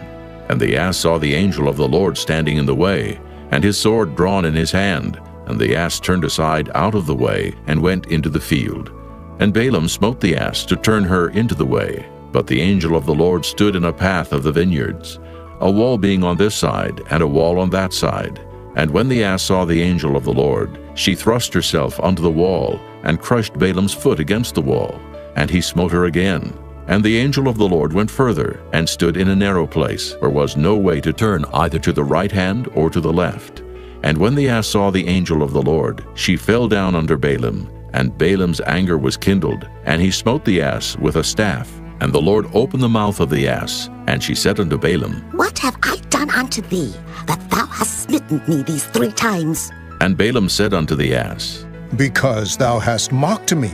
And the ass saw the angel of the Lord standing in the way, and his sword drawn in his hand. And the ass turned aside out of the way, and went into the field. And Balaam smote the ass to turn her into the way. But the angel of the Lord stood in a path of the vineyards, a wall being on this side, and a wall on that side. And when the ass saw the angel of the Lord, she thrust herself unto the wall, and crushed Balaam's foot against the wall. And he smote her again. And the angel of the Lord went further, and stood in a narrow place, where was no way to turn either to the right hand or to the left. And when the ass saw the angel of the Lord, she fell down under Balaam. And Balaam's anger was kindled, and he smote the ass with a staff. And the Lord opened the mouth of the ass, and she said unto Balaam, What have I done unto thee, that thou hast smitten me these 3 times? And Balaam said unto the ass, Because thou hast mocked me.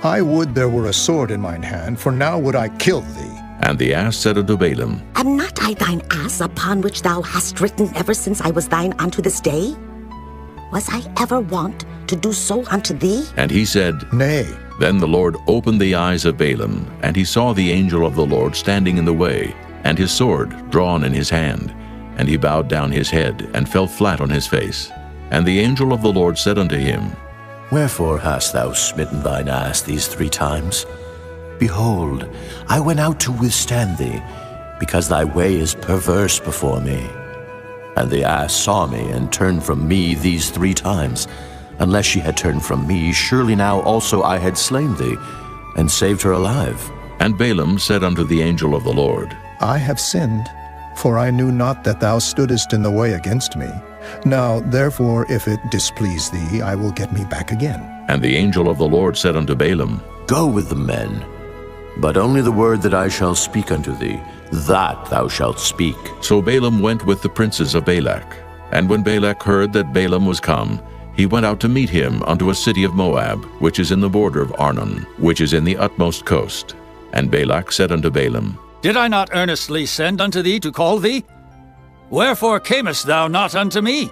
I would there were a sword in mine hand, for now would I kill thee. And the ass said unto Balaam, Am not I thine ass, upon which thou hast ridden ever since I was thine unto this day? Was I ever wont to do so unto thee? And he said, Nay. Then the Lord opened the eyes of Balaam, and he saw the angel of the Lord standing in the way, and his sword drawn in his hand. And he bowed down his head, and fell flat on his face. And the angel of the Lord said unto him, Wherefore hast thou smitten thine ass these 3 times? Behold, I went out to withstand thee, because thy way is perverse before me. And the ass saw me, and turned from me these 3 times. Unless she had turned from me, surely now also I had slain thee, and saved her alive. And Balaam said unto the angel of the Lord, I have sinned, for I knew not that thou stoodest in the way against me. Now, therefore, if it displease thee, I will get me back again. And the angel of the Lord said unto Balaam, Go with the men, but only the word that I shall speak unto thee, that thou shalt speak. So Balaam went with the princes of Balak. And when Balak heard that Balaam was come, he went out to meet him unto a city of Moab, which is in the border of Arnon, which is in the utmost coast. And Balak said unto Balaam, Did I not earnestly send unto thee to call thee? Wherefore camest thou not unto me?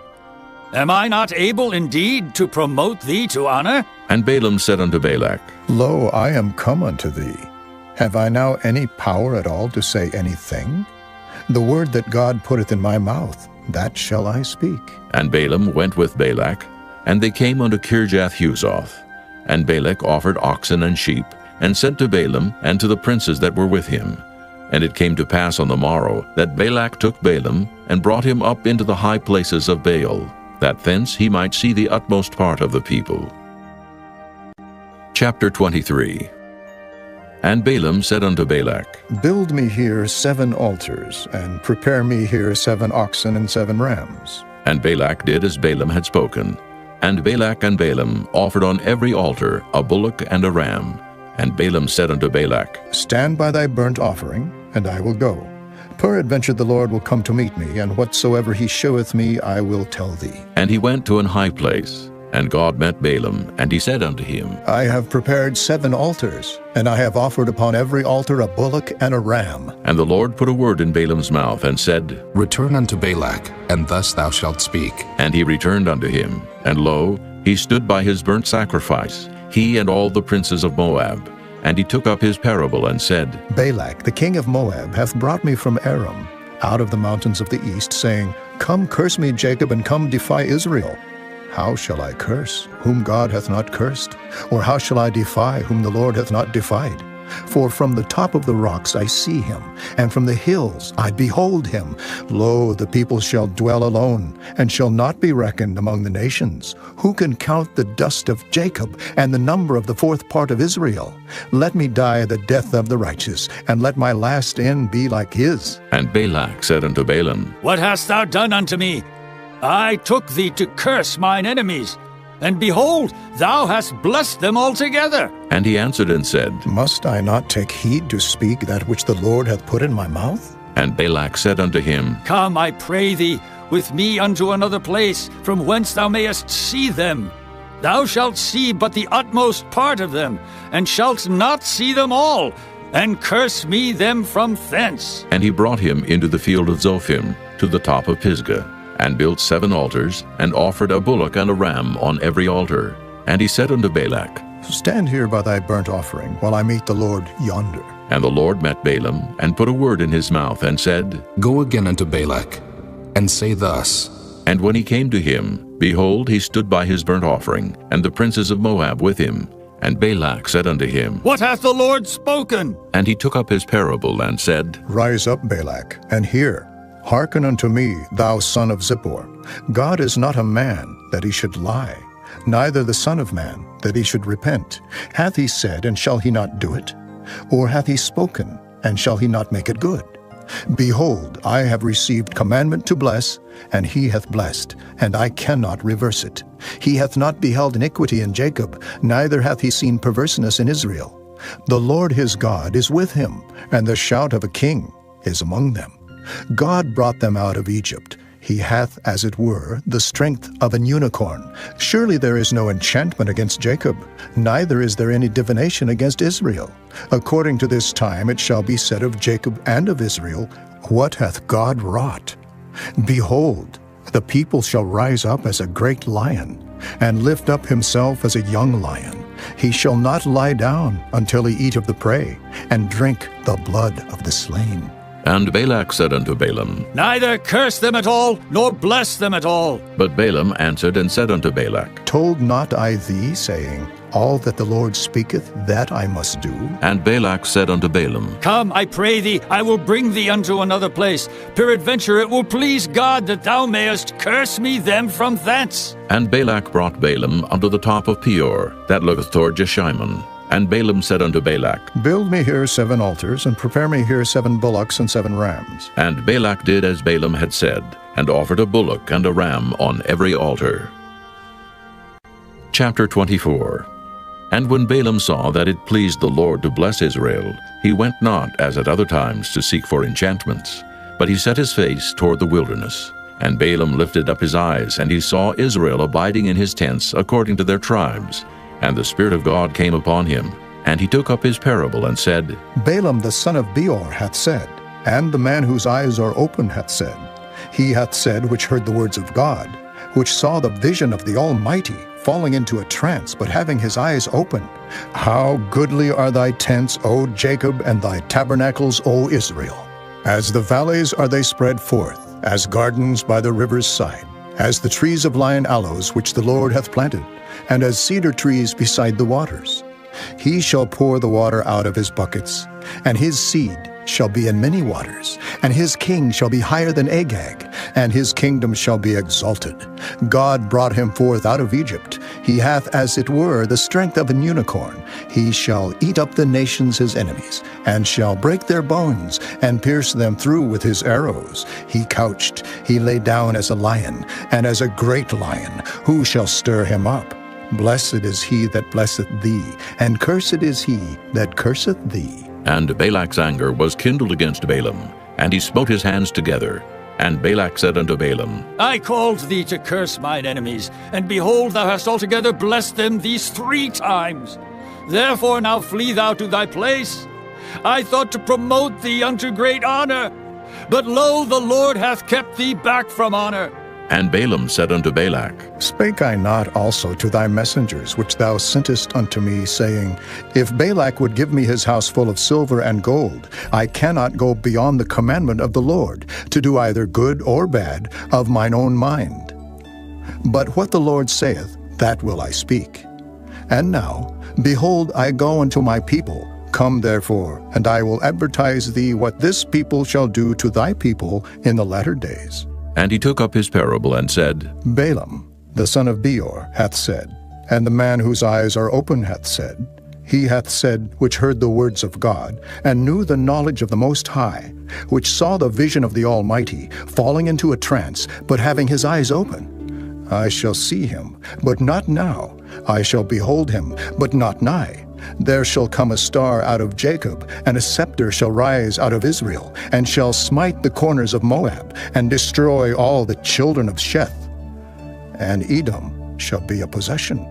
Am I not able indeed to promote thee to honor? And Balaam said unto Balak, Lo, I am come unto thee. Have I now any power at all to say anything? The word that God putteth in my mouth, that shall I speak. And Balaam went with Balak, and they came unto Kirjath-Huzoth. And Balak offered oxen and sheep, and sent to Balaam and to the princes that were with him. And it came to pass on the morrow that Balak took Balaam, and brought him up into the high places of Baal, that thence he might see the utmost part of the people. Chapter 23. And Balaam said unto Balak, Build me here 7 altars, and prepare me here 7 oxen and 7 rams. And Balak did as Balaam had spoken. And Balak and Balaam offered on every altar a bullock and a ram. And Balaam said unto Balak, Stand by thy burnt offering, and I will go. Peradventure the Lord will come to meet me, and whatsoever he sheweth me I will tell thee. And he went to an high place. And God met Balaam, and he said unto him, I have prepared 7 altars, and I have offered upon every altar a bullock and a ram. And the Lord put a word in Balaam's mouth, and said, Return unto Balak, and thus thou shalt speak. And he returned unto him, and lo, he stood by his burnt sacrifice, he and all the princes of Moab. And he took up his parable, and said, Balak, the king of Moab, hath brought me from Aram, out of the mountains of the east, saying, Come curse me, Jacob, and come defy Israel. How shall I curse, whom God hath not cursed? Or how shall I defy, whom the Lord hath not defied? For from the top of the rocks I see him, and from the hills I behold him. Lo, the people shall dwell alone, and shall not be reckoned among the nations. Who can count the dust of Jacob, and the number of the 4th part of Israel? Let me die the death of the righteous, and let my last end be like his. And Balak said unto Balaam, What hast thou done unto me? I took thee to curse mine enemies, and behold, thou hast blessed them altogether. And he answered and said, Must I not take heed to speak that which the Lord hath put in my mouth? And Balak said unto him, Come, I pray thee, with me unto another place, from whence thou mayest see them. Thou shalt see but the utmost part of them, and shalt not see them all, and curse me them from thence. And he brought him into the field of Zophim, to the top of Pisgah, and built 7 altars, and offered a bullock and a ram on every altar. And he said unto Balak, Stand here by thy burnt offering, while I meet the Lord yonder. And the Lord met Balaam, and put a word in his mouth, and said, Go again unto Balak, and say thus. And when he came to him, behold, he stood by his burnt offering, and the princes of Moab with him. And Balak said unto him, What hath the Lord spoken? And he took up his parable, and said, Rise up, Balak, and hear. Hearken unto me, thou son of Zippor. God is not a man, that he should lie, neither the son of man, that he should repent. Hath he said, and shall he not do it? Or hath he spoken, and shall he not make it good? Behold, I have received commandment to bless, and he hath blessed, and I cannot reverse it. He hath not beheld iniquity in Jacob, neither hath he seen perverseness in Israel. The Lord his God is with him, and the shout of a king is among them. God brought them out of Egypt. He hath, as it were, the strength of an unicorn. Surely there is no enchantment against Jacob, neither is there any divination against Israel. According to this time it shall be said of Jacob and of Israel, What hath God wrought? Behold, the people shall rise up as a great lion, and lift up himself as a young lion. He shall not lie down until he eat of the prey, and drink the blood of the slain. And Balak said unto Balaam, Neither curse them at all, nor bless them at all. But Balaam answered and said unto Balak, Told not I thee, saying, All that the Lord speaketh, that I must do? And Balak said unto Balaam, Come, I pray thee, I will bring thee unto another place. Peradventure it will please God that thou mayest curse me them from thence. And Balak brought Balaam unto the top of Peor, that looketh toward Jeshimon. And Balaam said unto Balak, Build me here 7 altars, and prepare me here 7 bullocks and 7 rams. And Balak did as Balaam had said, and offered a bullock and a ram on every altar. Chapter 24. And when Balaam saw that it pleased the Lord to bless Israel, he went not, as at other times, to seek for enchantments, but he set his face toward the wilderness. And Balaam lifted up his eyes, and he saw Israel abiding in his tents according to their tribes. And the Spirit of God came upon him, and he took up his parable and said, Balaam the son of Beor hath said, and the man whose eyes are open hath said, He hath said which heard the words of God, which saw the vision of the Almighty, falling into a trance, but having his eyes open. How goodly are thy tents, O Jacob, and thy tabernacles, O Israel! As the valleys are they spread forth, as gardens by the river's side, as the trees of lion aloes which the Lord hath planted, and as cedar trees beside the waters. He shall pour the water out of his buckets, and his seed shall be in many waters, and his king shall be higher than Agag, and his kingdom shall be exalted. God brought him forth out of Egypt. He hath, as it were, the strength of an unicorn. He shall eat up the nations his enemies, and shall break their bones, and pierce them through with his arrows. He couched, he lay down as a lion, and as a great lion. Who shall stir him up? Blessed is he that blesseth thee, and cursed is he that curseth thee. And Balak's anger was kindled against Balaam, and he smote his hands together. And Balak said unto Balaam, I called thee to curse mine enemies, and behold, thou hast altogether blessed them these 3 times. Therefore now flee thou to thy place. I thought to promote thee unto great honor, but lo, the Lord hath kept thee back from honor. And Balaam said unto Balak, Spake I not also to thy messengers, which thou sentest unto me, saying, If Balak would give me his house full of silver and gold, I cannot go beyond the commandment of the Lord, to do either good or bad of mine own mind. But what the Lord saith, that will I speak. And now, behold, I go unto my people. Come therefore, and I will advertise thee what this people shall do to thy people in the latter days. And he took up his parable and said, Balaam, the son of Beor, hath said, and the man whose eyes are open hath said, He hath said, which heard the words of God, and knew the knowledge of the Most High, which saw the vision of the Almighty, falling into a trance, but having his eyes open. I shall see him, but not now. I shall behold him, but not nigh. There shall come a star out of Jacob, and a scepter shall rise out of Israel, and shall smite the corners of Moab, and destroy all the children of Sheth. And Edom shall be a possession.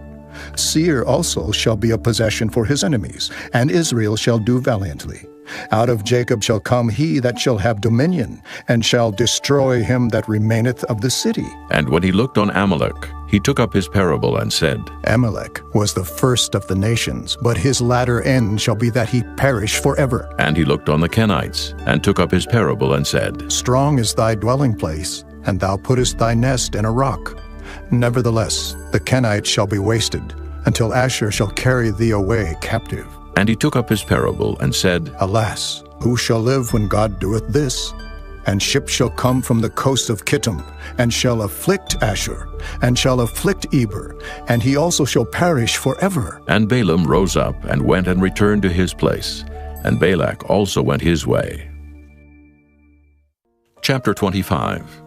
Seir also shall be a possession for his enemies, and Israel shall do valiantly. Out of Jacob shall come he that shall have dominion, and shall destroy him that remaineth of the city. And when he looked on Amalek, he took up his parable and said, Amalek was the first of the nations, but his latter end shall be that he perish forever. And he looked on the Kenites, and took up his parable and said, Strong is thy dwelling place, and thou puttest thy nest in a rock. Nevertheless, the Kenites shall be wasted, until Asher shall carry thee away captive. And he took up his parable and said, Alas, who shall live when God doeth this? And ships shall come from the coast of Kittim, and shall afflict Asher, and shall afflict Eber, and he also shall perish forever. And Balaam rose up and went and returned to his place, and Balak also went his way. Chapter 25.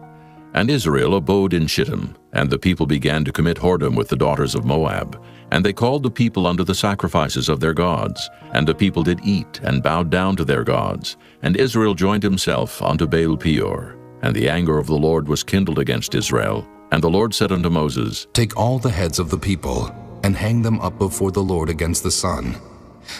And Israel abode in Shittim, and the people began to commit whoredom with the daughters of Moab. And they called the people unto the sacrifices of their gods. And the people did eat, and bowed down to their gods. And Israel joined himself unto Baal Peor. And the anger of the Lord was kindled against Israel. And the Lord said unto Moses, Take all the heads of the people, and hang them up before the Lord against the sun,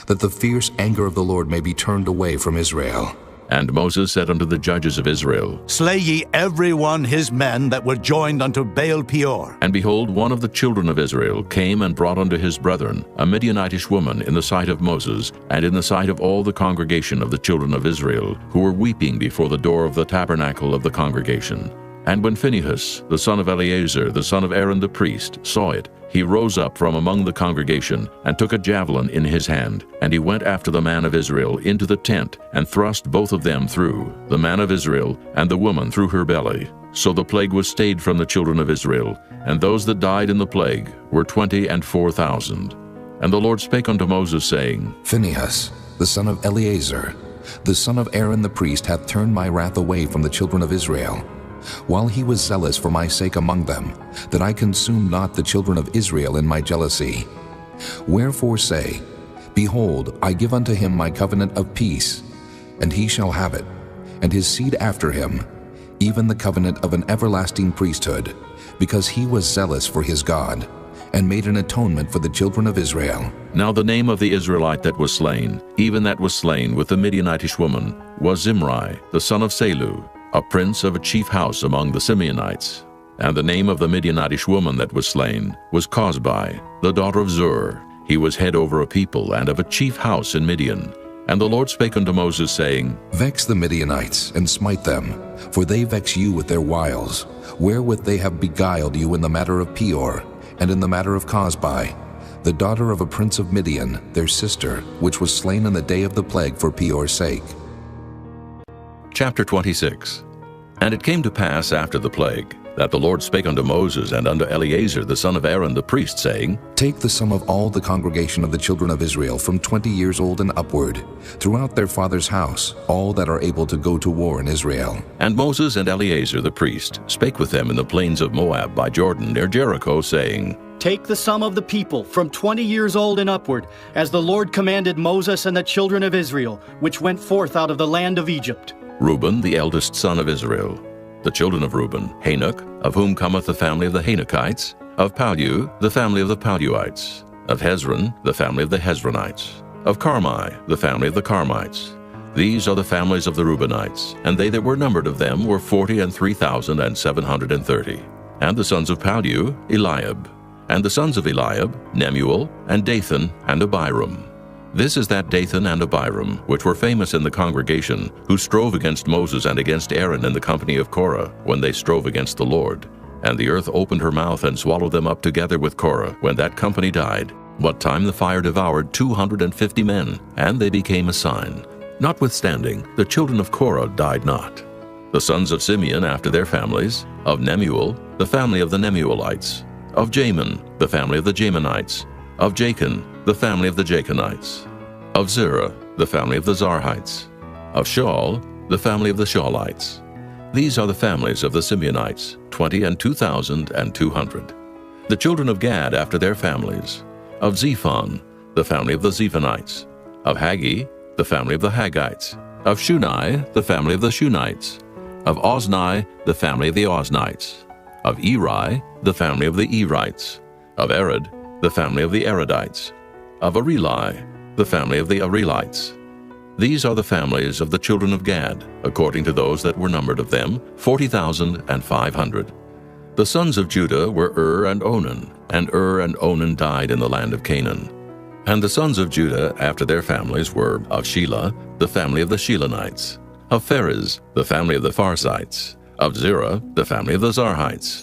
that the fierce anger of the Lord may be turned away from Israel. And Moses said unto the judges of Israel, Slay ye every one his men that were joined unto Baal Peor. And behold, one of the children of Israel came and brought unto his brethren a Midianitish woman in the sight of Moses, and in the sight of all the congregation of the children of Israel, who were weeping before the door of the tabernacle of the congregation. And when Phinehas, the son of Eleazar, the son of Aaron the priest, saw it, he rose up from among the congregation, and took a javelin in his hand, and he went after the man of Israel into the tent, and thrust both of them through, the man of Israel and the woman through her belly. So the plague was stayed from the children of Israel, and those that died in the plague were 24,000. And the Lord spake unto Moses, saying, Phinehas, the son of Eleazar, the son of Aaron the priest, hath turned my wrath away from the children of Israel, while he was zealous for my sake among them, that I consumed not the children of Israel in my jealousy. Wherefore say, Behold, I give unto him my covenant of peace, and he shall have it, and his seed after him, even the covenant of an everlasting priesthood, because he was zealous for his God, and made an atonement for the children of Israel. Now the name of the Israelite that was slain, even that was slain with the Midianitish woman, was Zimri, the son of Salu, a prince of a chief house among the Simeonites. And the name of the Midianitish woman that was slain was Cosbi, the daughter of Zur. He was head over a people and of a chief house in Midian. And the Lord spake unto Moses, saying, Vex the Midianites, and smite them, for they vex you with their wiles, wherewith they have beguiled you in the matter of Peor, and in the matter of Cosbi, the daughter of a prince of Midian, their sister, which was slain in the day of the plague for Peor's sake. Chapter 26. And it came to pass after the plague, that the Lord spake unto Moses and unto Eleazar the son of Aaron the priest, saying, Take the sum of all the congregation of the children of Israel from 20 years old and upward, throughout their father's house, all that are able to go to war in Israel. And Moses and Eleazar the priest spake with them in the plains of Moab by Jordan near Jericho, saying, Take the sum of the people from 20 years old and upward, as the Lord commanded Moses and the children of Israel, which went forth out of the land of Egypt. Reuben, the eldest son of Israel. The children of Reuben, Hanok, of whom cometh the family of the Hanokites. Of Pallu, the family of the Palluites. Of Hezron, the family of the Hezronites. Of Carmi, the family of the Carmites. These are the families of the Reubenites, and they that were numbered of them were 43,730. And the sons of Pallu, Eliab. And the sons of Eliab, Nemuel, and Dathan, and Abiram. This is that Dathan and Abiram, which were famous in the congregation, who strove against Moses and against Aaron in the company of Korah, when they strove against the Lord. And the earth opened her mouth and swallowed them up together with Korah, when that company died, what time the fire devoured 250 men, and they became a sign. Notwithstanding, the children of Korah died not. The sons of Simeon after their families, of Nemuel, the family of the Nemuelites. Of Jamin, the family of the Jaminites. Of Jachin, the family of the Jachinites. Of Zerah, the family of the Zarhites. Of Shaul, the family of the Shaulites. These are the families of the Simeonites, 22,200. The children of Gad after their families. Of Zephon, the family of the Zephonites. Of Haggi, the family of the Haggites. Of Shunai, the family of the Shunites. Of Ozni, the family of the Oznites. Of Eri, the family of the Erites. Of Arad, the family of the Aradites. Of Areli, the family of the Arelites. These are the families of the children of Gad, according to those that were numbered of them, 40,500. The sons of Judah were and Onan, and and Onan died in the land of Canaan. And the sons of Judah after their families were of Shelah, the family of the Shelonites. Of Pharez, the family of the Pharzites. Of Zerah, the family of the Zarhites.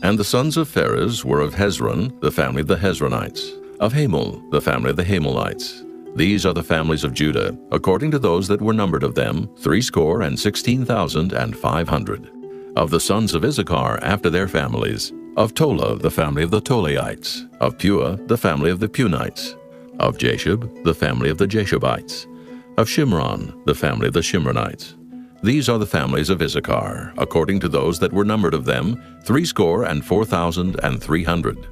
And the sons of Pharez were of Hezron, the family of the Hezronites. Of Hamul, the family of the Hamelites. These are the families of Judah, according to those that were numbered of them, 16,500. Of the sons of Issachar after their families, of Tola, the family of the Tolaites. Of Pua, the family of the Punites. Of Jashub, the family of the Jashubites. Of Shimron, the family of the Shimronites. These are the families of Issachar, according to those that were numbered of them, 64,300.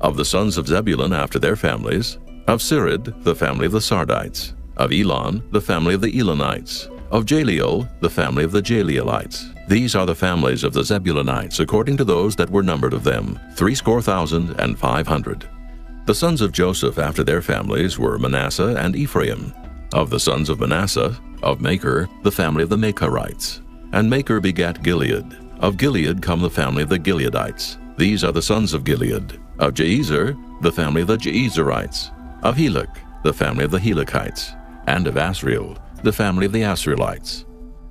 Of the sons of Zebulun after their families, of Sirid, the family of the Sardites. Of Elon, the family of the Elonites. Of Jaleel, the family of the Jaleelites. These are the families of the Zebulunites, according to those that were numbered of them, 64,500. The sons of Joseph after their families were Manasseh and Ephraim. Of the sons of Manasseh, of Machir, the family of the Machirites. And Machir begat Gilead. Of Gilead come the family of the Gileadites. These are the sons of Gilead. Of Jeezer, the family of the Jeezerites. Of Helek, the family of the Helekites. And of Asriel, the family of the Asrielites.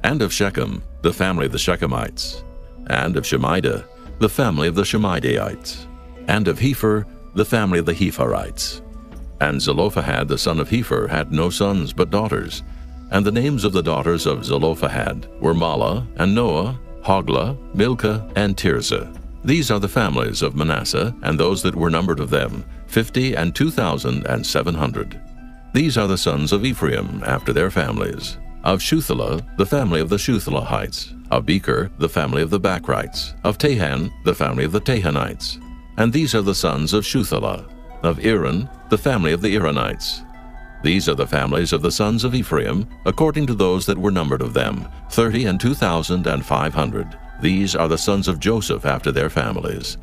And of Shechem, the family of the Shechemites. And of Shemida, the family of the Shemidaites. And of Hepher, the family of the Hepherites. And Zelophehad the son of Hepher had no sons but daughters. And the names of the daughters of Zelophehad were Mahlah, and Noah, Hoglah, Milcah, and Tirzah. These are the families of Manasseh, and those that were numbered of them, 50 and 2,700. These are the sons of Ephraim after their families. Of Shuthelah, the family of the Shuthelahites. Of Becher, the family of the Bachrites. Of Tahan, the family of the Tahanites. And these are the sons of Shuthelah. Of Aaron, the family of the Aaronites. These are the families of the sons of Ephraim, according to those that were numbered of them, 30 and 2,500. These are the sons of Joseph after their families.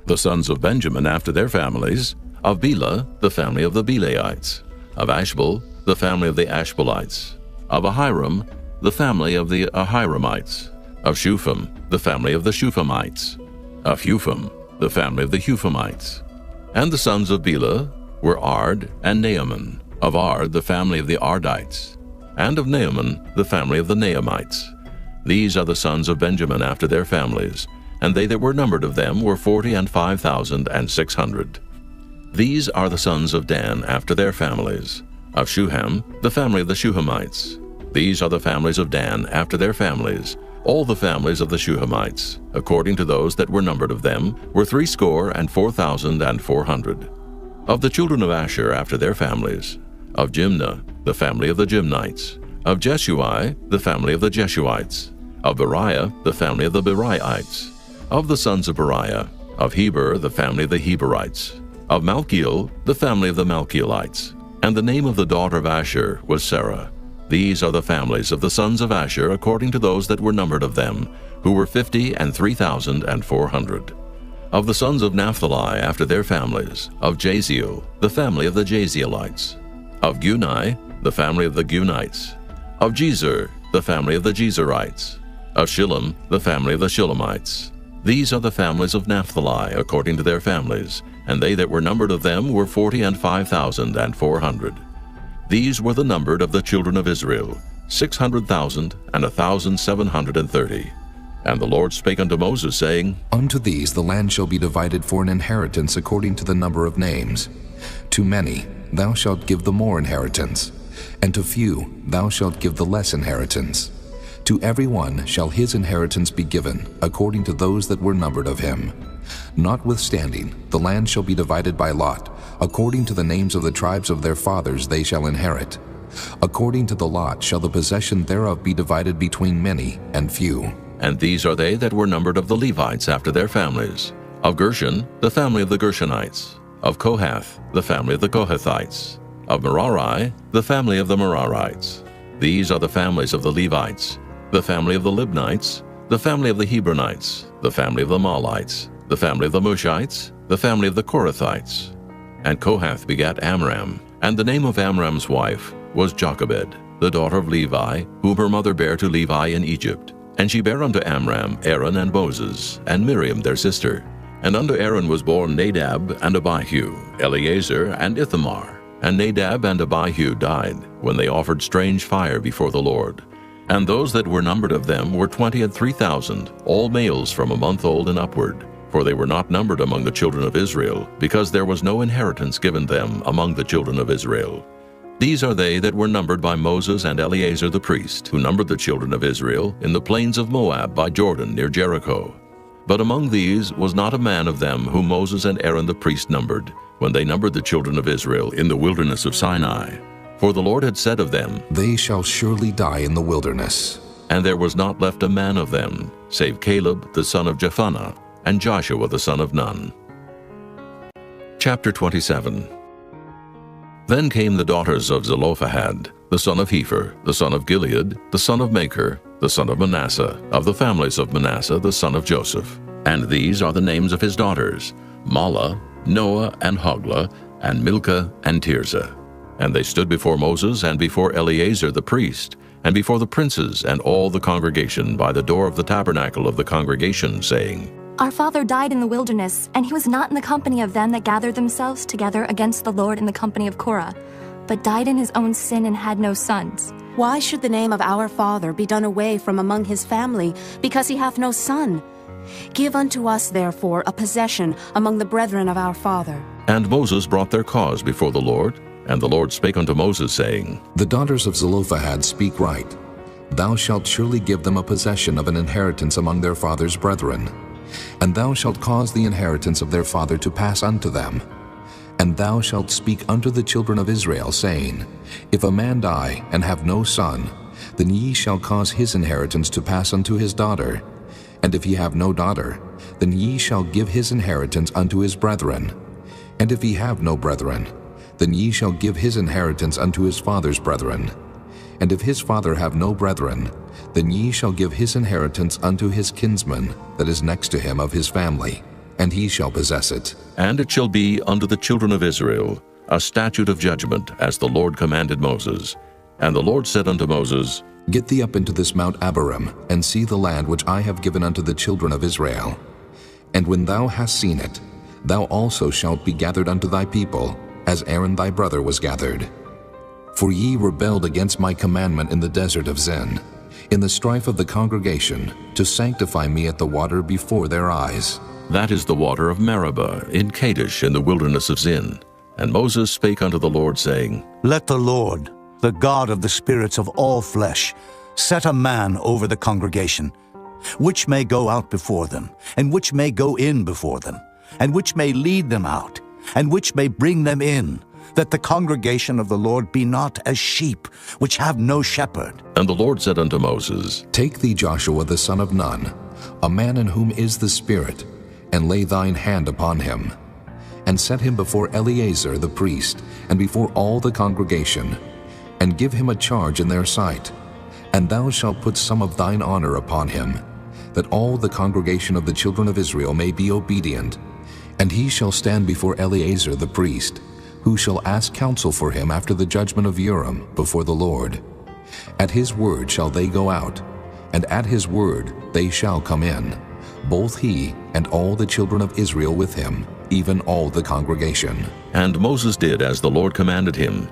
The sons of Benjamin after their families, of Bela, the family of the Belaites. Of Ashbel, the family of the Ashbelites. Of Ahiram, the family of the Ahiramites. Of Shupham, the family of the Shuphamites. Of Hupham, the family of the Huphamites. And the sons of Bela were Ard and Naaman. Of Ard, the family of the Ardites. And of Naaman, the family of the Naamites. These are the sons of Benjamin after their families, and they that were numbered of them were 40 and 5,600. These are the sons of Dan after their families. Of Shuham, the family of the Shuhamites. These are the families of Dan after their families. All the families of the Shuhamites, according to those that were numbered of them, were 64,400. Of the children of Asher after their families. Of Jimnah, the family of the Jimnites. Of Jeshui, the family of the Jeshuites. Of Beriah, the family of the Beriaites. Of the sons of Beriah. Of Heber, the family of the Heberites. Of Malchiel, the family of the Malchielites. And the name of the daughter of Asher was Sarah. These are the families of the sons of Asher according to those that were numbered of them, who were 50 and 3,400. Of the sons of Naphtali after their families, of Jaziel, the family of the Jazielites. Of Guni, the family of the Gunites. Of Jezer, the family of the Jezerites. Of Shillem, the family of the Shillemites. These are the families of Naphtali according to their families, and they that were numbered of them were 40 and 5,400. These were the numbered of the children of Israel, 600,000 and 1,730. And the Lord spake unto Moses, saying, Unto these the land shall be divided for an inheritance according to the number of names. To many thou shalt give the more inheritance, and to few thou shalt give the less inheritance. To every one shall his inheritance be given, according to those that were numbered of him. Notwithstanding, the land shall be divided by lot, according to the names of the tribes of their fathers they shall inherit. According to the lot shall the possession thereof be divided between many and few. And these are they that were numbered of the Levites after their families. Of Gershon, the family of the Gershonites. Of Kohath, the family of the Kohathites. Of Merari, the family of the Merarites. These are the families of the Levites. The family of the Libnites, the family of the Hebronites, the family of the Mahlites, the family of the Mushites, the family of the Korathites. And Kohath begat Amram, and the name of Amram's wife was Jochebed, the daughter of Levi, whom her mother bare to Levi in Egypt. And she bare unto Amram Aaron and Moses, and Miriam their sister. And unto Aaron was born Nadab and Abihu, Eleazar and Ithamar. And Nadab and Abihu died, when they offered strange fire before the Lord. And those that were numbered of them were 23,000, all males from a month old and upward. For they were not numbered among the children of Israel, because there was no inheritance given them among the children of Israel. These are they that were numbered by Moses and Eleazar the priest, who numbered the children of Israel in the plains of Moab by Jordan near Jericho. But among these was not a man of them whom Moses and Aaron the priest numbered, when they numbered the children of Israel in the wilderness of Sinai. For the Lord had said of them, They shall surely die in the wilderness. And there was not left a man of them, save Caleb the son of Jephunneh, and Joshua the son of Nun. Chapter 27. Then came the daughters of Zelophehad, the son of Hepher, the son of Gilead, the son of Machir, the son of Manasseh, of the families of Manasseh, the son of Joseph. And these are the names of his daughters, Mahlah, Noah, and Hoglah, and Milcah, and Tirzah. And they stood before Moses and before Eleazar the priest, and before the princes and all the congregation by the door of the tabernacle of the congregation, saying, Our father died in the wilderness, and he was not in the company of them that gathered themselves together against the Lord in the company of Korah, but died in his own sin and had no sons. Why should the name of our father be done away from among his family, because he hath no son? Give unto us, therefore, a possession among the brethren of our father. And Moses brought their cause before the Lord. And the Lord spake unto Moses, saying, The daughters of Zelophehad speak right. Thou shalt surely give them a possession of an inheritance among their father's brethren. And thou shalt cause the inheritance of their father to pass unto them. And thou shalt speak unto the children of Israel, saying, If a man die and have no son, then ye shall cause his inheritance to pass unto his daughter. And if he have no daughter, then ye shall give his inheritance unto his brethren. And if he have no brethren, then ye shall give his inheritance unto his father's brethren. And if his father have no brethren, then ye shall give his inheritance unto his kinsman that is next to him of his family, and he shall possess it. And it shall be unto the children of Israel a statute of judgment, as the Lord commanded Moses. And the Lord said unto Moses, Get thee up into this Mount Abarim, and see the land which I have given unto the children of Israel. And when thou hast seen it, thou also shalt be gathered unto thy people, as Aaron thy brother was gathered. For ye rebelled against my commandment in the desert of Zin, in the strife of the congregation, to sanctify me at the water before their eyes. That is the water of Meribah, in Kadesh, in the wilderness of Zin. And Moses spake unto the Lord, saying, Let the Lord, the God of the spirits of all flesh, set a man over the congregation, which may go out before them, and which may go in before them, and which may lead them out, and which may bring them in, that the congregation of the Lord be not as sheep, which have no shepherd. And the Lord said unto Moses, Take thee Joshua the son of Nun, a man in whom is the Spirit, and lay thine hand upon him, and set him before Eleazar the priest, and before all the congregation, and give him a charge in their sight. And thou shalt put some of thine honor upon him, that all the congregation of the children of Israel may be obedient. And he shall stand before Eleazar the priest, who shall ask counsel for him after the judgment of Urim before the Lord. At his word shall they go out, and at his word they shall come in, both he and all the children of Israel with him, even all the congregation. And Moses did as the Lord commanded him.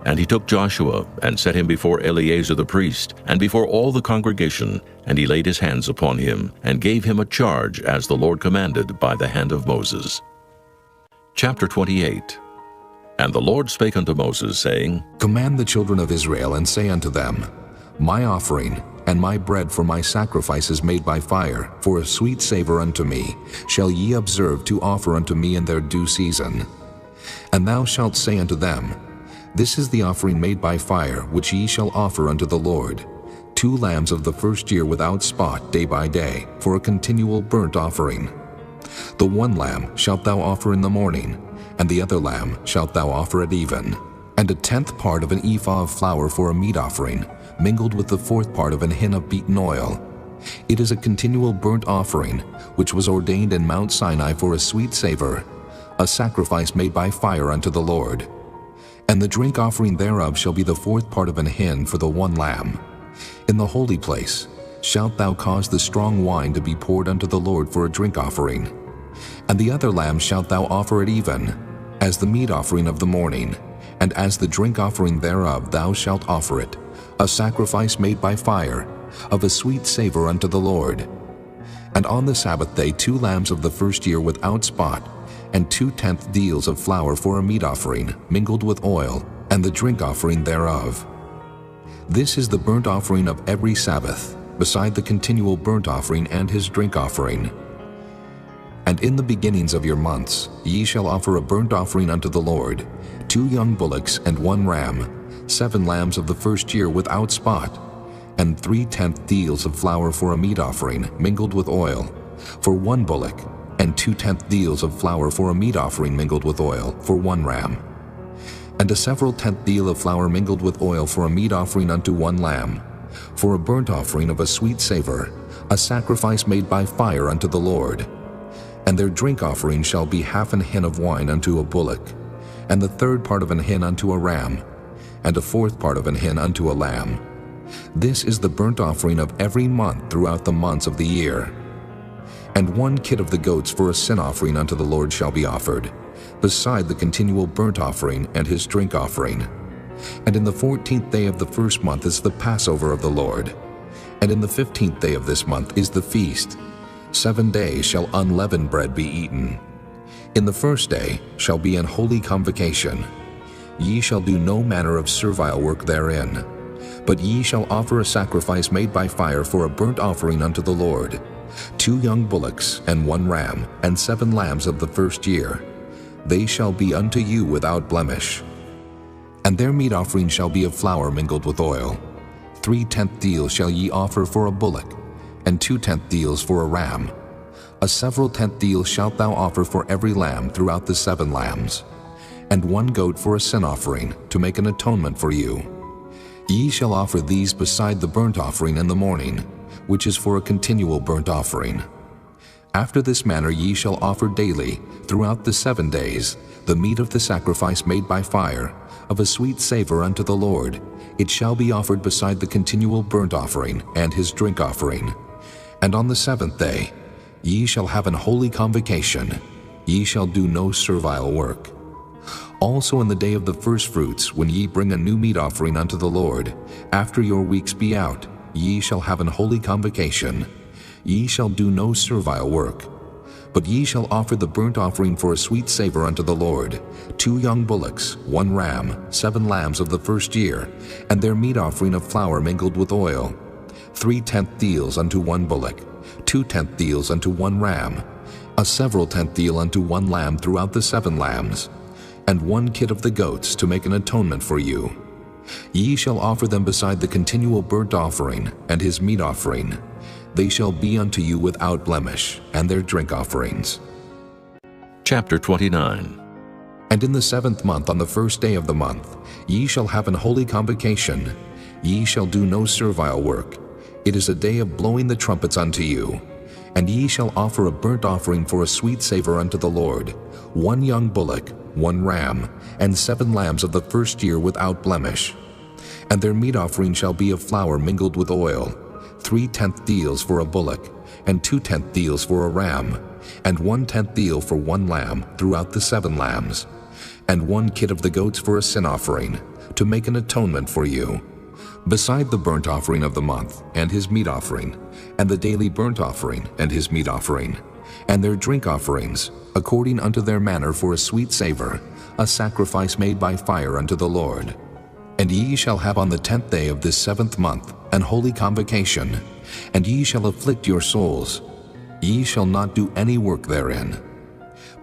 And he took Joshua, and set him before Eleazar the priest, and before all the congregation, and he laid his hands upon him, and gave him a charge as the Lord commanded by the hand of Moses. Chapter 28. And the Lord spake unto Moses, saying, Command the children of Israel, and say unto them, My offering and my bread for my sacrifices made by fire, for a sweet savor unto me, shall ye observe to offer unto me in their due season. And thou shalt say unto them, This is the offering made by fire, which ye shall offer unto the Lord, 2 lambs of the first year without spot day by day, for a continual burnt offering. The 1 lamb shalt thou offer in the morning, and the other lamb shalt thou offer at even. And a 10th part of an ephah of flour for a meat offering, mingled with the 4th part of an hin of beaten oil. It is a continual burnt offering, which was ordained in Mount Sinai for a sweet savor, a sacrifice made by fire unto the Lord. And the drink offering thereof shall be the 4th part of an hin for the 1 lamb. In the holy place shalt thou cause the strong wine to be poured unto the Lord for a drink offering. And the other lamb shalt thou offer at even, as the meat offering of the morning, and as the drink offering thereof thou shalt offer it, a sacrifice made by fire, of a sweet savor unto the Lord. And on the Sabbath day 2 lambs of the first year without spot, and 2/10 deals of flour for a meat offering, mingled with oil, and the drink offering thereof. This is the burnt offering of every Sabbath, beside the continual burnt offering and his drink offering. And in the beginnings of your months ye shall offer a burnt offering unto the Lord, 2 young bullocks and 1 ram, 7 lambs of the first year without spot, and 3/10 deals of flour for a meat offering, mingled with oil, for 1 bullock, and 2/10 deals of flour for a meat offering mingled with oil, for 1 ram. And a several 10th deal of flour mingled with oil for a meat offering unto 1 lamb, for a burnt offering of a sweet savor, a sacrifice made by fire unto the Lord. And their drink offering shall be 1/2 hin of wine unto a bullock, and the 3rd part of an hin unto a ram, and a fourth part of an hin unto a lamb. This is the burnt offering of every month throughout the months of the year. And 1 kid of the goats for a sin offering unto the Lord shall be offered, beside the continual burnt offering and his drink offering. And in the 14th day of the first month is the Passover of the Lord. And in the 15th day of this month is the feast. 7 days shall unleavened bread be eaten. In the first day shall be an holy convocation. Ye shall do no manner of servile work therein. But ye shall offer a sacrifice made by fire for a burnt offering unto the Lord, 2 young bullocks and 1 ram, and 7 lambs of the first year. They shall be unto you without blemish. And their meat offering shall be of flour mingled with oil. 3/10 deals shall ye offer for a bullock, and 2/10 deals for a ram. A several 10th deal shalt thou offer for every lamb throughout the 7 lambs, and 1 goat for a sin offering, to make an atonement for you. Ye shall offer these beside the burnt offering in the morning, which is for a continual burnt offering. After this manner ye shall offer daily, throughout the 7 days, the meat of the sacrifice made by fire, of a sweet savor unto the Lord. It shall be offered beside the continual burnt offering and his drink offering. And on the 7th day ye shall have an holy convocation. Ye shall do no servile work. Also in the day of the firstfruits, when ye bring a new meat offering unto the Lord, after your weeks be out, ye shall have an holy convocation. Ye shall do no servile work. But ye shall offer the burnt offering for a sweet savor unto the Lord, 2 young bullocks, 1 ram, 7 lambs of the first year, and their meat offering of flour mingled with oil, 3/10 deals unto 1 bullock, 2/10 deals unto 1 ram, a several 10th deal unto 1 lamb throughout the 7 lambs, and 1 kid of the goats to make an atonement for you. Ye shall offer them beside the continual burnt offering and his meat offering. They shall be unto you without blemish, and their drink offerings. Chapter 29. And in the 7th month, on the first day of the month, ye shall have an holy convocation. Ye shall do no servile work. It is a day of blowing the trumpets unto you. And ye shall offer a burnt offering for a sweet savor unto the Lord, 1 young bullock, 1 ram, and 7 lambs of the first year without blemish. And their meat offering shall be of flour mingled with oil, 3/10 deals for a bullock, and 2/10 deals for a ram, and 1/10 deal for 1 lamb throughout the 7 lambs, and 1 kid of the goats for a sin offering, to make an atonement for you, beside the burnt offering of the month, and his meat offering, and the daily burnt offering, and his meat offering, and their drink offerings, according unto their manner for a sweet savor, a sacrifice made by fire unto the Lord. And ye shall have on the 10th day of this 7th month an holy convocation, and ye shall afflict your souls. Ye shall not do any work therein.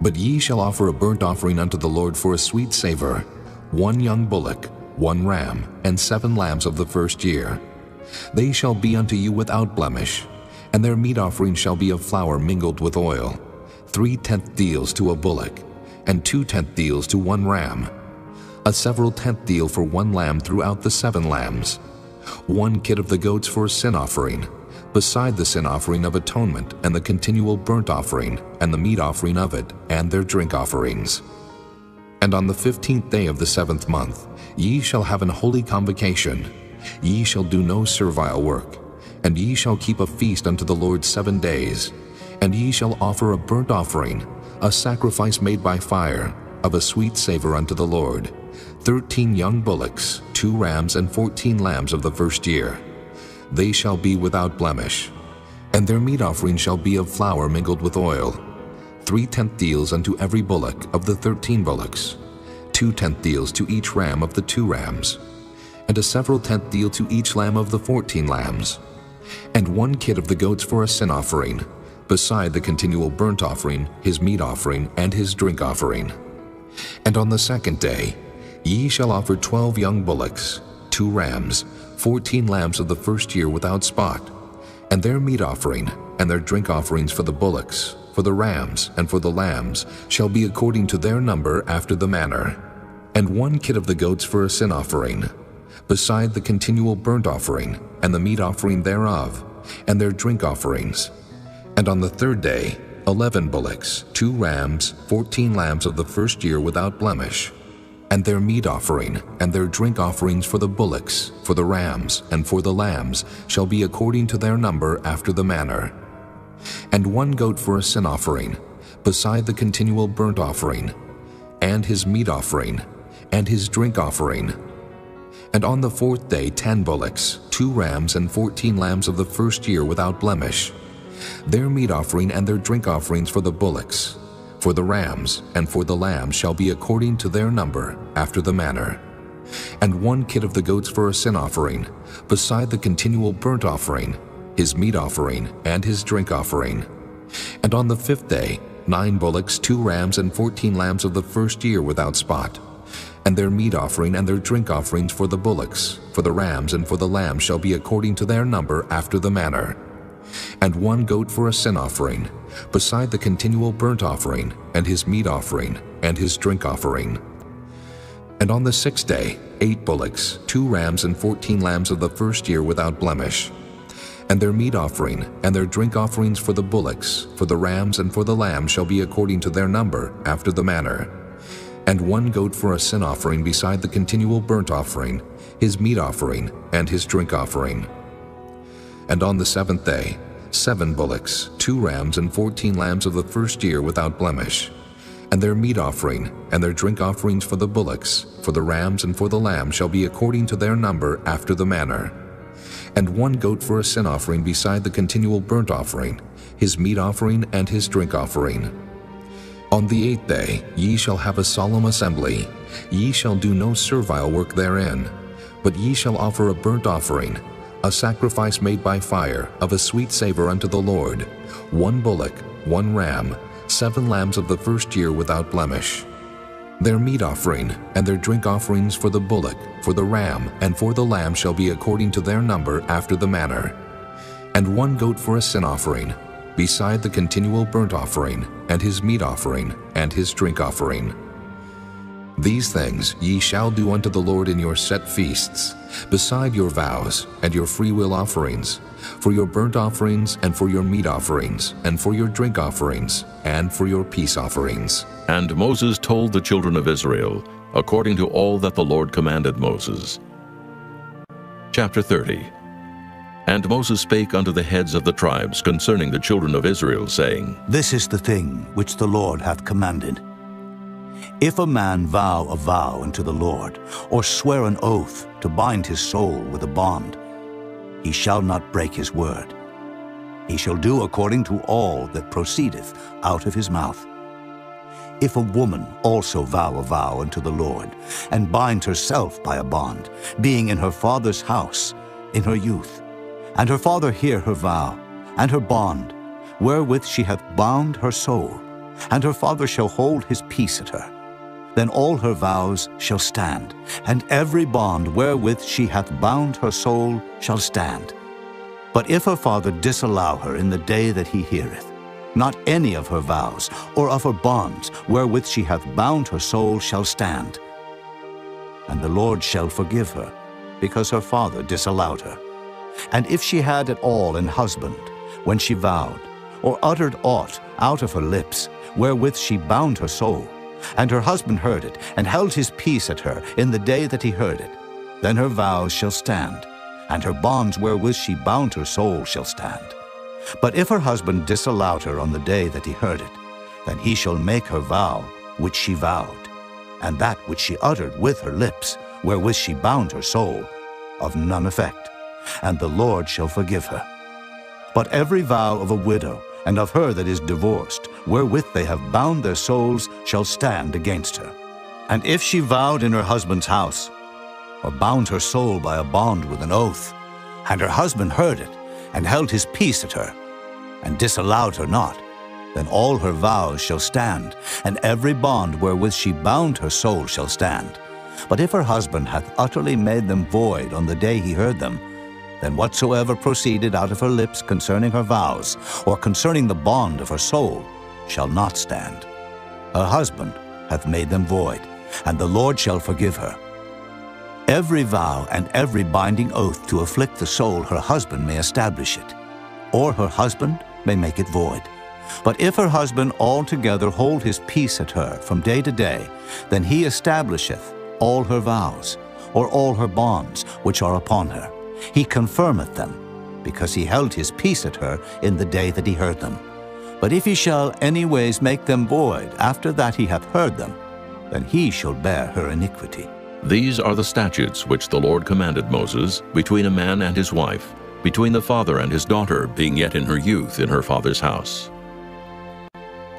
But ye shall offer a burnt offering unto the Lord for a sweet savor, 1 young bullock, 1 ram, and 7 lambs of the first year. They shall be unto you without blemish, and their meat offering shall be of flour mingled with oil, 3/10 deals to a bullock, and 2/10 deals to 1 ram, a several 10th deal for 1 lamb throughout the 7 lambs, 1 kid of the goats for a sin offering, beside the sin offering of atonement and the continual burnt offering and the meat offering of it and their drink offerings. And on the 15th day of the 7th month ye shall have an holy convocation. Ye shall do no servile work, and ye shall keep a feast unto the Lord 7 days, and ye shall offer a burnt offering, a sacrifice made by fire, of a sweet savor unto the Lord, 13 young bullocks, 2 rams, and 14 lambs of the first year. They shall be without blemish. And their meat offering shall be of flour mingled with oil, 3/10 deals unto every bullock of the 13 bullocks, 2/10 deals to each ram of the 2 rams, and a several 10th deal to each lamb of the 14 lambs, and 1 kid of the goats for a sin offering, beside the continual burnt offering, his meat offering, and his drink offering. And on the 2nd day ye shall offer 12 young bullocks, 2 rams, 14 lambs of the first year without spot, and their meat offering and their drink offerings for the bullocks, for the rams, and for the lambs shall be according to their number after the manner, and 1 kid of the goats for a sin offering, beside the continual burnt offering and the meat offering thereof, and their drink offerings. And on the 3rd day 11 bullocks, 2 rams, 14 lambs of the first year without blemish, And their meat offering and their drink offerings for the bullocks, for the rams, and for the lambs shall be according to their number after the manner. And 1 goat for a sin offering, beside the continual burnt offering, and his meat offering, and his drink offering. And on the 4th day 10 bullocks, 2 rams, and 14 lambs of the first year without blemish. Their meat offering and their drink offerings for the bullocks, for the rams, and for the lambs shall be according to their number, after the manner. And 1 kid of the goats for a sin offering, beside the continual burnt offering, his meat offering, and his drink offering. And on the 5th day 9 bullocks, 2 rams, and 14 lambs of the first year without spot. And their meat offering and their drink offerings for the bullocks, for the rams, and for the lambs shall be according to their number, after the manner. And 1 goat for a sin offering, beside the continual burnt offering, and his meat offering, and his drink offering. And on the 6th day 8 bullocks, 2 rams, and 14 lambs of the first year without blemish. And their meat offering and their drink offerings for the bullocks, for the rams, and for the lambs shall be according to their number, after the manner. And 1 goat for a sin offering beside the continual burnt offering, his meat offering, and his drink offering. And on the 7th day 7 bullocks, 2 rams, and 14 lambs of the first year without blemish. And their meat offering and their drink offerings for the bullocks, for the rams, and for the lambs shall be according to their number, after the manner. And 1 goat for a sin offering beside the continual burnt offering, his meat offering, and his drink offering. On the 8th day ye shall have a solemn assembly. Ye shall do no servile work therein, but ye shall offer a burnt offering, a sacrifice made by fire, of a sweet savor unto the Lord, 1 bullock, 1 ram, 7 lambs of the first year without blemish. Their meat offering and their drink offerings for the bullock, for the ram, and for the lamb shall be according to their number, after the manner. And 1 goat for a sin offering, beside the continual burnt offering, and his meat offering, and his drink offering. These things ye shall do unto the Lord in your set feasts, beside your vows and your freewill offerings, for your burnt offerings, and for your meat offerings, and for your drink offerings, and for your peace offerings. And Moses told the children of Israel, according to all that the Lord commanded Moses. Chapter 30. And Moses spake unto the heads of the tribes concerning the children of Israel, saying, This is the thing which the Lord hath commanded. If a man vow a vow unto the Lord, or swear an oath to bind his soul with a bond, he shall not break his word. He shall do according to all that proceedeth out of his mouth. If a woman also vow a vow unto the Lord, and bind herself by a bond, being in her father's house in her youth, and her father hear her vow, and her bond, wherewith she hath bound her soul, and her father shall hold his peace at her, then all her vows shall stand, and every bond wherewith she hath bound her soul shall stand. But if her father disallow her in the day that he heareth, not any of her vows or of her bonds wherewith she hath bound her soul shall stand. And the Lord shall forgive her, because her father disallowed her. And if she had at all an husband, when she vowed, or uttered aught out of her lips, wherewith she bound her soul, and her husband heard it, and held his peace at her in the day that he heard it, then her vows shall stand, and her bonds wherewith she bound her soul shall stand. But if her husband disallowed her on the day that he heard it, then he shall make her vow which she vowed, and that which she uttered with her lips, wherewith she bound her soul, of none effect, and the Lord shall forgive her. But every vow of a widow, and of her that is divorced, wherewith they have bound their souls, shall stand against her. And if she vowed in her husband's house, or bound her soul by a bond with an oath, and her husband heard it, and held his peace at her, and disallowed her not, then all her vows shall stand, and every bond wherewith she bound her soul shall stand. But if her husband hath utterly made them void on the day he heard them, then whatsoever proceeded out of her lips concerning her vows, or concerning the bond of her soul, shall not stand. Her husband hath made them void, and the Lord shall forgive her. Every vow and every binding oath to afflict the soul her husband may establish it, or her husband may make it void. But if her husband altogether hold his peace at her from day to day, then he establisheth all her vows, or all her bonds which are upon her. He confirmeth them, because he held his peace at her in the day that he heard them. But if he shall any ways make them void after that he hath heard them, then he shall bear her iniquity. These are the statutes which the Lord commanded Moses between a man and his wife, between the father and his daughter, being yet in her youth in her father's house.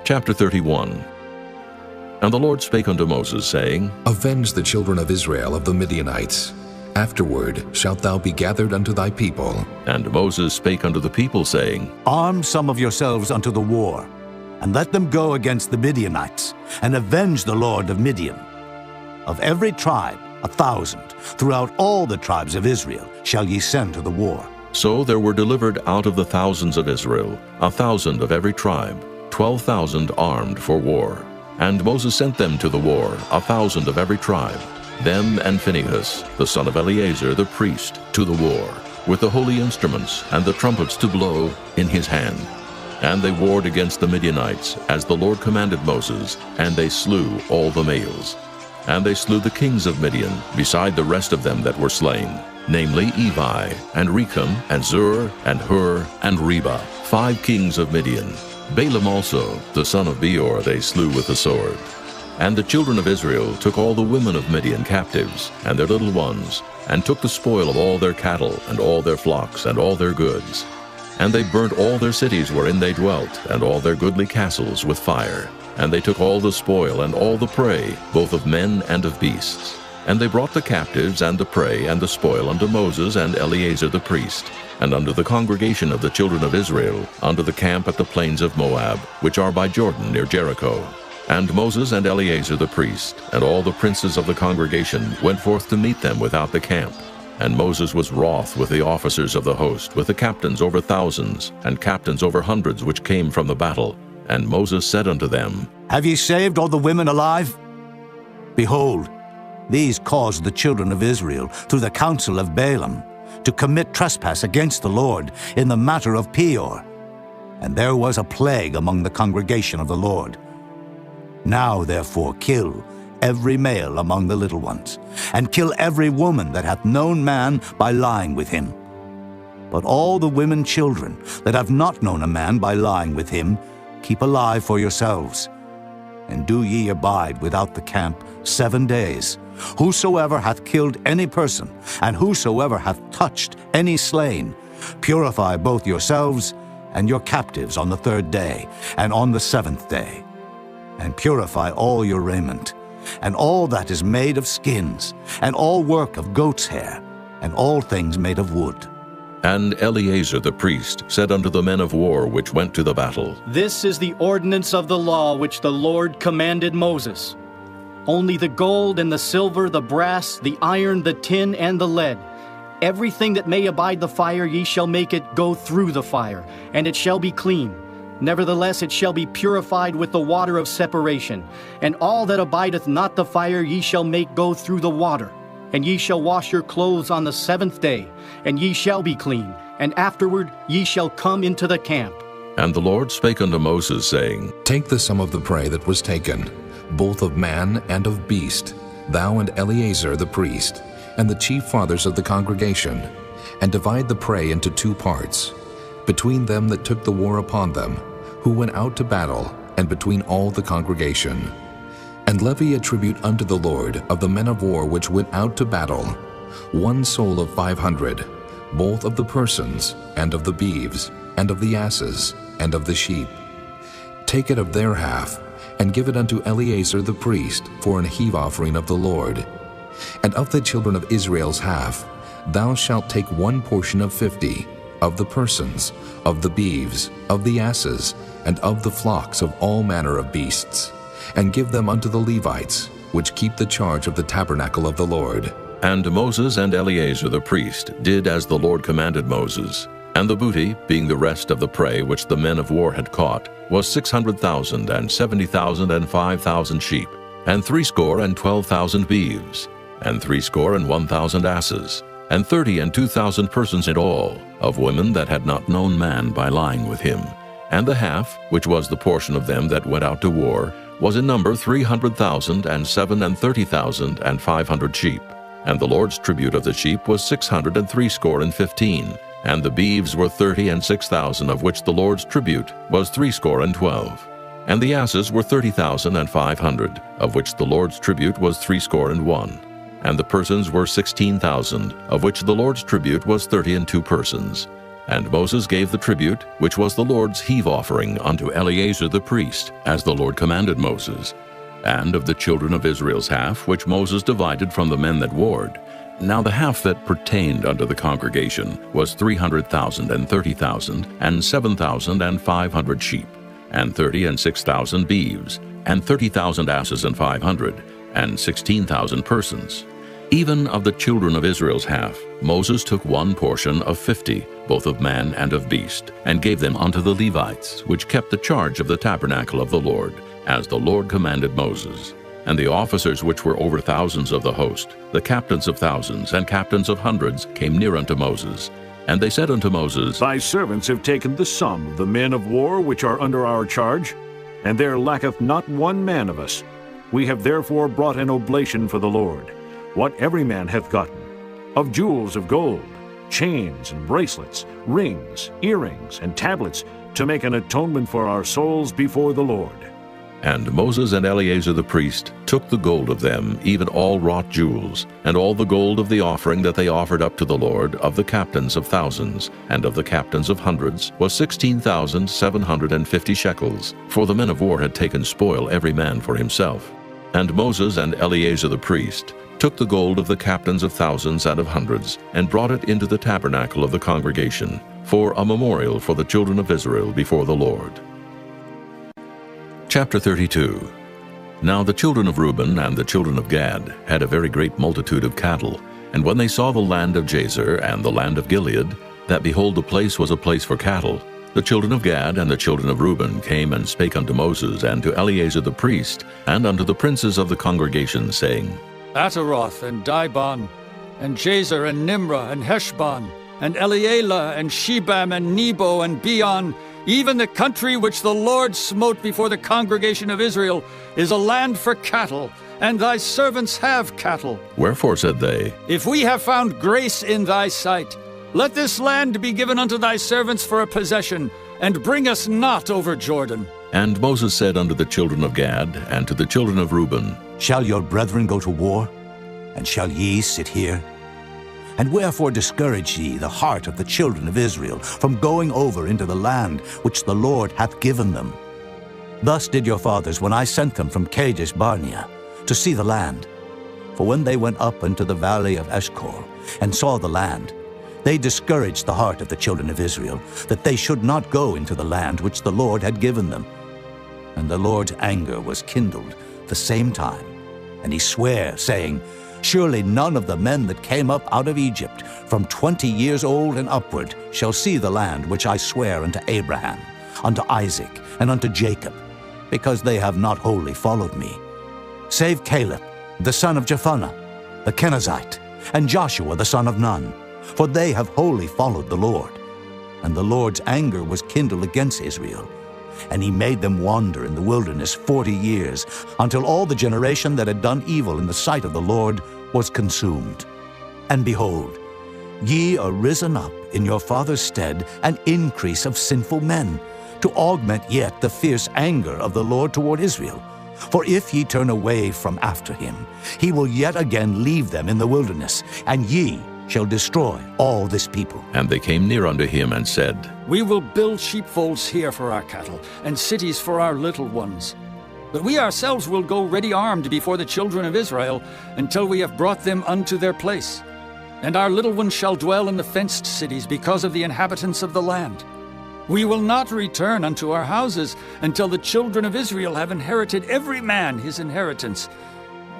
Chapter 31. And the Lord spake unto Moses, saying, Avenge the children of Israel of the Midianites. Afterward shalt thou be gathered unto thy people. And Moses spake unto the people, saying, Arm some of yourselves unto the war, and let them go against the Midianites, and avenge the Lord of Midian. Of every tribe 1,000, throughout all the tribes of Israel, shall ye send to the war. So there were delivered out of the thousands of Israel 1,000 of every tribe, 12,000 armed for war. And Moses sent them to the war, 1,000 of every tribe, them and Phinehas, the son of Eleazar the priest, to the war, with the holy instruments and the trumpets to blow in his hand. And they warred against the Midianites, as the Lord commanded Moses, and they slew all the males. And they slew the kings of Midian, beside the rest of them that were slain, namely Evi, and Recham, and Zur, and Hur, and Reba, 5 kings of Midian. Balaam also, the son of Beor, they slew with the sword. And the children of Israel took all the women of Midian captives, and their little ones, and took the spoil of all their cattle, and all their flocks, and all their goods. And they burnt all their cities wherein they dwelt, and all their goodly castles with fire. And they took all the spoil and all the prey, both of men and of beasts. And they brought the captives and the prey and the spoil unto Moses and Eleazar the priest, and unto the congregation of the children of Israel, unto the camp at the plains of Moab, which are by Jordan near Jericho. And Moses and Eleazar the priest, and all the princes of the congregation, went forth to meet them without the camp. And Moses was wroth with the officers of the host, with the captains over thousands, and captains over hundreds which came from the battle. And Moses said unto them, Have ye saved all the women alive? Behold, these caused the children of Israel, through the counsel of Balaam, to commit trespass against the Lord in the matter of Peor. And there was a plague among the congregation of the Lord. Now therefore kill every male among the little ones, and kill every woman that hath known man by lying with him. But all the women children that have not known a man by lying with him, keep alive for yourselves. And do ye abide without the camp 7 days. Whosoever hath killed any person, and whosoever hath touched any slain, purify both yourselves and your captives on the 3rd day, and on the 7th day. And purify all your raiment, and all that is made of skins, and all work of goat's hair, and all things made of wood. And Eleazar the priest said unto the men of war which went to the battle, This is the ordinance of the law which the Lord commanded Moses. Only the gold and the silver, the brass, the iron, the tin, and the lead, everything that may abide the fire, ye shall make it go through the fire, and it shall be clean. Nevertheless it shall be purified with the water of separation. And all that abideth not the fire ye shall make go through the water. And ye shall wash your clothes on the 7th day, and ye shall be clean, and afterward ye shall come into the camp. And the Lord spake unto Moses, saying, Take the sum of the prey that was taken, both of man and of beast, thou and Eleazar the priest, and the chief fathers of the congregation, and divide the prey into 2 parts, between them that took the war upon them, who went out to battle, and between all the congregation. And levy a tribute unto the Lord of the men of war which went out to battle, 1 soul of 500, both of the persons, and of the beeves, and of the asses, and of the sheep. Take it of their half, and give it unto Eleazar the priest for an heave offering of the Lord. And of the children of Israel's half, thou shalt take 1 portion of 50, of the persons, of the beeves, of the asses, and of the flocks of all manner of beasts, and give them unto the Levites, which keep the charge of the tabernacle of the Lord. And Moses and Eleazar the priest did as the Lord commanded Moses. And the booty, being the rest of the prey which the men of war had caught, was 600,000, and 70,000, and 5,000 sheep, and 62,000 beeves, and 61,000 asses, and 32,000 persons in all, of women that had not known man by lying with him. And the half, which was the portion of them that went out to war, was in number 300,000, and 30,500 sheep. And the Lord's tribute of the sheep was 615, and the beeves were 30 and 6,000, of which the Lord's tribute was 12. And the asses were 30,500, of which the Lord's tribute was 61. And the persons were 16,000, of which the Lord's tribute was 32 persons. And Moses gave the tribute, which was the Lord's heave offering, unto Eleazar the priest, as the Lord commanded Moses. And of the children of Israel's half, which Moses divided from the men that warred, now the half that pertained unto the congregation was 300,000 and 30,000, and 7,500 sheep, and 30 and 6,000 beeves, and 30,000 asses and 500, and 16,000 persons. Even of the children of Israel's half, Moses took one portion of 50, both of man and of beast, and gave them unto the Levites, which kept the charge of the tabernacle of the Lord, as the Lord commanded Moses. And the officers which were over thousands of the host, the captains of thousands and captains of hundreds, came near unto Moses. And they said unto Moses, Thy servants have taken the sum of the men of war which are under our charge, and there lacketh not one man of us. We have therefore brought an oblation for the Lord, what every man hath gotten, of jewels of gold, chains and bracelets, rings, earrings, and tablets, to make an atonement for our souls before the Lord. And Moses and Eleazar the priest took the gold of them, even all wrought jewels, and all the gold of the offering that they offered up to the Lord, of the captains of thousands, and of the captains of hundreds, was 16,750 shekels, for the men of war had taken spoil every man for himself. And Moses and Eleazar the priest took the gold of the captains of thousands and of hundreds, and brought it into the tabernacle of the congregation, for a memorial for the children of Israel before the Lord. Chapter 32. Now the children of Reuben and the children of Gad had a very great multitude of cattle, and when they saw the land of Jazer and the land of Gilead, that behold the place was a place for cattle, the children of Gad and the children of Reuben came and spake unto Moses and to Eleazar the priest, and unto the princes of the congregation, saying, Ataroth and Dibon, and Jazer and Nimrah and Heshbon, and Elealeh and Shebam and Nebo and Beon, even the country which the Lord smote before the congregation of Israel, is a land for cattle, and thy servants have cattle. Wherefore said they, If we have found grace in thy sight, let this land be given unto thy servants for a possession, and bring us not over Jordan. And Moses said unto the children of Gad and to the children of Reuben, Shall your brethren go to war? And shall ye sit here? And wherefore discourage ye the heart of the children of Israel from going over into the land which the Lord hath given them? Thus did your fathers when I sent them from Kadesh Barnea to see the land. For when they went up into the valley of Eshcol and saw the land, they discouraged the heart of the children of Israel, that they should not go into the land which the Lord had given them. And the Lord's anger was kindled the same time, and he sware, saying, Surely none of the men that came up out of Egypt from 20 years old and upward shall see the land which I swear unto Abraham, unto Isaac, and unto Jacob, because they have not wholly followed me, save Caleb, the son of Jephunneh, the Kenizzite, and Joshua the son of Nun, for they have wholly followed the Lord. And the Lord's anger was kindled against Israel, and he made them wander in the wilderness 40 years, until all the generation that had done evil in the sight of the Lord was consumed. And behold, ye are risen up in your father's stead an increase of sinful men, to augment yet the fierce anger of the Lord toward Israel. For if ye turn away from after him, he will yet again leave them in the wilderness, and ye shall destroy all this people. And they came near unto him and said, We will build sheepfolds here for our cattle, and cities for our little ones. But we ourselves will go ready armed before the children of Israel, until we have brought them unto their place. And our little ones shall dwell in the fenced cities, because of the inhabitants of the land. We will not return unto our houses, until the children of Israel have inherited every man his inheritance.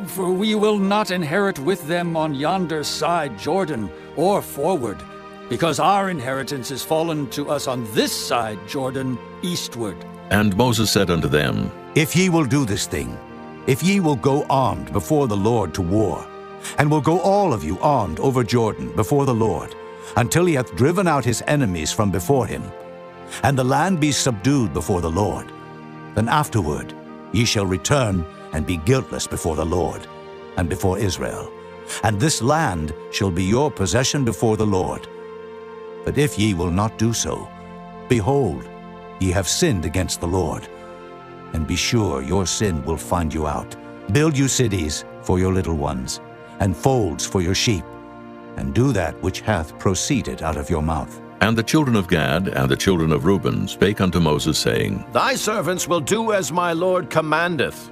For we will not inherit with them on yonder side Jordan, or forward, because our inheritance is fallen to us on this side Jordan, eastward. And Moses said unto them, If ye will do this thing, if ye will go armed before the Lord to war, and will go all of you armed over Jordan before the Lord, until he hath driven out his enemies from before him, and the land be subdued before the Lord, then afterward ye shall return and be guiltless before the Lord, and before Israel. And this land shall be your possession before the Lord. But if ye will not do so, behold, ye have sinned against the Lord. And be sure your sin will find you out. Build you cities for your little ones, and folds for your sheep, and do that which hath proceeded out of your mouth. And the children of Gad and the children of Reuben spake unto Moses, saying, Thy servants will do as my Lord commandeth.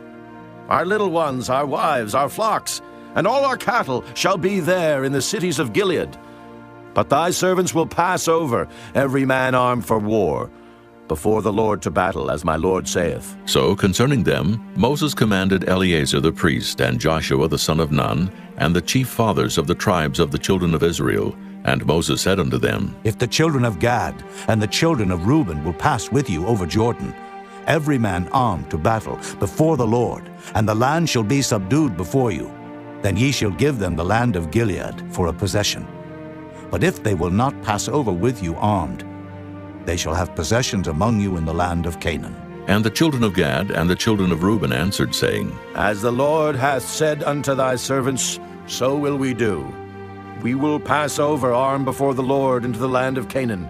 Our little ones, our wives, our flocks, and all our cattle shall be there in the cities of Gilead. But thy servants will pass over, every man armed for war, before the Lord to battle, as my Lord saith. So concerning them Moses commanded Eleazar the priest, and Joshua the son of Nun, and the chief fathers of the tribes of the children of Israel. And Moses said unto them, If the children of Gad and the children of Reuben will pass with you over Jordan, every man armed to battle before the Lord, and the land shall be subdued before you, then ye shall give them the land of Gilead for a possession. But if they will not pass over with you armed, they shall have possessions among you in the land of Canaan. And the children of Gad and the children of Reuben answered, saying, As the Lord hath said unto thy servants, so will we do. We will pass over armed before the Lord into the land of Canaan,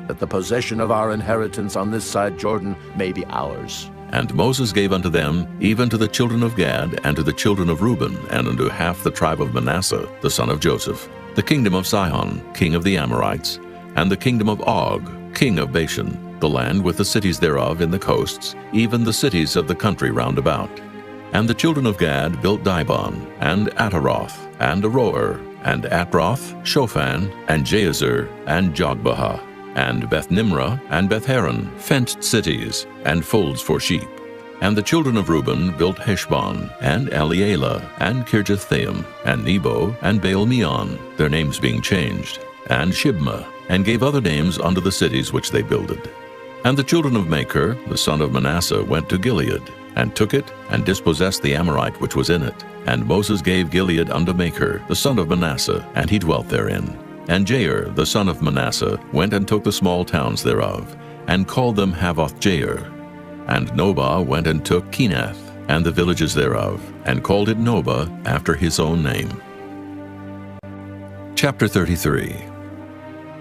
that the possession of our inheritance on this side Jordan may be ours. And Moses gave unto them, even to the children of Gad, and to the children of Reuben, and unto half the tribe of Manasseh, the son of Joseph, the kingdom of Sihon, king of the Amorites, and the kingdom of Og, king of Bashan, the land with the cities thereof in the coasts, even the cities of the country round about. And the children of Gad built Dibon, and Ataroth, and Aroer, and Atroth, Shophan, and Jazer, and Jogbehah, and Beth-Nimrah, and Beth-Haran, fenced cities, and folds for sheep. And the children of Reuben built Heshbon, and Elealeh, and Kirjathaim, and Nebo, and Baal-meon, their names being changed, and Shibmah, and gave other names unto the cities which they builded. And the children of Machir, the son of Manasseh, went to Gilead, and took it, and dispossessed the Amorite which was in it. And Moses gave Gilead unto Machir, the son of Manasseh, and he dwelt therein. And Jair, the son of Manasseh, went and took the small towns thereof, and called them Havoth-Jair. And Nobah went and took Kenath, and the villages thereof, and called it Nobah after his own name. Chapter 33.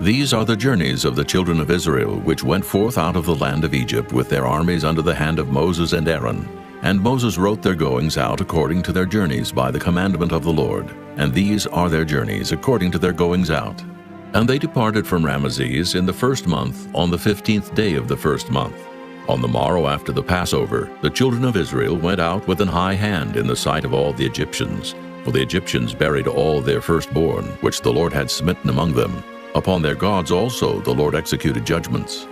These are the journeys of the children of Israel, which went forth out of the land of Egypt with their armies under the hand of Moses and Aaron. And Moses wrote their goings out according to their journeys by the commandment of the Lord. And these are their journeys according to their goings out. And they departed from Ramesses in the first month, on the 15th day of the first month. On the morrow after the Passover, the children of Israel went out with an high hand in the sight of all the Egyptians. For the Egyptians buried all their firstborn, which the Lord had smitten among them. Upon their gods also the Lord executed judgments.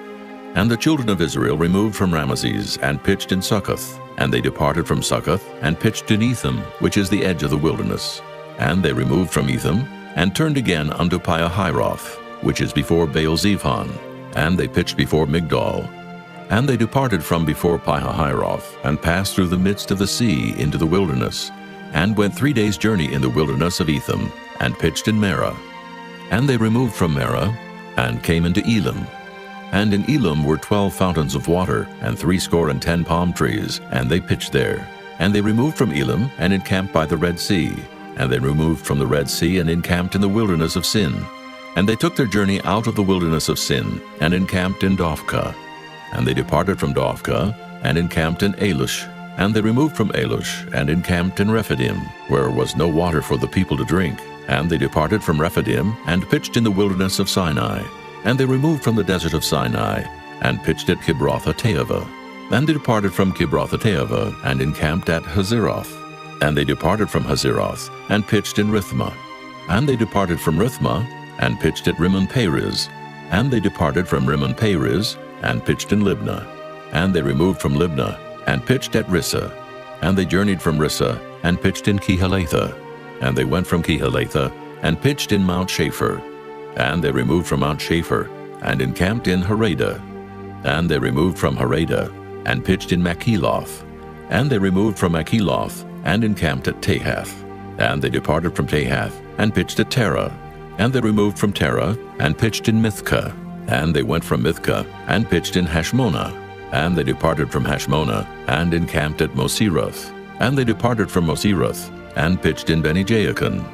And the children of Israel removed from Ramesses, and pitched in Succoth. And they departed from Succoth, and pitched in Etham, which is the edge of the wilderness. And they removed from Etham, and turned again unto Piahiroth, which is before Baal-zephon. And they pitched before Migdol. And they departed from before Piahiroth, and passed through the midst of the sea into the wilderness, and went 3 days' journey in the wilderness of Etham, and pitched in Marah. And they removed from Marah, and came into Elim. And in Elim were 12 fountains of water, and 70 palm trees, and they pitched there. And they removed from Elim, and encamped by the Red Sea. And they removed from the Red Sea, and encamped in the wilderness of Sin. And they took their journey out of the wilderness of Sin, and encamped in Dophkah. And they departed from Dophkah, and encamped in Alush. And they removed from Alush, and encamped in Rephidim, where was no water for the people to drink. And they departed from Rephidim, and pitched in the wilderness of Sinai. And they removed from the desert of Sinai, and pitched at Kibroth-hattaavah. And they departed from Kibroth-hattaavah, and encamped at Hazeroth. And they departed from Hazeroth, and pitched in Rithmah. And they departed from Rithmah, and pitched at Rimmon-Perez. And they departed from Rimmon-Perez, and pitched in Libnah. And they removed from Libnah, and pitched at Rissah. And they journeyed from Rissah, and pitched in Kehelatha. And they went from Kehelatha, and pitched in Mount Shapher. And they removed from Mount Shapher, and encamped in Haradah. And they removed from Haradah, and pitched in Makheloth. And they removed from Makheloth, and encamped at Tahath. And they departed from Tahath, and pitched at Terah. And they removed from Terah, and pitched in Mithkah. And they went from Mithkah, and pitched in Hashmonah. And they departed from Hashmonah, and encamped at Moseroth. And they departed from Moseroth, and pitched in Beni-Jaakon.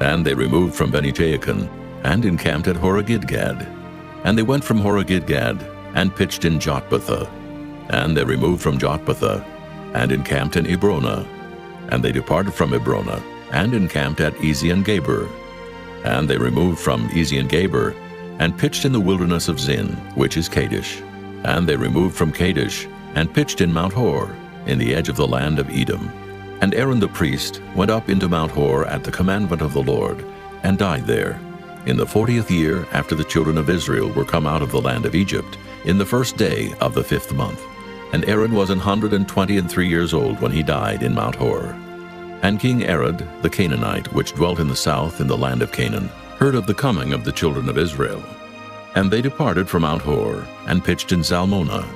And they removed from Beni-Jaakon, and encamped at Horah-Gidgad. And they went from Horah-Gidgad, and pitched in Jotbathah. And they removed from Jotbathah, and encamped in Ebrona. And they departed from Ebrona, and encamped at Ezion-Geber. And they removed from Ezion-Geber, and pitched in the wilderness of Zin, which is Kadesh. And they removed from Kadesh, and pitched in Mount Hor, in the edge of the land of Edom. And Aaron the priest went up into Mount Hor at the commandment of the Lord, and died there, in the 40th year after the children of Israel were come out of the land of Egypt, in the first day of the 5th month. And Aaron was 123 years old when he died in Mount Hor. And King Arad the Canaanite, which dwelt in the south in the land of Canaan, heard of the coming of the children of Israel. And they departed from Mount Hor, and pitched in Zalmonah.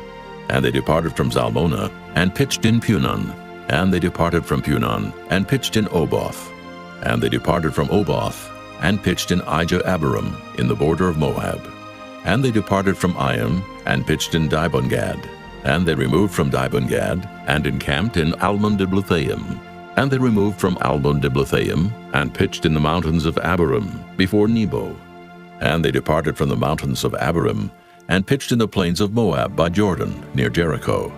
And they departed from Zalmonah, and pitched in Punon. And they departed from Punon, and pitched in Oboth. And they departed from Oboth, and pitched in Ijah-Abarim, in the border of Moab. And they departed from Iam, and pitched in Dibon-Gad. And they removed from Dibon-Gad, and encamped in Almon-Diblathaim. And they removed from Almon-Diblathaim, and pitched in the mountains of Abarim, before Nebo. And they departed from the mountains of Abarim, and pitched in the plains of Moab by Jordan, near Jericho.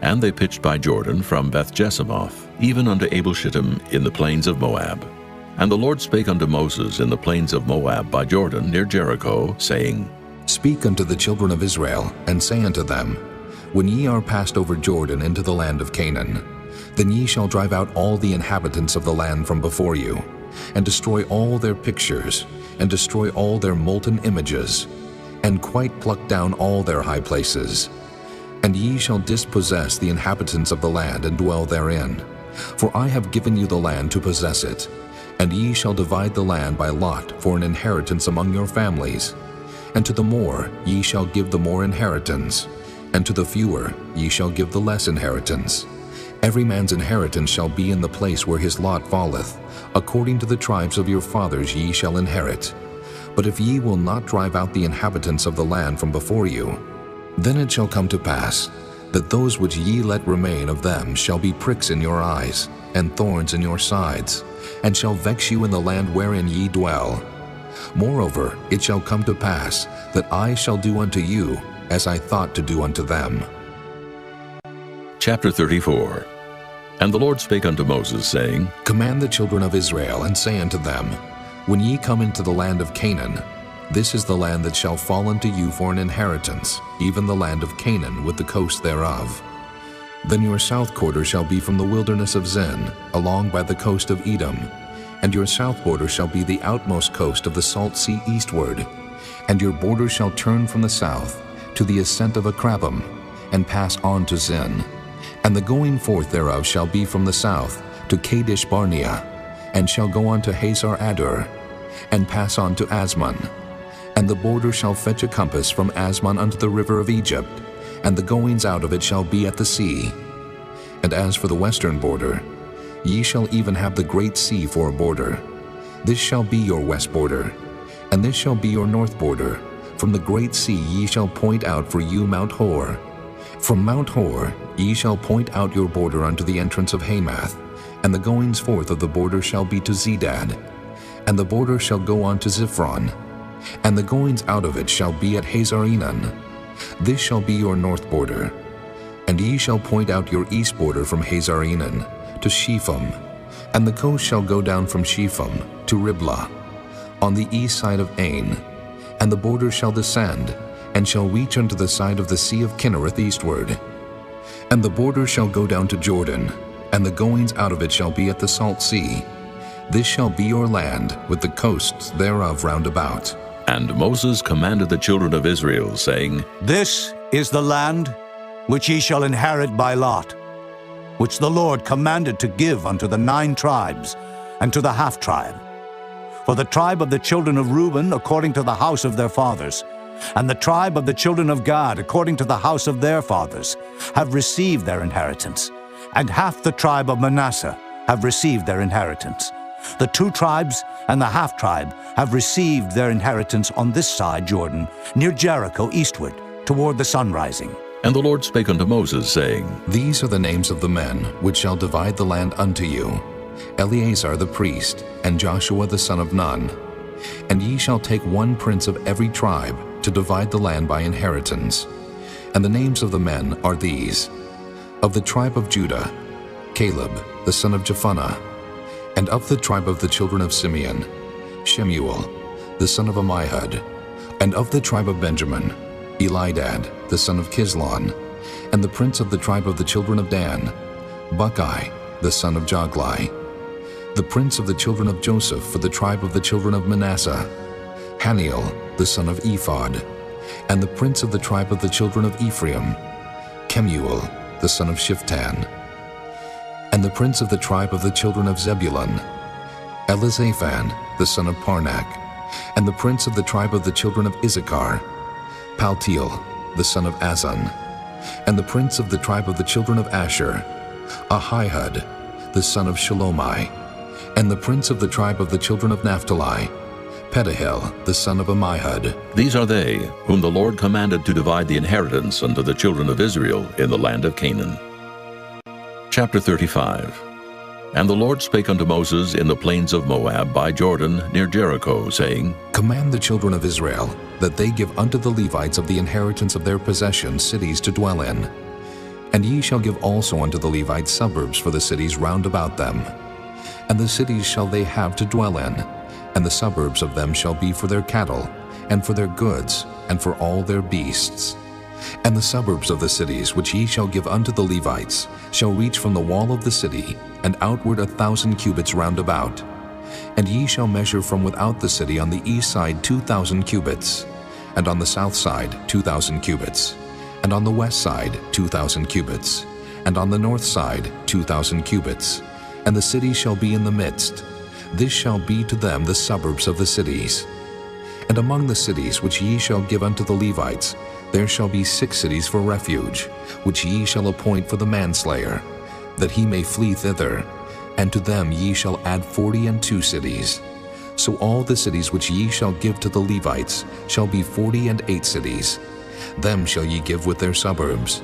And they pitched by Jordan from Beth-Jesimoth, even unto Abel-Shittim in the plains of Moab. And the Lord spake unto Moses in the plains of Moab by Jordan, near Jericho, saying, Speak unto the children of Israel, and say unto them, When ye are passed over Jordan into the land of Canaan, then ye shall drive out all the inhabitants of the land from before you, and destroy all their pictures, and destroy all their molten images, and quite pluck down all their high places. And ye shall dispossess the inhabitants of the land, and dwell therein. For I have given you the land to possess it. And ye shall divide the land by lot for an inheritance among your families. And to the more ye shall give the more inheritance, and to the fewer ye shall give the less inheritance. Every man's inheritance shall be in the place where his lot falleth. According to the tribes of your fathers ye shall inherit. But if ye will not drive out the inhabitants of the land from before you, then it shall come to pass that those which ye let remain of them shall be pricks in your eyes, and thorns in your sides, and shall vex you in the land wherein ye dwell. Moreover, it shall come to pass that I shall do unto you as I thought to do unto them. Chapter 34. And the Lord spake unto Moses, saying, Command the children of Israel, and say unto them, When ye come into the land of Canaan, this is the land that shall fall unto you for an inheritance, even the land of Canaan with the coast thereof. Then your south quarter shall be from the wilderness of Zin, along by the coast of Edom, and your south border shall be the outmost coast of the salt sea eastward, and your border shall turn from the south to the ascent of Akrabim, and pass on to Zin. And the going forth thereof shall be from the south to Kadesh Barnea, and shall go on to Hazar Adur, and pass on to Asmon. And the border shall fetch a compass from Asmon unto the river of Egypt, and the goings out of it shall be at the sea. And as for the western border, ye shall even have the great sea for a border. This shall be your west border, and this shall be your north border. From the great sea ye shall point out for you Mount Hor. From Mount Hor ye shall point out your border unto the entrance of Hamath, and the goings forth of the border shall be to Zedad. And the border shall go on to Ziphron, and the goings out of it shall be at Hazar-Enan. This shall be your north border. And ye shall point out your east border from Hazar-Enan to Shepham, and the coast shall go down from Shepham to Riblah, on the east side of Ain. And the border shall descend, and shall reach unto the side of the sea of Kinnereth eastward. And the border shall go down to Jordan, and the goings out of it shall be at the salt sea. This shall be your land, with the coasts thereof round about. And Moses commanded the children of Israel, saying, This is the land which ye shall inherit by lot, which the Lord commanded to give unto the 9 tribes, and to the half-tribe. For the tribe of the children of Reuben according to the house of their fathers, and the tribe of the children of Gad according to the house of their fathers, have received their inheritance, and half the tribe of Manasseh have received their inheritance. The 2 tribes and the half-tribe have received their inheritance on this side Jordan, near Jericho eastward, toward the sun rising. And the Lord spake unto Moses, saying, These are the names of the men which shall divide the land unto you, Eleazar the priest, and Joshua the son of Nun. And ye shall take one prince of every tribe to divide the land by inheritance. And the names of the men are these: of the tribe of Judah, Caleb the son of Jephunneh; and of the tribe of the children of Simeon, Shemuel the son of Ammihud; and of the tribe of Benjamin, Elidad the son of Kislon; and the prince of the tribe of the children of Dan, Buckai the son of Joglai; the prince of the children of Joseph for the tribe of the children of Manasseh, Haniel the son of Ephod; and the prince of the tribe of the children of Ephraim, Kemuel the son of Shiftan; and the prince of the tribe of the children of Zebulun, Elizaphan the son of Parnak; and the prince of the tribe of the children of Issachar, Paltiel the son of Azan; and the prince of the tribe of the children of Asher, Ahihud the son of Shalomai; and the prince of the tribe of the children of Naphtali, Pedahel the son of Ammihud. These are they whom the Lord commanded to divide the inheritance unto the children of Israel in the land of Canaan. Chapter 35. And the Lord spake unto Moses in the plains of Moab by Jordan near Jericho, saying, Command the children of Israel that they give unto the Levites of the inheritance of their possession cities to dwell in. And ye shall give also unto the Levites suburbs for the cities round about them. And the cities shall they have to dwell in, and the suburbs of them shall be for their cattle, and for their goods, and for all their beasts. And the suburbs of the cities which ye shall give unto the Levites shall reach from the wall of the city, and outward 1,000 cubits round about. And ye shall measure from without the city on the east side 2,000 cubits, and on the south side 2,000 cubits, and on the west side 2,000 cubits, and on the north side 2,000 cubits. And the city shall be in the midst. This shall be to them the suburbs of the cities. And among the cities which ye shall give unto the Levites, there shall be 6 cities for refuge, which ye shall appoint for the manslayer, that he may flee thither, and to them ye shall add 42 cities. So all the cities which ye shall give to the Levites shall be 48 cities. Them shall ye give with their suburbs.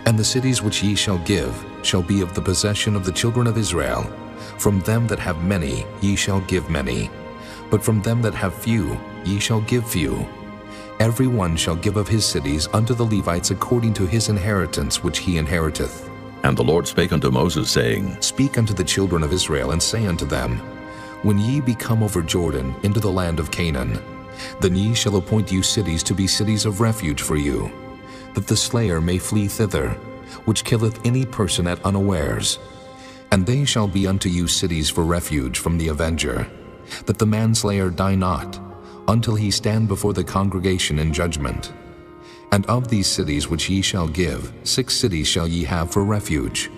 And the cities which ye shall give shall be of the possession of the children of Israel. From them that have many ye shall give many, but from them that have few ye shall give few. Every one shall give of his cities unto the Levites according to his inheritance which he inheriteth. And the Lord spake unto Moses, saying, Speak unto the children of Israel, and say unto them, When ye be come over Jordan into the land of Canaan, then ye shall appoint you cities to be cities of refuge for you, that the slayer may flee thither, which killeth any person at unawares. And they shall be unto you cities for refuge from the avenger, that the manslayer die not, until he stand before the congregation in judgment. And of these cities which ye shall give, 6 cities shall ye have for refuge.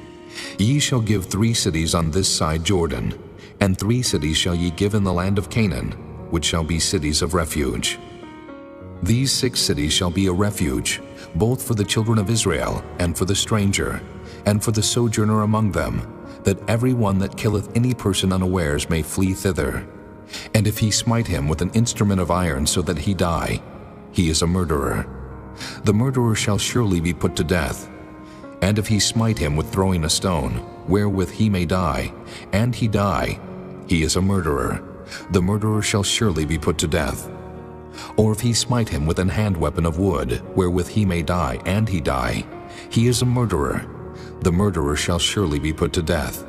Ye shall give 3 cities on this side Jordan, and 3 cities shall ye give in the land of Canaan, which shall be cities of refuge. These 6 cities shall be a refuge, both for the children of Israel, and for the stranger, and for the sojourner among them, that every one that killeth any person unawares may flee thither. And if he smite him with an instrument of iron so that he die, he is a murderer. The murderer shall surely be put to death. And if he smite him with throwing a stone, wherewith he may die, and he die, he is a murderer. The murderer shall surely be put to death. Or if he smite him with an hand weapon of wood, wherewith he may die, and he die, he is a murderer. The murderer shall surely be put to death.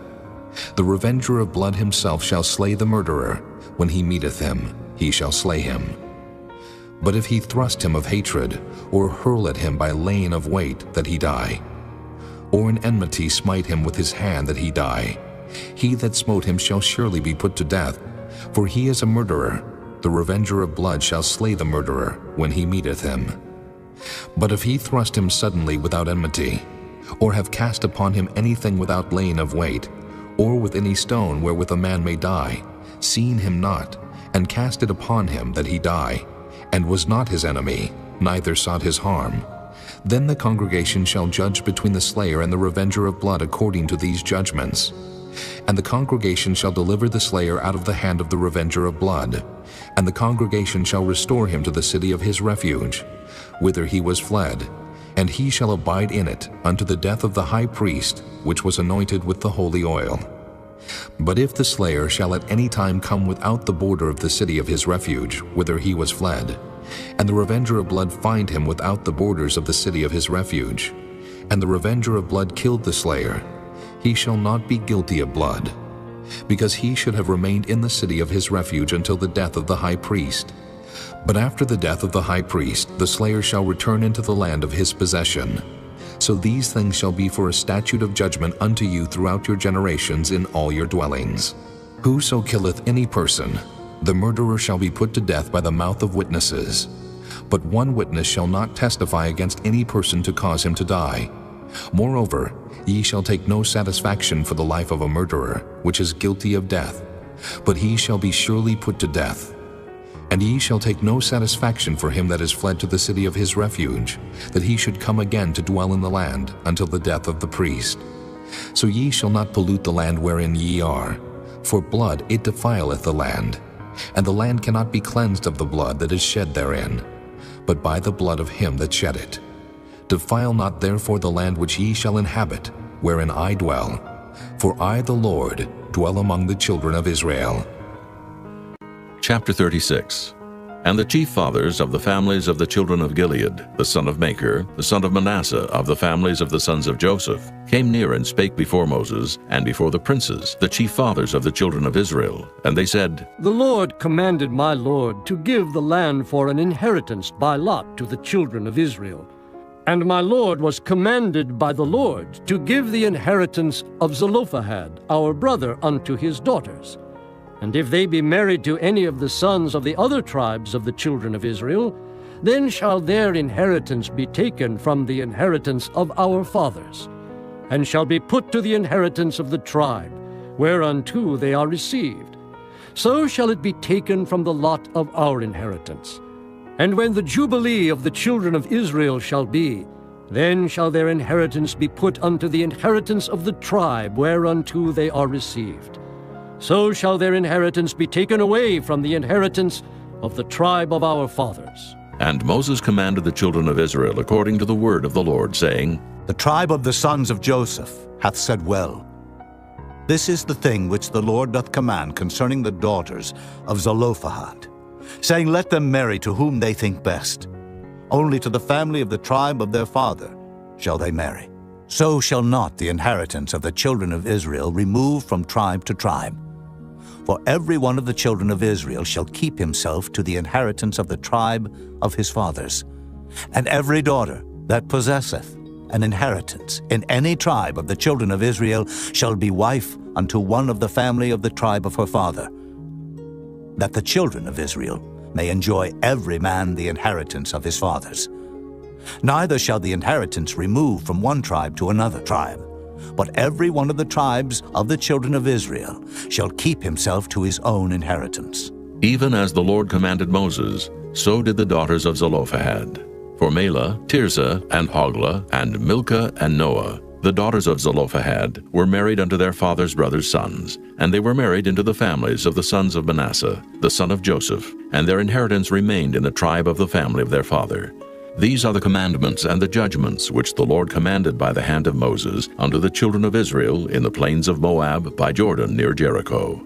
The revenger of blood himself shall slay the murderer. When he meeteth him, he shall slay him. But if he thrust him of hatred, or hurl at him by laying of weight, that he die, or in enmity smite him with his hand, that he die, he that smote him shall surely be put to death, for he is a murderer. The revenger of blood shall slay the murderer when he meeteth him. But if he thrust him suddenly without enmity, or have cast upon him anything without laying of weight, or with any stone wherewith a man may die, seeing him not, and cast it upon him that he die, and was not his enemy, neither sought his harm, then the congregation shall judge between the slayer and the revenger of blood according to these judgments. And the congregation shall deliver the slayer out of the hand of the revenger of blood, and the congregation shall restore him to the city of his refuge, whither he was fled, and he shall abide in it unto the death of the high priest, which was anointed with the holy oil. But if the slayer shall at any time come without the border of the city of his refuge, whither he was fled, and the revenger of blood find him without the borders of the city of his refuge, and the revenger of blood killed the slayer, he shall not be guilty of blood, because he should have remained in the city of his refuge until the death of the high priest. But after the death of the high priest, the slayer shall return into the land of his possession. So these things shall be for a statute of judgment unto you throughout your generations in all your dwellings. Whoso killeth any person, the murderer shall be put to death by the mouth of witnesses. But one witness shall not testify against any person to cause him to die. Moreover, ye shall take no satisfaction for the life of a murderer, which is guilty of death, but he shall be surely put to death. And ye shall take no satisfaction for him that is fled to the city of his refuge, that he should come again to dwell in the land until the death of the priest. So ye shall not pollute the land wherein ye are, for blood it defileth the land, and the land cannot be cleansed of the blood that is shed therein, but by the blood of him that shed it. Defile not therefore the land which ye shall inhabit, wherein I dwell, for I the Lord dwell among the children of Israel. Chapter 36. And the chief fathers of the families of the children of Gilead, the son of Machir, the son of Manasseh, of the families of the sons of Joseph, came near and spake before Moses, and before the princes, the chief fathers of the children of Israel. And they said, The Lord commanded my Lord to give the land for an inheritance by lot to the children of Israel. And my Lord was commanded by the Lord to give the inheritance of Zelophehad, our brother, unto his daughters. And if they be married to any of the sons of the other tribes of the children of Israel, then shall their inheritance be taken from the inheritance of our fathers, and shall be put to the inheritance of the tribe, whereunto they are received. So shall it be taken from the lot of our inheritance. And when the jubilee of the children of Israel shall be, then shall their inheritance be put unto the inheritance of the tribe, whereunto they are received. So shall their inheritance be taken away from the inheritance of the tribe of our fathers. And Moses commanded the children of Israel according to the word of the Lord, saying, The tribe of the sons of Joseph hath said well. This is the thing which the Lord doth command concerning the daughters of Zelophehad, saying, Let them marry to whom they think best. Only to the family of the tribe of their father shall they marry. So shall not the inheritance of the children of Israel remove from tribe to tribe. For every one of the children of Israel shall keep himself to the inheritance of the tribe of his fathers. And every daughter that possesseth an inheritance in any tribe of the children of Israel shall be wife unto one of the family of the tribe of her father, that the children of Israel may enjoy every man the inheritance of his fathers. Neither shall the inheritance remove from one tribe to another tribe, but every one of the tribes of the children of Israel shall keep himself to his own inheritance. Even as the Lord commanded Moses, so did the daughters of Zelophehad. For Mahlah, Tirzah, and Hoglah, and Milcah, and Noah, the daughters of Zelophehad, were married unto their father's brothers' sons, and they were married into the families of the sons of Manasseh, the son of Joseph, and their inheritance remained in the tribe of the family of their father. These are the commandments and the judgments which the Lord commanded by the hand of Moses unto the children of Israel in the plains of Moab by Jordan near Jericho.